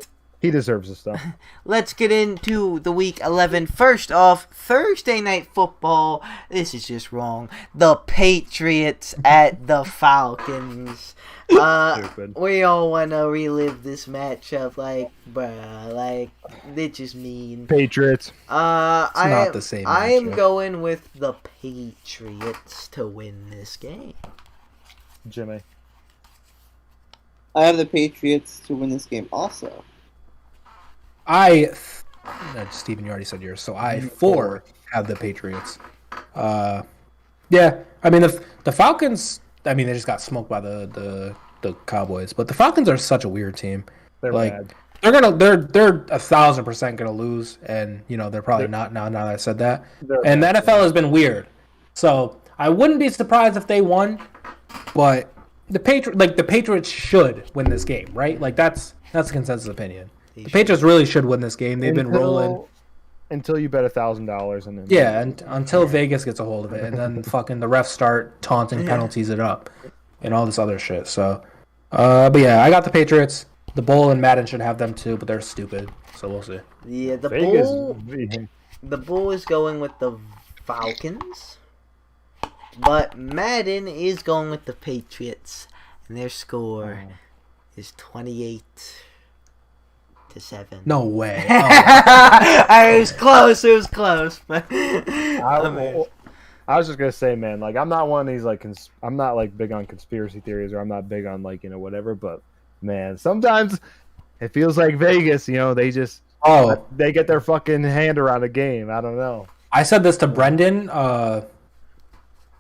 He deserves this stuff. Let's get into the week 11. First off, Thursday night football. This is just wrong. The Patriots at the Falcons. Stupid. We all want to relive this matchup. Like, bruh, like, it's just mean. Patriots. not the same I am matchup. going with the Patriots to win this game. Jimmy. I have the Patriots to win this game also. Steven, you already said yours. So I have the Patriots. Yeah, I mean the Falcons. I mean they just got smoked by the Cowboys, but the Falcons are such a weird team. They're like bad. they're 1,000% gonna lose, and they're probably not now. Now that I said that, and the NFL has been weird, so I wouldn't be surprised if they won, but the Patriots should win this game, right? Like that's a consensus opinion. The Patriots really should win this game. They've been rolling. Until you bet $1,000 and then Yeah, and until Vegas gets a hold of it, and then fucking the refs start taunting penalties it up, and all this other shit. So, but yeah, I got the Patriots. The Bull and Madden should have them too, but they're stupid. So we'll see. Yeah, the Vegas. Bull is going with the Falcons, but Madden is going with the Patriots, and their score is 28-7. No way. It was close. It was close, but I was just gonna say, man, like I'm not one of these like I'm not like big on conspiracy theories, or I'm not big on like whatever. But man, sometimes it feels like Vegas. They just they get their fucking hand around a game. I don't know. I said this to Brenden.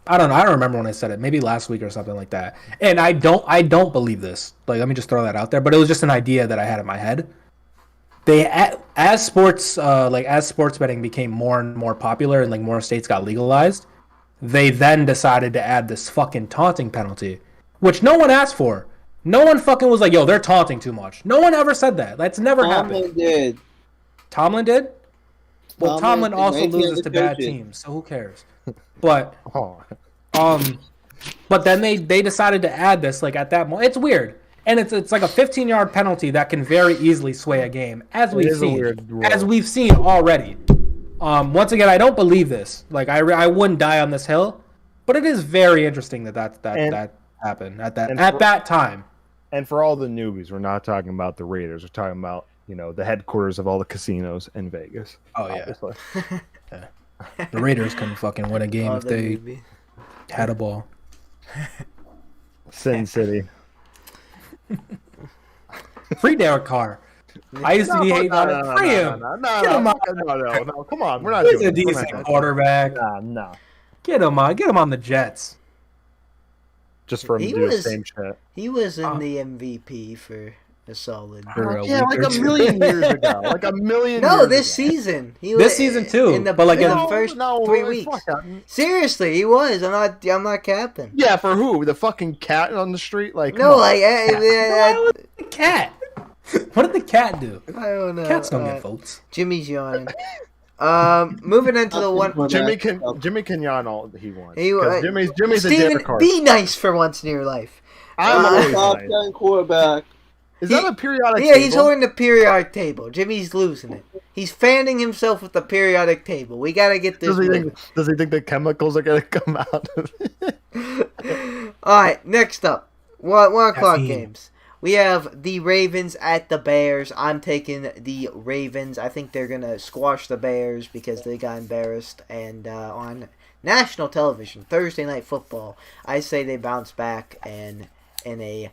I don't know. I don't remember when I said it. Maybe last week or something like that. And I don't believe this. Like, let me just throw that out there. But it was just an idea that I had in my head. As sports betting became more and more popular and like more states got legalized, they then decided to add this fucking taunting penalty, which no one asked for. No one fucking was like, yo, they're taunting too much. No one ever said that. That's never happened. Tomlin did? Well, Tomlin also loses to bad teams, so who cares? But but then they decided to add this like at that moment. It's weird. And it's like a 15-yard penalty that can very easily sway a game, as we've seen already. Once again, I don't believe this. Like I wouldn't die on this hill, but it is very interesting that happened at that time. And for all the newbies, we're not talking about the Raiders. We're talking about the headquarters of all the casinos in Vegas. Oh yeah. Yeah. The Raiders couldn't fucking win a game if they had a ball. Sin City. Free Derek Carr. I used to be hating on it. Free him. No. Come on, we're not He's doing a decent quarterback. No. Get him on the Jets. Just for him to do the same shit. He was in the MVP for a solid. Like a million years ago. Like a million. No, this season. This season too. In the first 3 weeks. Seriously, he was. I'm not capping. Yeah, for who? The fucking cat on the street? Like no, like the cat. What did the cat do? I don't know. Cats don't get votes. Jimmy's yawning. Moving into the one. Jimmy can yawn all he wants. Jimmy's Steven, a Derek Carr. be nice for once in your life. I'm always top nice. 10 quarterback. Is that a periodic Yeah, table? he's holding the periodic table. Jimmy's losing it. He's fanning himself with the periodic table. We gotta get this. Does he think the chemicals are gonna come out? All right, next up, 1 o'clock Caffeine. games. We have the Ravens at the Bears. I'm taking the Ravens. I think they're gonna squash the Bears because they got embarrassed. And on national television, Thursday Night Football, I say they bounce back and in a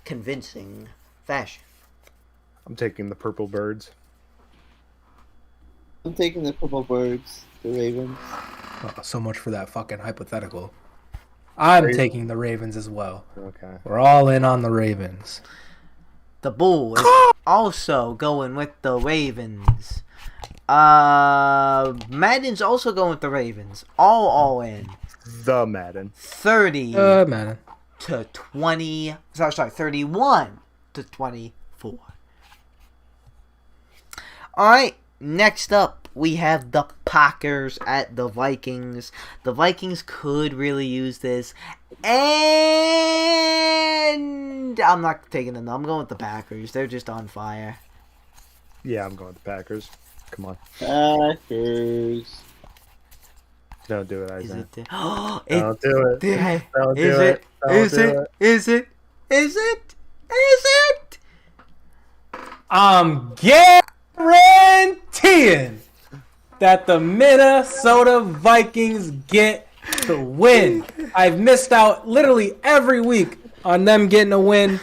convincing fashion. I'm taking the purple birds. I'm taking the Purple Birds, the Ravens. Oh, so much for that fucking hypothetical. I'm taking the Ravens as well. Okay. We're all in on the Ravens. The Bull is also going with the Ravens. Madden's also going with the Ravens. All in. The Madden. 30 man. to 20. Sorry, 31 to 24. All right. Next up, we have the Packers at the Vikings. The Vikings could really use this. And I'm not taking them. I'm going with the Packers. They're just on fire. Yeah, I'm going with the Packers. Come on. Packers. Don't do it, Is Isaiah. it? Don't do it. Don't do Is it. it? Is it? Is it? Is it? Is it? I'm guaranteeing that the Minnesota Vikings get to win. I've missed out literally every week on them getting a win.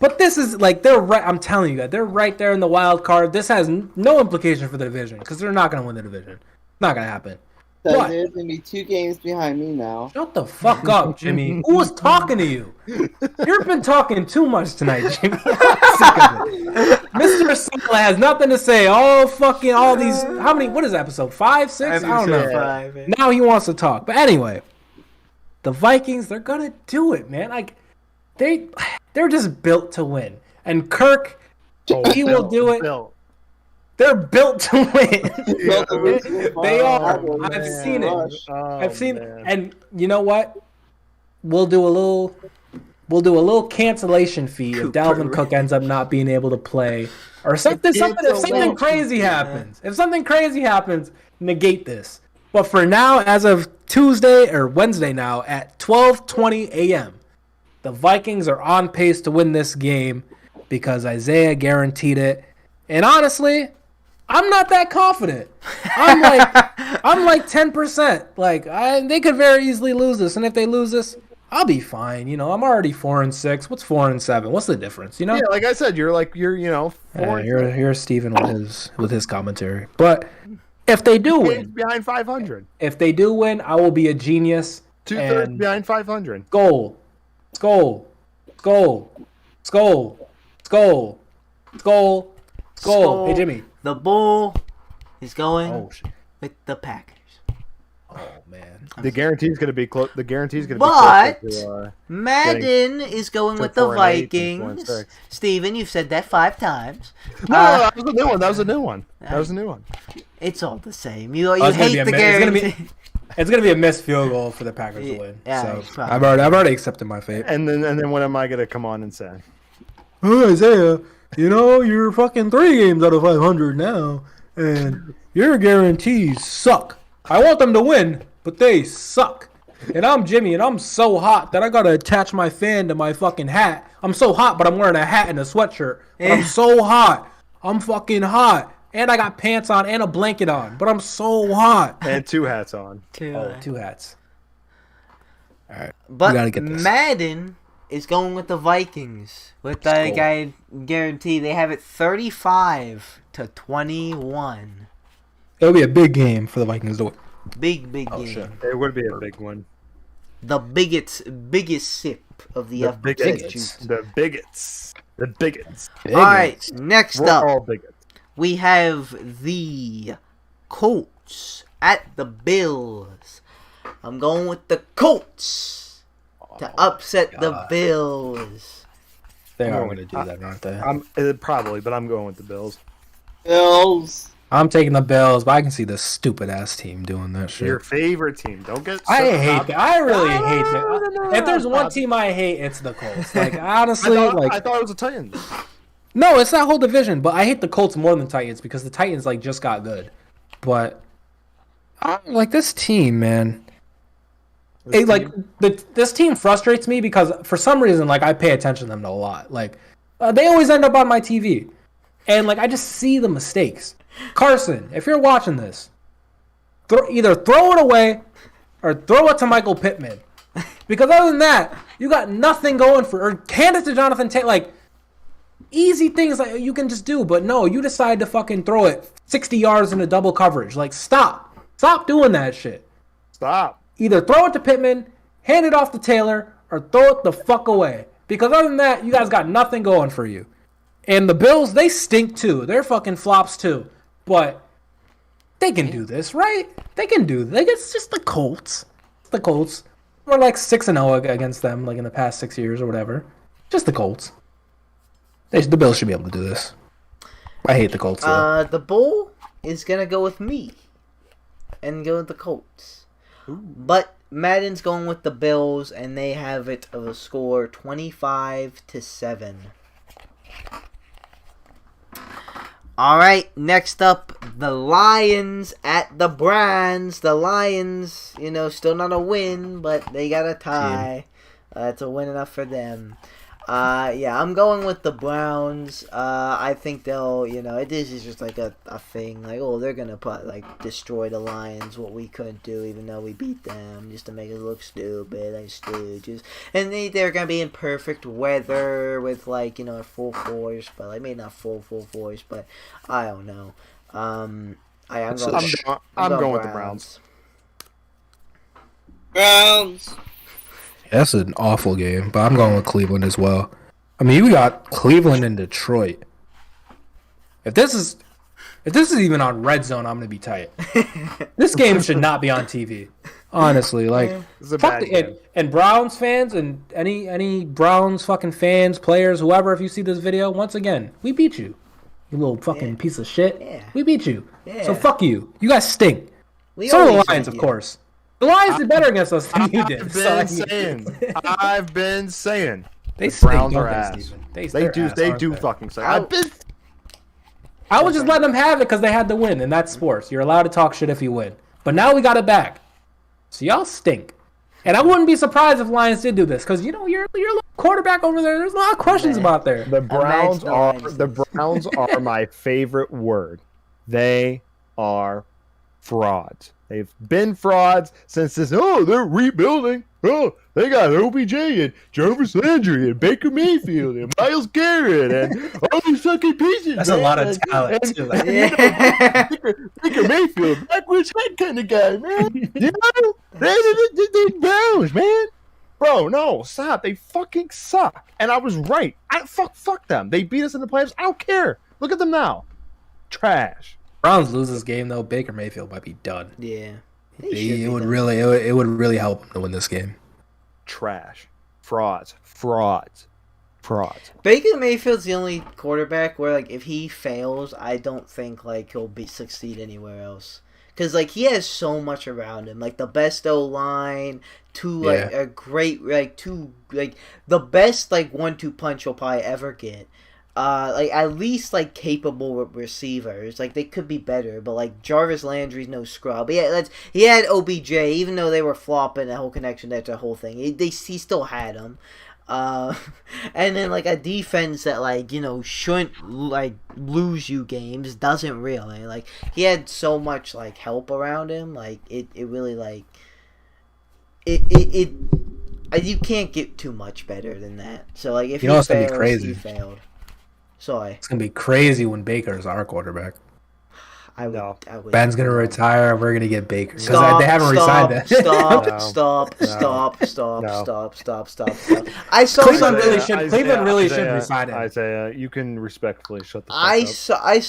But this is like, they're right. I'm telling you guys, they're right there in the wild card. This has no implication for the division because they're not going to win the division. Not going to happen. So What? there's gonna be 2 games behind me now. Shut the fuck up, Jimmy. Who was talking to you? You've been talking too much tonight, Jimmy. I'm sick of it. Mr. Singler has nothing to say. All these, how many, what is episode 5, 6? I don't know. 5. Now he wants to talk. But anyway, the Vikings, they're going to do it, man. Like, they're just built to win. And Kirk, he will do it. Bill. They're built to win. Yeah. They are. Oh, I've man. seen it. Oh, I've seen it. man. And you know what? We'll do a little cancellation fee if Dalvin Cook ends up not being able to play. Or if something crazy happens. If something crazy happens, negate this. But for now, as of Tuesday or Wednesday now at 12:20 a.m., the Vikings are on pace to win this game because Isaiah guaranteed it. And honestly, I'm not that confident. I'm like 10%. Like they could very easily lose this, and if they lose this, I'll be fine. You know, I'm already 4-6. What's 4-7? What's the difference? You know? Yeah, like I said, you're 4. Here's Steven with his commentary. But if they do Games win, behind 500. if they do win, I will be a genius. 2/3 and behind 500. Goal. Hey Jimmy. The Bull is going Oh shit. with the Packers. Oh man. The guarantee's going to be close. The guarantee's going to be But closer to, Madden is going to with the 4-8 and Vikings. 4-6. Steven, you've said that 5 times. No, that was a new one. That was a new one. It's all the same. You it's gonna hate be the it's gonna be- guarantee. It's gonna be a missed field goal for the Packers to win. Yeah, So probably. I've already accepted my fate. And then what am I going to come on and say? Oh, Isaiah, you know you're fucking 3 games out of 500 now, and your guarantees suck. I want them to win, but they suck. And I'm Jimmy, and I'm so hot that I gotta attach my fan to my fucking hat. I'm so hot, but I'm wearing a hat and a sweatshirt. But I'm so hot. I'm fucking hot. And I got pants on and a blanket on, but I'm so hot. And 2 hats on. Oh, 2 hats. All right, But we gotta get this. Madden is going with the Vikings. With the guy guarantee, they have it 35 to 21. It'll be a big game for the Vikings to win. Big game. shit. It would be a big one. The biggest sip of the bigots. juice. The bigots. The bigots. Big All right, ones. next We're up, all bigots. we have the Colts at the Bills. I'm going with the Colts to upset the Bills. They are going to do that, aren't they? Probably, but I'm going with the Bills. Bills. I'm taking the Bills, but I can see this stupid ass team doing that shit. Your favorite team. Don't get. I hate that. I really No, hate no, that. no, If there's one stop. team I hate, it's the Colts. Like honestly, I thought it was the Titans. no, it's that whole division. But I hate the Colts more than the Titans because the Titans like just got good. But I don't like this team, man. This team frustrates me because for some reason, like I pay attention to them a lot. Like they always end up on my TV, and like I just see the mistakes. Carson, if you're watching this, either throw it away or throw it to Michael Pittman. Because other than that, you got nothing going for, or hand it to Jonathan Taylor. Like, easy things that you can just do. But no, you decide to fucking throw it 60 yards into double coverage. Like, stop. Stop doing that shit. Stop. Either throw it to Pittman, hand it off to Taylor, or throw it the fuck away. Because other than that, you guys got nothing going for you. And the Bills, they stink too. They're fucking flops too. But They can do this, right? They can do. Like it's just the Colts. The Colts. We're like 6-0 against them, like in the past 6 years or whatever. Just the Colts. The Bills should be able to do this. I hate the Colts. The Bull is gonna go with me, and go with the Colts. Ooh. But Madden's going with the Bills, and they have it of a score 25-7. All right, next up, the Lions at the Browns. The Lions, still not a win, but they got a tie. It's a win enough for them. I'm going with the Browns. I think they'll, this is just like a thing. Like, they're going to destroy the Lions, what we couldn't do, even though we beat them, just to make us look stupid, like stooges. And they're going to be in perfect weather with, full force, but, maybe not full force, but I don't know. I'm going with the Browns. Browns. That's an awful game, but I'm going with Cleveland as well. I mean, you got Cleveland and Detroit. If this is even on Red Zone, I'm gonna be tight. This game should not be on TV. Honestly, and Browns fans and any Browns fucking fans, players, whoever, if you see this video, once again, we beat you. You little fucking piece of shit. Yeah. We beat you. Yeah. So fuck you. You guys stink. So the Lions, of course. The Lions did better against us than you did. I've been saying. They the Browns are ass. They do fucking say. I was just letting them have it because they had to win, and that's sports. You're allowed to talk shit if you win. But now we got it back. So y'all stink. And I wouldn't be surprised if Lions did do this because your little quarterback over there. There's a lot of questions about there. The Browns are my favorite word. They are frauds. They've been frauds since this. Oh, they're rebuilding. Oh, they got OBJ and Jarvis Landry and Baker Mayfield and Myles Garrett and all these fucking pieces. That's a lot of talent. Too. Baker Mayfield, backwards head kind of guy, man. They Browns, man. Bro, no, stop. They fucking suck. And I was right. Fuck them. They beat us in the playoffs. I don't care. Look at them now. Trash. Browns lose this game though, Baker Mayfield might be done. Yeah, it would really help him to win this game. Trash, frauds. Baker Mayfield's the only quarterback where if he fails, I don't think he'll succeed anywhere else. Because he has so much around him, the best O-line, a great the best 1-2 punch you'll probably ever get. At least capable receivers. They could be better, but Jarvis Landry's no scrub. Yeah, he had OBJ, even though they were flopping the whole connection. That's the whole thing. He still had him. And then a defense that shouldn't lose you games, doesn't really. He had so much help around him. It really you can't get too much better than that. So if he fails, be crazy. He failed. Sorry. It's gonna be crazy when Baker's our quarterback. I would. Ben's gonna retire. We're gonna get Baker because they haven't resigned that. Stop. I saw Cleveland really should resign him. Isaiah, you can respectfully shut the fuck up. I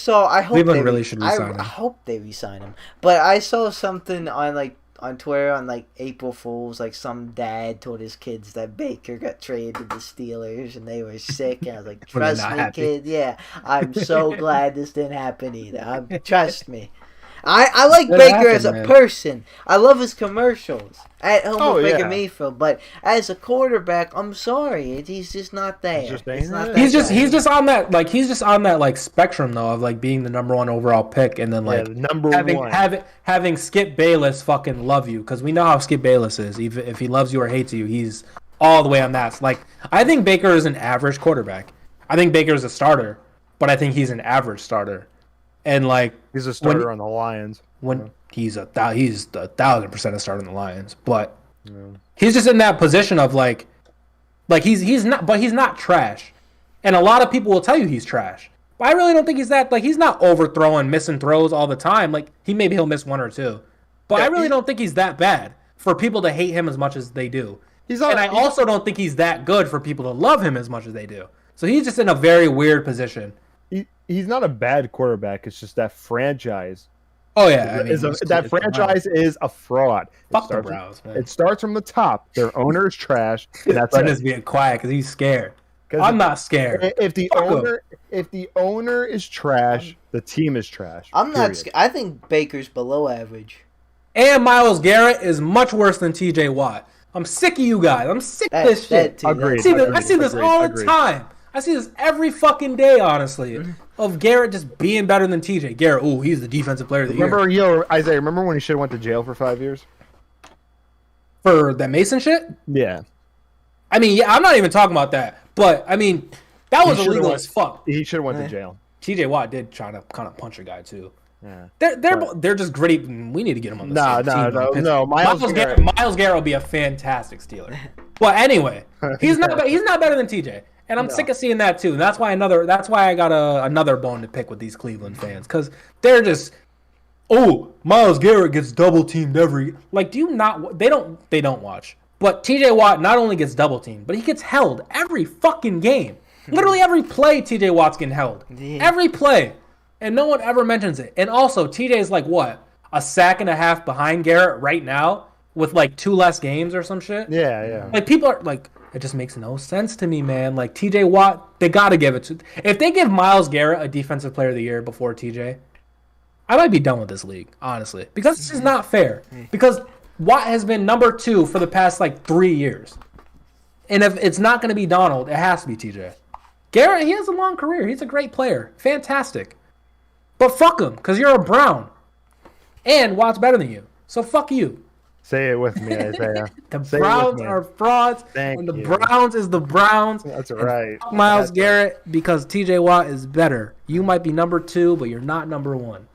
hope Cleveland really should resign him. I hope they resign him. But I saw something on Twitter on April Fools, some dad told his kids that Baker got traded to the Steelers and they were sick, and I was like, trust me, kid, yeah, I'm so glad this didn't happen either. Trust me. I like Baker as a person. I love his commercials at home with Baker Mayfield, but as a quarterback, I'm sorry, he's just not there. He's just on that spectrum though of being the number 1 overall pick and then having Skip Bayless fucking love you, because we know how Skip Bayless is. Even if he loves you or hates you, he's all the way on that. I think Baker is an average quarterback. I think Baker is a starter, but I think he's an average starter. And he's a starter on the Lions. He's 1,000% a starter on the Lions, but he's just in that position of he's not trash, and a lot of people will tell you he's trash. But I really don't think he's that. He's not overthrowing, missing throws all the time. He'll miss 1 or 2, but I really don't think he's that bad for people to hate him as much as they do. I also don't think he's that good for people to love him as much as they do. So he's just in a very weird position. He's not a bad quarterback. It's just that franchise Oh yeah, I mean, That franchise is a fraud. Fuck the Browns, man. It starts from the top. Their owner is trash. And that's Brendan's it. being quiet because he's scared. I'm not scared. If the owner is trash, the team is trash. I'm not scared. I think Baker's below average. And Myles Garrett is much worse than T.J. Watt. I'm sick of you guys. I'm sick of this shit. Agreed. I see this all the time. I see this every fucking day, honestly, of Garrett just being better than TJ. Garrett, ooh, he's the defensive player of the year. Isaiah, remember when he should have went to jail for 5 years? For that Mason shit? Yeah. I mean, yeah, I'm not even talking about that. But, I mean, that was illegal as fuck. He should have went to jail. TJ Watt did try to kind of punch a guy, too. Yeah. They're just gritty. We need to get him on the same team. No. Myles Garrett will be a fantastic Steeler. Well, anyway, he's not better than TJ. And I'm sick of seeing that too. And that's why I got another bone to pick with these Cleveland fans, because they're just, oh, Myles Garrett gets double teamed every, like, do you not? They don't watch. But TJ Watt not only gets double teamed, but he gets held every fucking game. Literally every play, TJ Watt's getting held. Yeah. Every play, and no one ever mentions it. And also, TJ's like what, a sack and a half behind Garrett right now with like 2 less games or some shit. Yeah. Like people are like. It just makes no sense to me, man. Like, TJ Watt, they got to give it to... If they give Myles Garrett a Defensive Player of the Year before TJ, I might be done with this league, honestly. Because this is not fair. Because Watt has been number 2 for the past, 3 years. And if it's not going to be Donald, it has to be TJ. Garrett, he has a long career. He's a great player. Fantastic. But fuck him, because you're a Brown. And Watt's better than you. So fuck you. Say it with me, Isaiah. The Browns are frauds. And the Browns is the Browns. That's right. Myles Garrett, because TJ Watt is better. You might be number 2, but you're not number 1.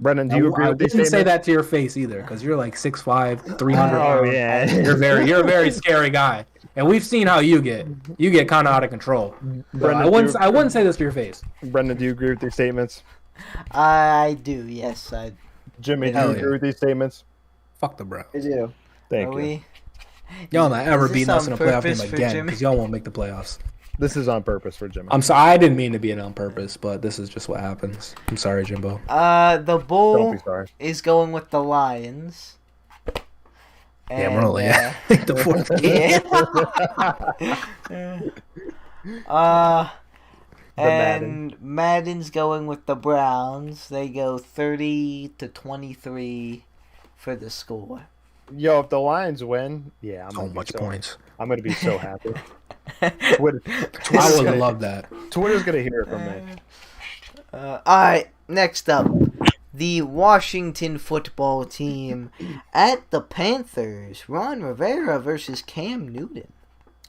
Brendan, do you agree with these statements? I wouldn't say that to your face either, because you're like 6'5", 300 Oh, pounds. yeah. You're a very scary guy. And we've seen how you get. You get kind of out of control. Brendan, I wouldn't say this to your face. Brendan, do you agree with these statements? I do, yes. Jimmy, do you agree with these statements? Fuck the Browns. I do. Thank you. Y'all not ever beating us in a playoff game again, because y'all won't make the playoffs. This is on purpose for Jimmy. I'm sorry, I didn't mean to be it on purpose, but this is just what happens. I'm sorry, Jimbo. The bull Don't be sorry. is going with the Lions. And, we're only the 4th game. And Madden's going with the Browns. They go 30-23 for the score. Yo, if the Lions win, I'm so much points. I'm gonna be so happy. I would love that. Twitter's gonna hear it from me. All right, next up, the Washington football team at the Panthers. Ron Rivera versus Cam Newton.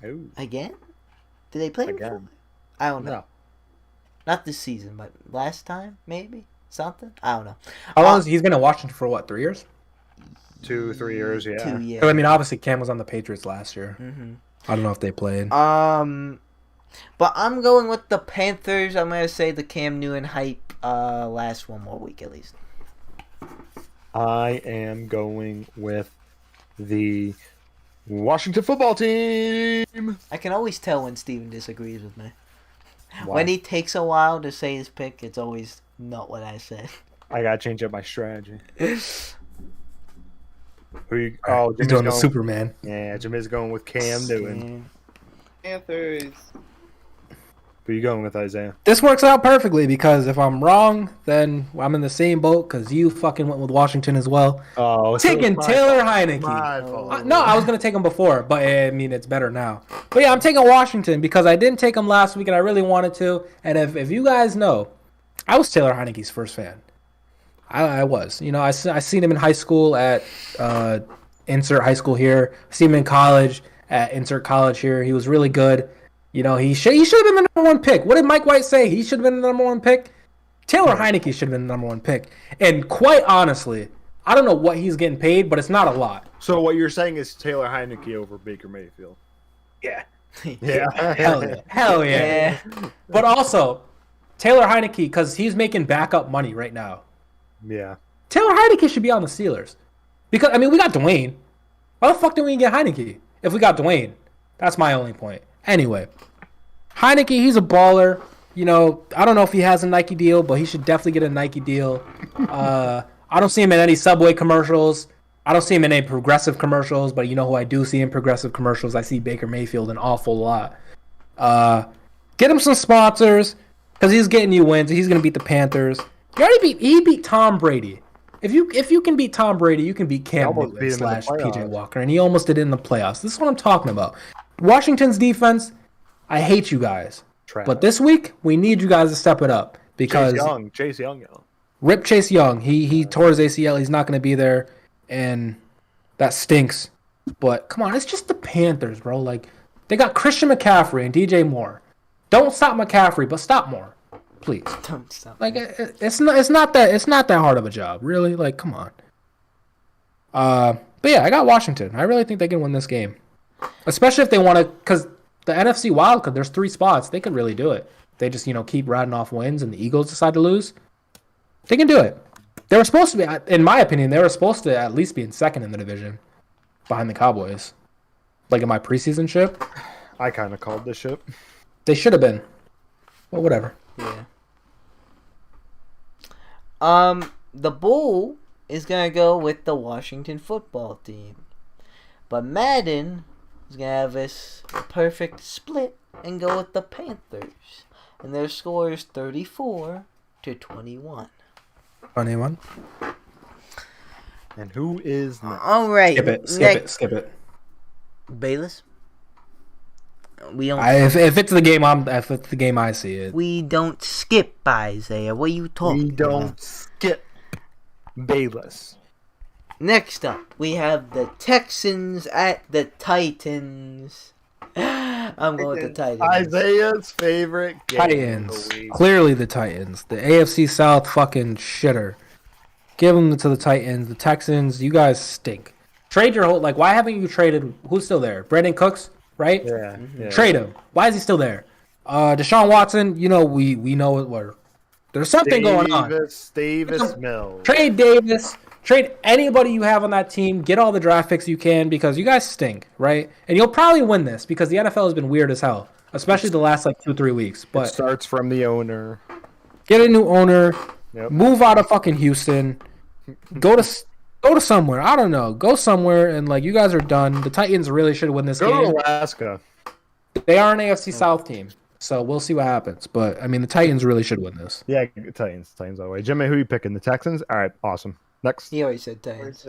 Ooh. Again? Did they play before? I don't know. No. Not this season, but last time, maybe? Something? I don't know. How long is he's been in Washington for what, 3 years? 2-3 years, yeah. 2 years. So, I mean, obviously Cam was on the Patriots last year. Mm-hmm. I don't know if they played. But I'm going with the Panthers. I'm going to say the Cam Newton hype lasts 1 more week at least. I am going with the Washington football team. I can always tell when Steven disagrees with me. Why? When he takes a while to say his pick, it's always not what I said. I gotta change up my strategy. He's doing the Superman. Yeah, Jimmy's going with Cam Newton. Panthers. Who are you going with, Isaiah? This works out perfectly because if I'm wrong, then I'm in the same boat because you fucking went with Washington as well. Oh, taking Taylor Heinicke. No, I was going to take him before, but I mean, it's better now. But yeah, I'm taking Washington because I didn't take him last week and I really wanted to. And if you guys know, I was Taylor Heinicke's first fan. I was. You know, I seen him in high school at insert high school here. I seen him in college at insert college here. He was really good. You know, he should have been the number 1 pick. What did Mike White say? He should have been the number 1 pick? Taylor Heinicke should have been the number 1 pick. And quite honestly, I don't know what he's getting paid, but it's not a lot. So what you're saying is Taylor Heinicke over Baker Mayfield? Yeah. Yeah. Hell yeah. But also, Taylor Heinicke, because he's making backup money right now. Yeah. Taylor Heinicke should be on the Steelers. Because, I mean, we got Dwayne. Why the fuck did we get Heinicke if we got Dwayne? That's my only point. Anyway, Heinicke, he's a baller. You know, I don't know if he has a Nike deal, but he should definitely get a Nike deal. I don't see him in any Subway commercials. I don't see him in any progressive commercials, but you know who I do see in progressive commercials? I see Baker Mayfield an awful lot. Get him some sponsors because he's getting you wins. He's gonna beat the Panthers. He beat Tom Brady. If you can beat Tom Brady, you can beat Cam Newton / PJ Walker, and he almost did it in the playoffs. This is what I'm talking about. Washington's defense, I hate you guys, but this week we need you guys to step it up because Chase Young. Rip Chase Young. He tore his ACL. He's not going to be there, and that stinks. But come on, it's just the Panthers, bro. Like they got Christian McCaffrey and DJ Moore. Don't stop McCaffrey, but stop Moore, please. Don't stop. Like it's not that hard of a job, really. Like come on. But yeah, I got Washington. I really think they can win this game, especially if they want to, because the NFC wildcard, there's 3 spots. They could really do it. They just keep riding off wins, and the Eagles decide to lose. They can do it. They were supposed to be, in my opinion, they were supposed to at least be in second in the division, behind the Cowboys. Like in my preseason ship, I kind of called this ship. they should have been. But whatever. Yeah. The Bull is gonna go with the Washington football team, but Madden is gonna have this perfect split and go with the Panthers, and their score is 34-21. Anyone? And who is next? All right. Skip it. Bayless. We don't. If it's the game I see it. We don't skip, Isaiah. What are you talking We don't about? skip Bayless. Next up, we have the Texans at the Titans. I'm going with the Titans. Isaiah's favorite game Titans. of the week. Clearly the Titans. The AFC South fucking shitter. Give them to the Titans. The Texans, you guys stink. Trade your whole, why haven't you traded, who's still there? Brenden Cooks, right? Yeah. Trade him. Why is he still there? Deshaun Watson, we know it. There's something going on. Davis Mills. Trade Davis. Trade anybody you have on that team. Get all the draft picks you can because you guys stink, right? And you'll probably win this because the NFL has been weird as hell, especially the last 2-3 weeks. But It starts from the owner. get a new owner. Yep. Move out of fucking Houston. Go to somewhere. I don't know. Go somewhere and you guys are done. The Titans really should win this Go game. to Alaska. They are an AFC South team, so we'll see what happens. But I mean, the Titans really should win this. Yeah, Titans all the way. Jimmy, who you picking? The Texans? All right, awesome. Next. He already said Titans.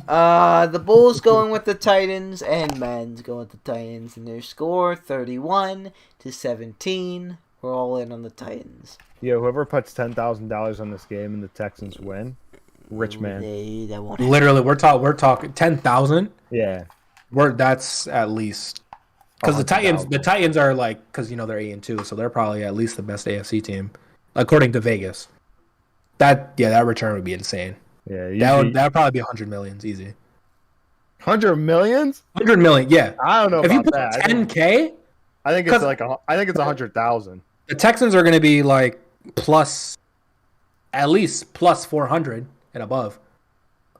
The Bulls going with the Titans, and Madden's going with the Titans, and their score 31-17. We're all in on the Titans. Yeah, whoever puts $10,000 on this game and the Texans win, rich man. That won't happen. Literally, we're talking 10,000. Yeah. That's at least because the Titans are because they're 8-2, so they're probably at least the best AFC team according to Vegas. That return would be insane. Yeah, that would probably be 100 millions easy. 100 millions? 100 million, yeah. I don't know If about you put that. 10K, I think it's I think it's 100,000. the Texans are going to be plus, at least plus 400 and above.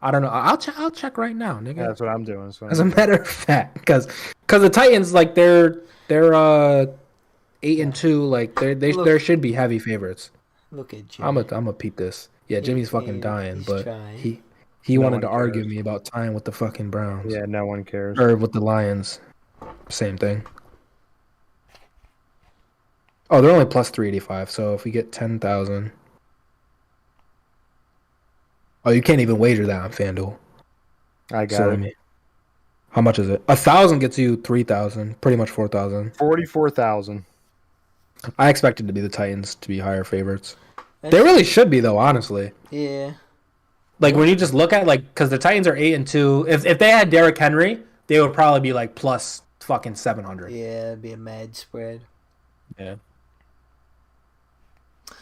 I don't know. I'll check right now, nigga. Yeah, that's what I'm doing. As a matter of fact, because the Titans they're 8-2, there should be heavy favorites. Look at Jimmy. I'm a peep this. Yeah, Jimmy's fucking dying, he's but trying. he No wanted one to argue cares. me about tying with the fucking Browns. Yeah, no one cares. Or with the Lions. Same thing. Oh, they're only plus 385, so if we get 10,000. Oh, you can't even wager that on FanDuel. I got it. How much is it? 1,000 gets you 3,000, pretty much 4,000. 44,000. I expected to be the Titans to be higher favorites. They really should be, though, honestly. Yeah. When you just look at because the Titans are 8-2. If they had Derrick Henry, they would probably be plus fucking 700. Yeah, it'd be a mad spread. Yeah.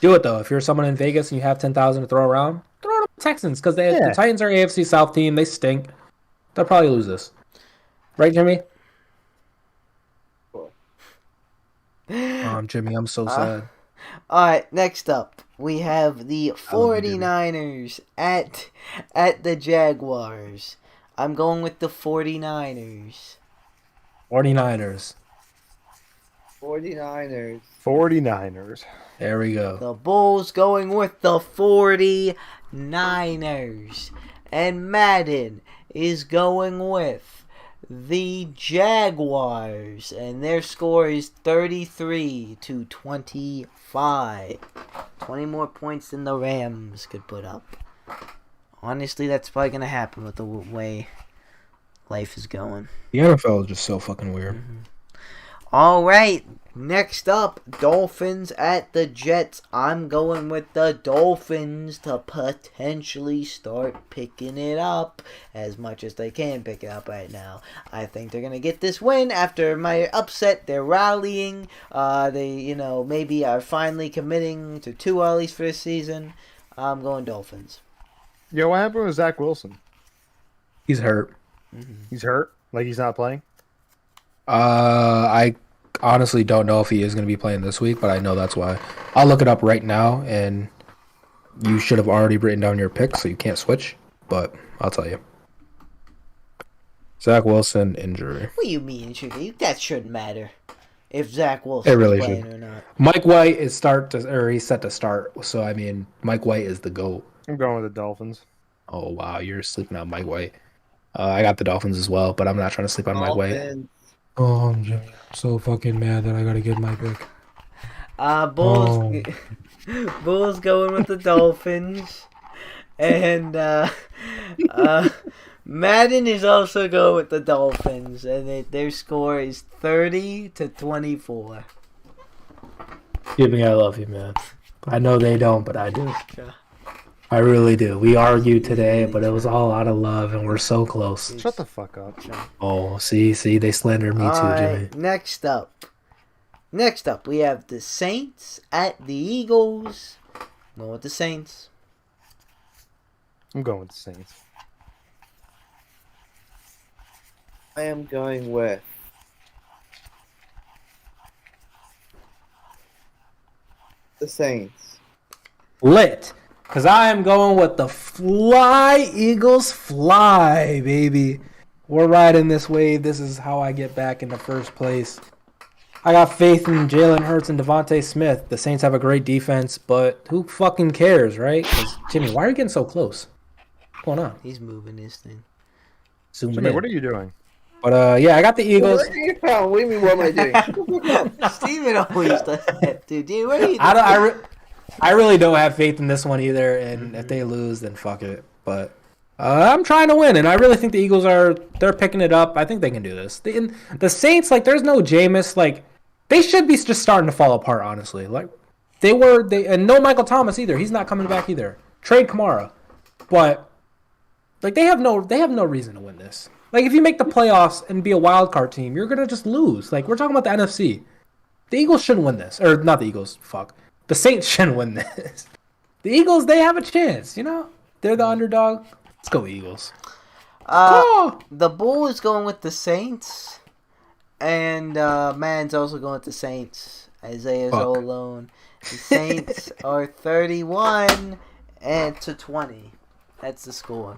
Do it though. If you're someone in Vegas and you have 10,000 to throw around, throw it on the Texans because the Titans are AFC South team. They stink. They'll probably lose this, right, Jimmy? Jimmy, I'm so sad. All right, next up, we have the 49ers at the Jaguars. I'm going with the 49ers. 49ers. 49ers. 49ers. There we go. The Bulls going with the 49ers. And Madden is going with the Jaguars. And their score is 33-25. 20 more points than the Rams could put up. Honestly, that's probably going to happen with the way life is going. The NFL is just so fucking weird. All right, next up, Dolphins at the Jets. I'm going with the Dolphins to potentially start picking it up as much as they can pick it up right now. I think they're going to get this win after my upset. They're rallying. They, maybe are finally committing to 2 rallies for this season. I'm going Dolphins. Yo, what happened with Zach Wilson? He's hurt. He's hurt? Like he's not playing? I honestly don't know if he is going to be playing this week, but I know that's why. I'll look it up right now, and you should have already written down your pick, so you can't switch. But I'll tell you. Zach Wilson injury. What do you mean? That shouldn't matter if Zach Wilson It really is playing should. or not. Mike White is he's set to start. So I mean, Mike White is the GOAT. I'm going with the Dolphins. Oh wow, you're sleeping on Mike White. I got the Dolphins as well, but I'm not trying to sleep on Mike White. Dolphins. Oh, I'm so fucking mad that I gotta get my pick. Bulls, Bulls going with the Dolphins, and Madden is also going with the Dolphins, and their score is 30-24. Jimmy, I love you, man. I know they don't, but I do. I really do. We argued today, but it was all out of love, and we're so close. Shut the fuck up. Oh, see, they slandered me too, Jimmy. Alright, next up, we have the Saints at the Eagles. Going with the Saints. I'm going with the Saints. I am going with the Saints. Lit. Because I am going with the fly, Eagles fly, baby. We're riding this wave. This is how I get back in the first place. I got faith in Jalen Hurts and Devontae Smith. The Saints have a great defense, but who fucking cares, right? 'Cause, Jimmy, why are you getting so close? What's going on? He's moving this thing. Zooming Jimmy, in. what are you doing? But, yeah, I got the Eagles. What do you mean, what am I doing? Steven always does that, dude. What are you doing? I really don't have faith in this one either, and if they lose, then fuck it. But I'm trying to win, and I really think the Eagles they're picking it up. I think they can do this. The Saints, there's no Jameis, they should be just starting to fall apart, honestly. And no Michael Thomas either. He's not coming back either. Trade Kamara, but they have no reason to win this. If you make the playoffs and be a wild card team, you're gonna just lose. We're talking about the NFC. The Eagles shouldn't win this, or not the Eagles. Fuck. The Saints shouldn't win this. The Eagles, they have a chance, They're the underdog. Let's go Eagles. The Bull is going with the Saints, and Man's also going with the Saints. Isaiah's all alone. The Saints are 31-20. That's the score.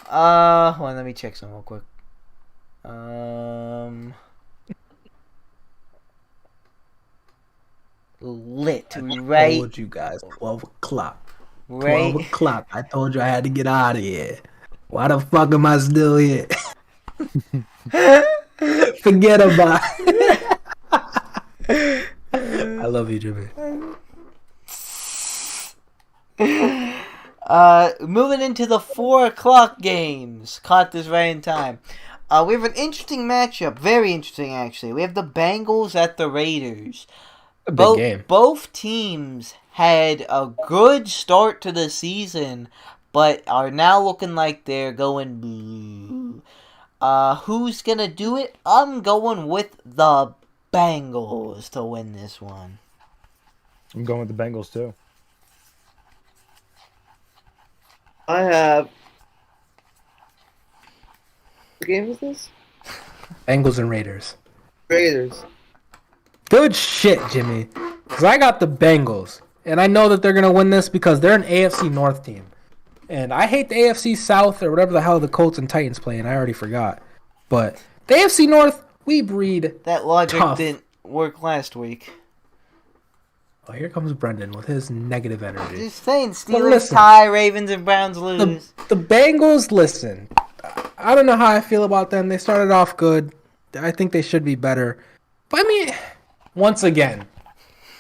Hold on, let me check some real quick. Lit, right? I told you guys 12 o'clock. Right. 12 o'clock. I told you I had to get out of here. Why the fuck am I still here? Forget about it. I love you, Jimmy. Moving into the 4 o'clock games. Caught this right in time. We have an interesting matchup. Very interesting, actually. We have the Bengals at the Raiders. A big game. Both teams had a good start to the season, but are now looking like they're going blue. Who's going to do it? I'm going with the Bengals to win this one. I'm going with the Bengals, too. I have. What game is this? Bengals and Raiders. Raiders. Good shit, Jimmy. Because I got the Bengals. And I know that they're going to win this because they're an AFC North team. And I hate the AFC South or whatever the hell the Colts and Titans play, and I already forgot. But the AFC North, we breed. That logic Tough. didn't work last week. Oh, here comes Brenden with his negative energy. Just saying, But Steelers listen, tie, Ravens and Browns lose. The Bengals, listen, I don't know how I feel about them. They started off good. I think they should be better. But I mean, once again,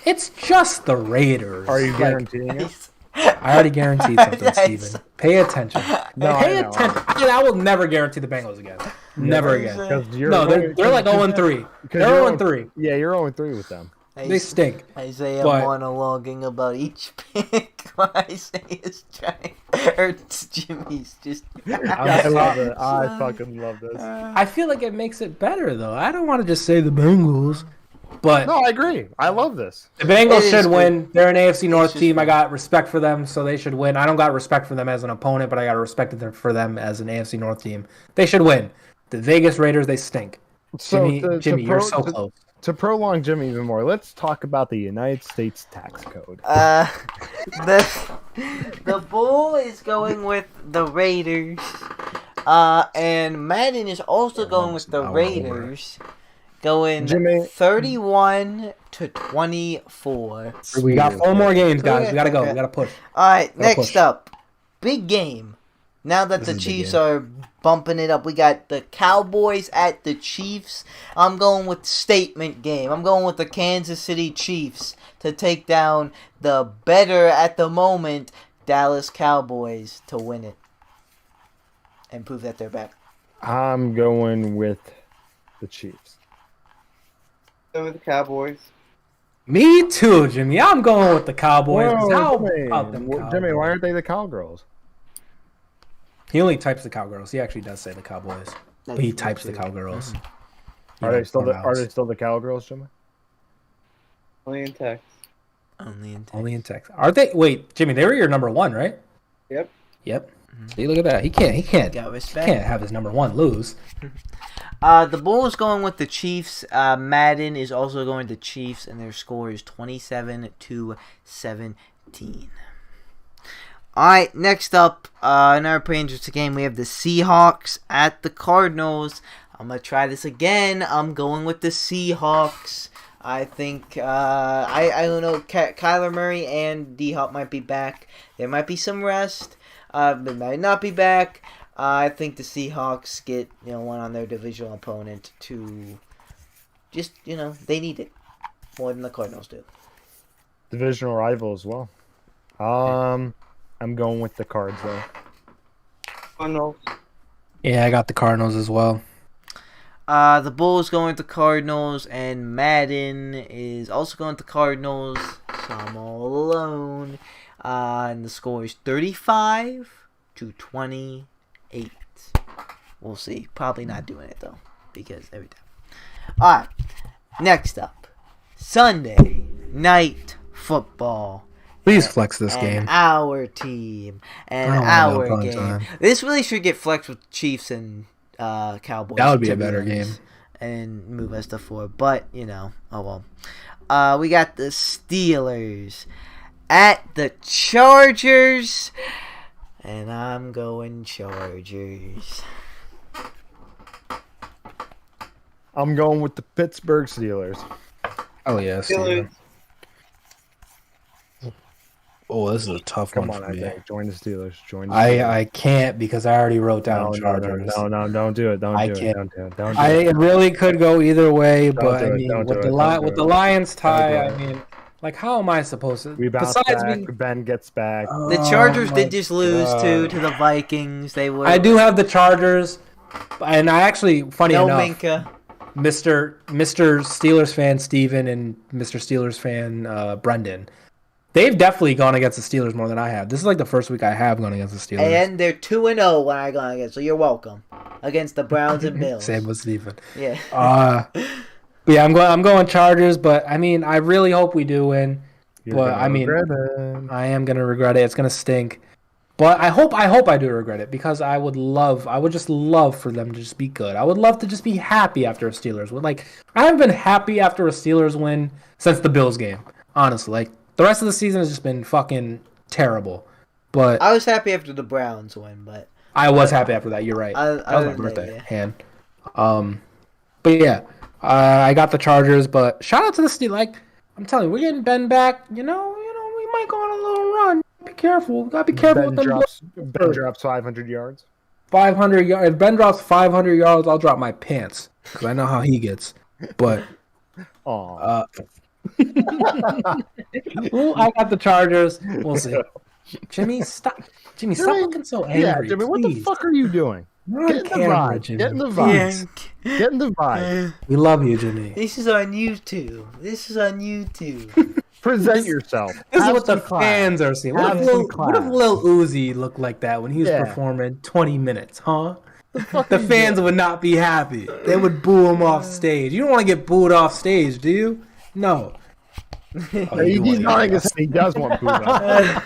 it's just the Raiders. Are you Like, guaranteeing it? I already guaranteed something, Yes. Steven. Pay attention. No, Pay I know. attention. I will never guarantee the Bengals again. Never again. 'Cause you're No, they're like 0-3. They're 0-3. Yeah, you're 0-3 with them. They stink. Isaiah But- monologuing about each pick. Isaiah's trying. Or Jimmy's just. I love it. I fucking love this. I feel like it makes it better, though. I don't want to just say the Bengals. But No, I agree. I love this. the Bengals It is should good. win. They're an AFC North just team. I fun. got respect for them, so they should win. I don't got respect for them as an opponent, but I got respect for them as an AFC North team. They should win. The Vegas Raiders, they stink. Jimmy, you're so close. To prolong Jimmy even more, let's talk about the United States tax code. The bull is going with the Raiders. And Madden is also going with the Raiders. Going Jimmy. 31-24. We got 4 more games, guys. We gotta go. We gotta push. Alright, Gotta next push. up. Big game. Now that This the is a big Chiefs game. are bumping it up, we got the Cowboys at the Chiefs. I'm going with statement game. I'm going with the Kansas City Chiefs to take down the better at the moment Dallas Cowboys to win it and prove that they're back. I'm going with the Chiefs. Go with the Cowboys. Me too, Jimmy. I'm going with the Cowboys. Whoa, How Jimmy. about them Jimmy, why Cowboys? aren't they the Cowgirls? He only types the Cowgirls. He actually does say the Cowboys. But he types the Cowgirls. Are they still the Cowgirls, Jimmy? Only in text. Only in text. Are they? Wait, Jimmy, they were your number 1, right? Yep. Yep. See, look at that. He can't Got respect. have his number 1 lose. The Bull is going with the Chiefs. Madden is also going to the Chiefs, and their score is 27-17. Alright, next up, in our pre-interesting game, we have the Seahawks at the Cardinals. I'm going to try this again. I'm going with the Seahawks. I think, I don't know, Kyler Murray and D-Hop might be back. There might be some rest. They might not be back. I think the Seahawks get, one on their divisional opponent to just, they need it more than the Cardinals do. Divisional rival as well. I'm going with the Cards though. Cardinals. Yeah, I got the Cardinals as well. The Bulls going with the Cardinals, and Madden is also going with the Cardinals, so I'm all alone. And the score is 35-28. We'll see. Probably not doing it, though, because every time. Alright, next up. Sunday Night Football. Please flex this And game. our team. And I don't our wanna go prime game. time. This really should get flexed with Chiefs and Cowboys. That would be to a better honest, game. And move us to 4. But, oh well. We got the Steelers at the Chargers. And I'm going Chargers. I'm going with the Pittsburgh Steelers. Oh, yeah. Steelers. Oh, this is a tough Come one on, for me. Isaiah. Join the Steelers. Join the Steelers. I can't because I already wrote down Chargers. No, don't do it. Don't I do it. can't. Don't do it. Don't do I it. really could go either way, but do I it, mean, don't with do the it, don't do with it. the Lions tie, Don't I do it. mean, like, how am I supposed to? We bounce back. Ben gets back. The Chargers Oh did my just lose God. to the Vikings. They were. I do have the Chargers, and I actually, funny no enough, Minka. Mr. Steelers fan Steven and Mr. Steelers fan Brenden, they've definitely gone against the Steelers more than I have. This is like the first week I have gone against the Steelers. And they're 2-0 when I gone against. So you're welcome. Against the Browns and Bills. Same with Steven. Yeah. Yeah, I'm going Chargers, but I mean, I really hope we do win. You're But gonna I mean, regret it. I am gonna regret it. It's gonna stink. But I hope I do regret it because I would just love for them to just be good. I would love to just be happy after a Steelers win. Like, I haven't been happy after a Steelers win since the Bills game. Honestly, like, the rest of the season has just been fucking terrible. But I was happy after the Browns win, but I was happy after that. You're right. That was my other than that, birthday. yeah. hand. But yeah, I got the Chargers, but shout out to the Steelers. Like I'm telling you, we're getting Ben back. You know, we might go on a little run. Be careful. We gotta be careful with them. Ben drops 500 yards. 500 yards. If Ben drops 500 yards, I'll drop my pants because I know how he gets. But Oh, I got the Chargers. We'll see. Jimmy, stop! Jimmy, stop looking so angry. yeah, Jimmy, what the fuck are you doing? Get in the vibe. Jimmy. Get in the vibe. Get in the vibe. We love you, Jimmy. This is on YouTube. Present yourself. This is Have what the some class. fans are seeing. Have some What if class. Lil Uzi looked like that when he was performing 20 minutes, huh? The fans would not be happy. They would boo him off stage. You don't want to get booed off stage, do you? No. Oh, He's nodding his head. He does want booed off.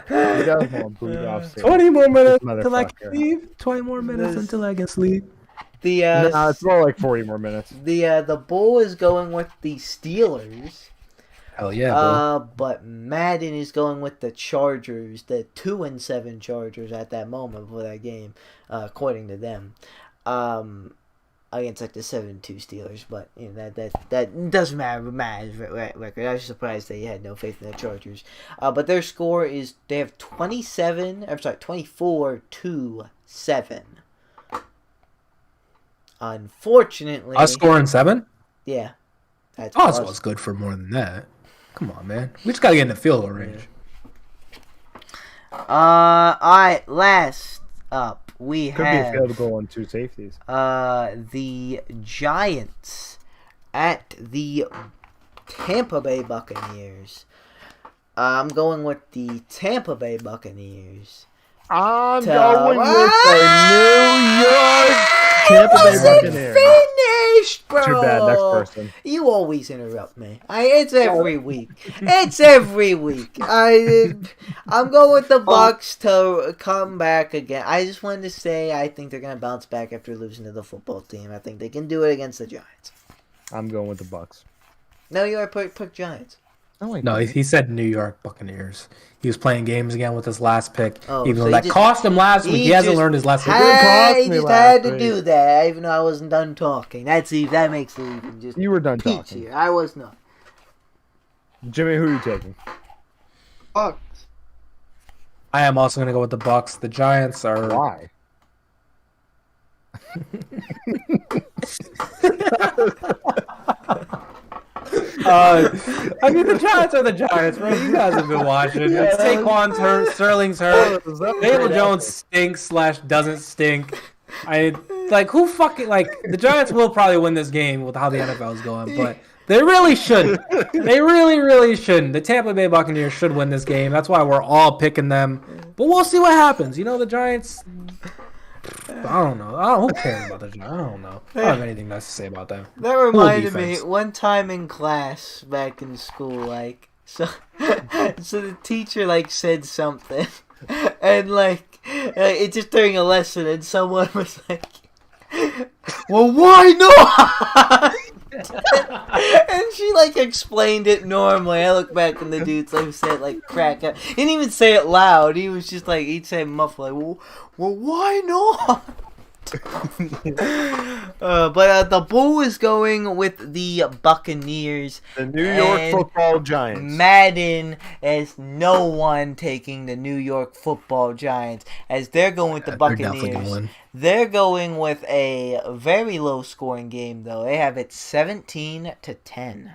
He does want booed off. 20 more minutes This until I can motherfucker. sleep. 20 more minutes until I can sleep. No, it's more like 40 more minutes. The bull is going with the Steelers. Hell yeah, bro. But Madden is going with the Chargers, the 2-7 Chargers at that moment for that game, according to them. Against like the 7-2 Steelers, but you know that doesn't matter. Madden's record. I was surprised they had no faith in the Chargers. But their score is they have 24-7. Unfortunately, Us scoring 7? yeah, that's Boswell's good for more than that. Come on, man. We just gotta get in the field goal range. Alright, last up we Could be a have field goal and 2 safeties. the Giants at the Tampa Bay Buccaneers. I'm going with the Tampa Bay Buccaneers. I'm To- going with the New York Tampa Bay Buccaneers. Finished, bro. Too bad. Next person. You always interrupt me. It's every week. It's every week. I'm going with the Bucs to come back again. I just wanted to say I think they're gonna bounce back after losing to the football team. I think they can do it against the Giants. I'm going with the Bucks. No, you are pick Giants. No, he said New York Buccaneers. He was playing games again with his last pick, Oh, even so though he that just- cost him last week. He hasn't just learned his lesson. cost He me just last had to week. do that, even though I wasn't done talking. That makes it even just You were done talking. peachier. I was not. Jimmy, who are you taking? Bucks. I am also going to go with the Bucks. The Giants are. Why? I mean, the Giants are the Giants, bro. You guys have been watching. It's Saquon's hurt, Sterling's hurt. Daniel Jones stinks / doesn't stink. Who fucking the Giants will probably win this game with how the NFL is going, but they really shouldn't. They really, really shouldn't. The Tampa Bay Buccaneers should win this game. That's why we're all picking them. But we'll see what happens. You know, the Giants. I don't know. Who cares about the Giants? I don't know. I don't have anything nice to say about them. That reminded me defense. one time in class back in school, so the teacher said something, and it's just during a lesson, and someone was like, "Well, why not?" And she explained it normally. I look back and the dude said crack up. He didn't even say it loud. He was just he'd say muffled well, why not? But the bull is going with the Buccaneers. The New York And Football Giants. Madden has no one taking the New York Football Giants as they're going with the They're definitely gonna Buccaneers. win. They're going with a very low scoring game though. They have it 17-10.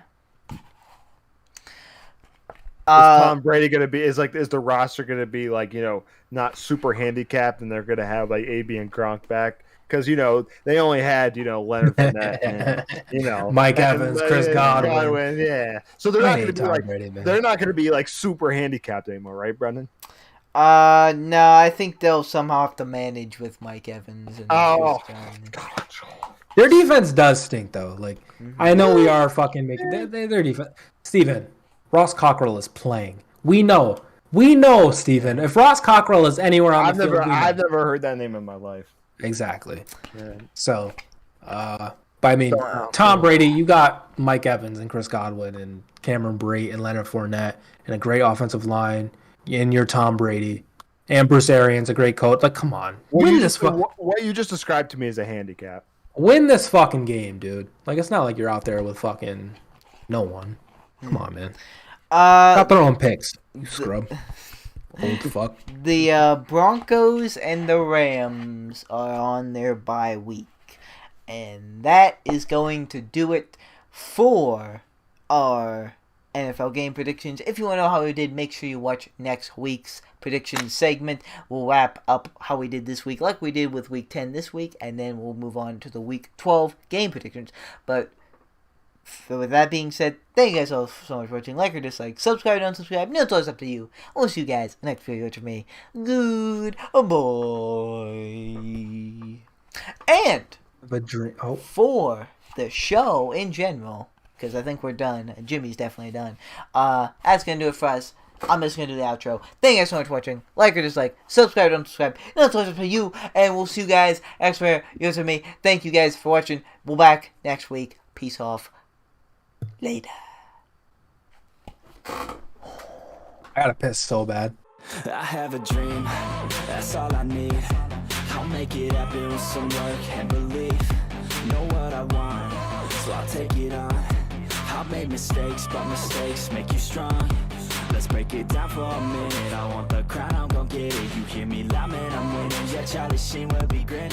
Is Tom Brady gonna be? Is the roster gonna be not super handicapped, and they're gonna have AB and Gronk back? Because they only had Leonard Fournette, and, Mike Evans, Chris Godwin. yeah. So they're not I gonna hate be Tom Brady, man. they're not gonna be super handicapped anymore, right, Brenden? No, I think they'll somehow have to manage with Mike Evans and Oh, Chris Godwin. Their defense does stink, though. I know we are fucking making their defense. Steven, Ross Cockrell is playing. We know, Steven. If Ross Cockrell is anywhere on the field, I've never heard that name in my life. exactly. Yeah. So, but I mean, Tom Brady, you got Mike Evans and Chris Godwin and Cameron Brate and Leonard Fournette and a great offensive line. And you're Tom Brady. And Bruce Arians, a great coach. Come on. Win this fuck. What you just described to me is a handicap. Win this fucking game, dude. Like, it's not like you're out there with fucking no one. Come on, man. Stop throwing picks, you scrub. Old fuck. The Broncos and the Rams are on their bye week. And that is going to do it for our NFL game predictions. If you want to know how we did, make sure you watch next week's prediction segment. We'll wrap up how we did this week like we did with week 10 this week, and then we'll move on to the week 12 game predictions. But with that being said, thank you guys all so much for watching. Like or dislike, subscribe or unsubscribe. No, it's always up to you. We'll see you guys next video with me. Good boy. And for the show in general, because I think we're done. Jimmy's definitely done. That's going to do it for us. I'm just going to do the outro. Thank you guys so much for watching. Like or dislike. Subscribe or unsubscribe. No, it's always up to you. And we'll see you guys next video. Yours with me. Thank you guys for watching. We'll back next week. Peace off. Later. I gotta piss so bad. I have a dream, that's all I need. I'll make it happen with some work and belief. Know what I want, so I'll take it on. I've made mistakes, but mistakes make you strong. Let's break it down for a minute. I want the crown, I'm gon' get it. You hear me loud, man, I'm winning. Yeah, Charlie Sheen will be grinning.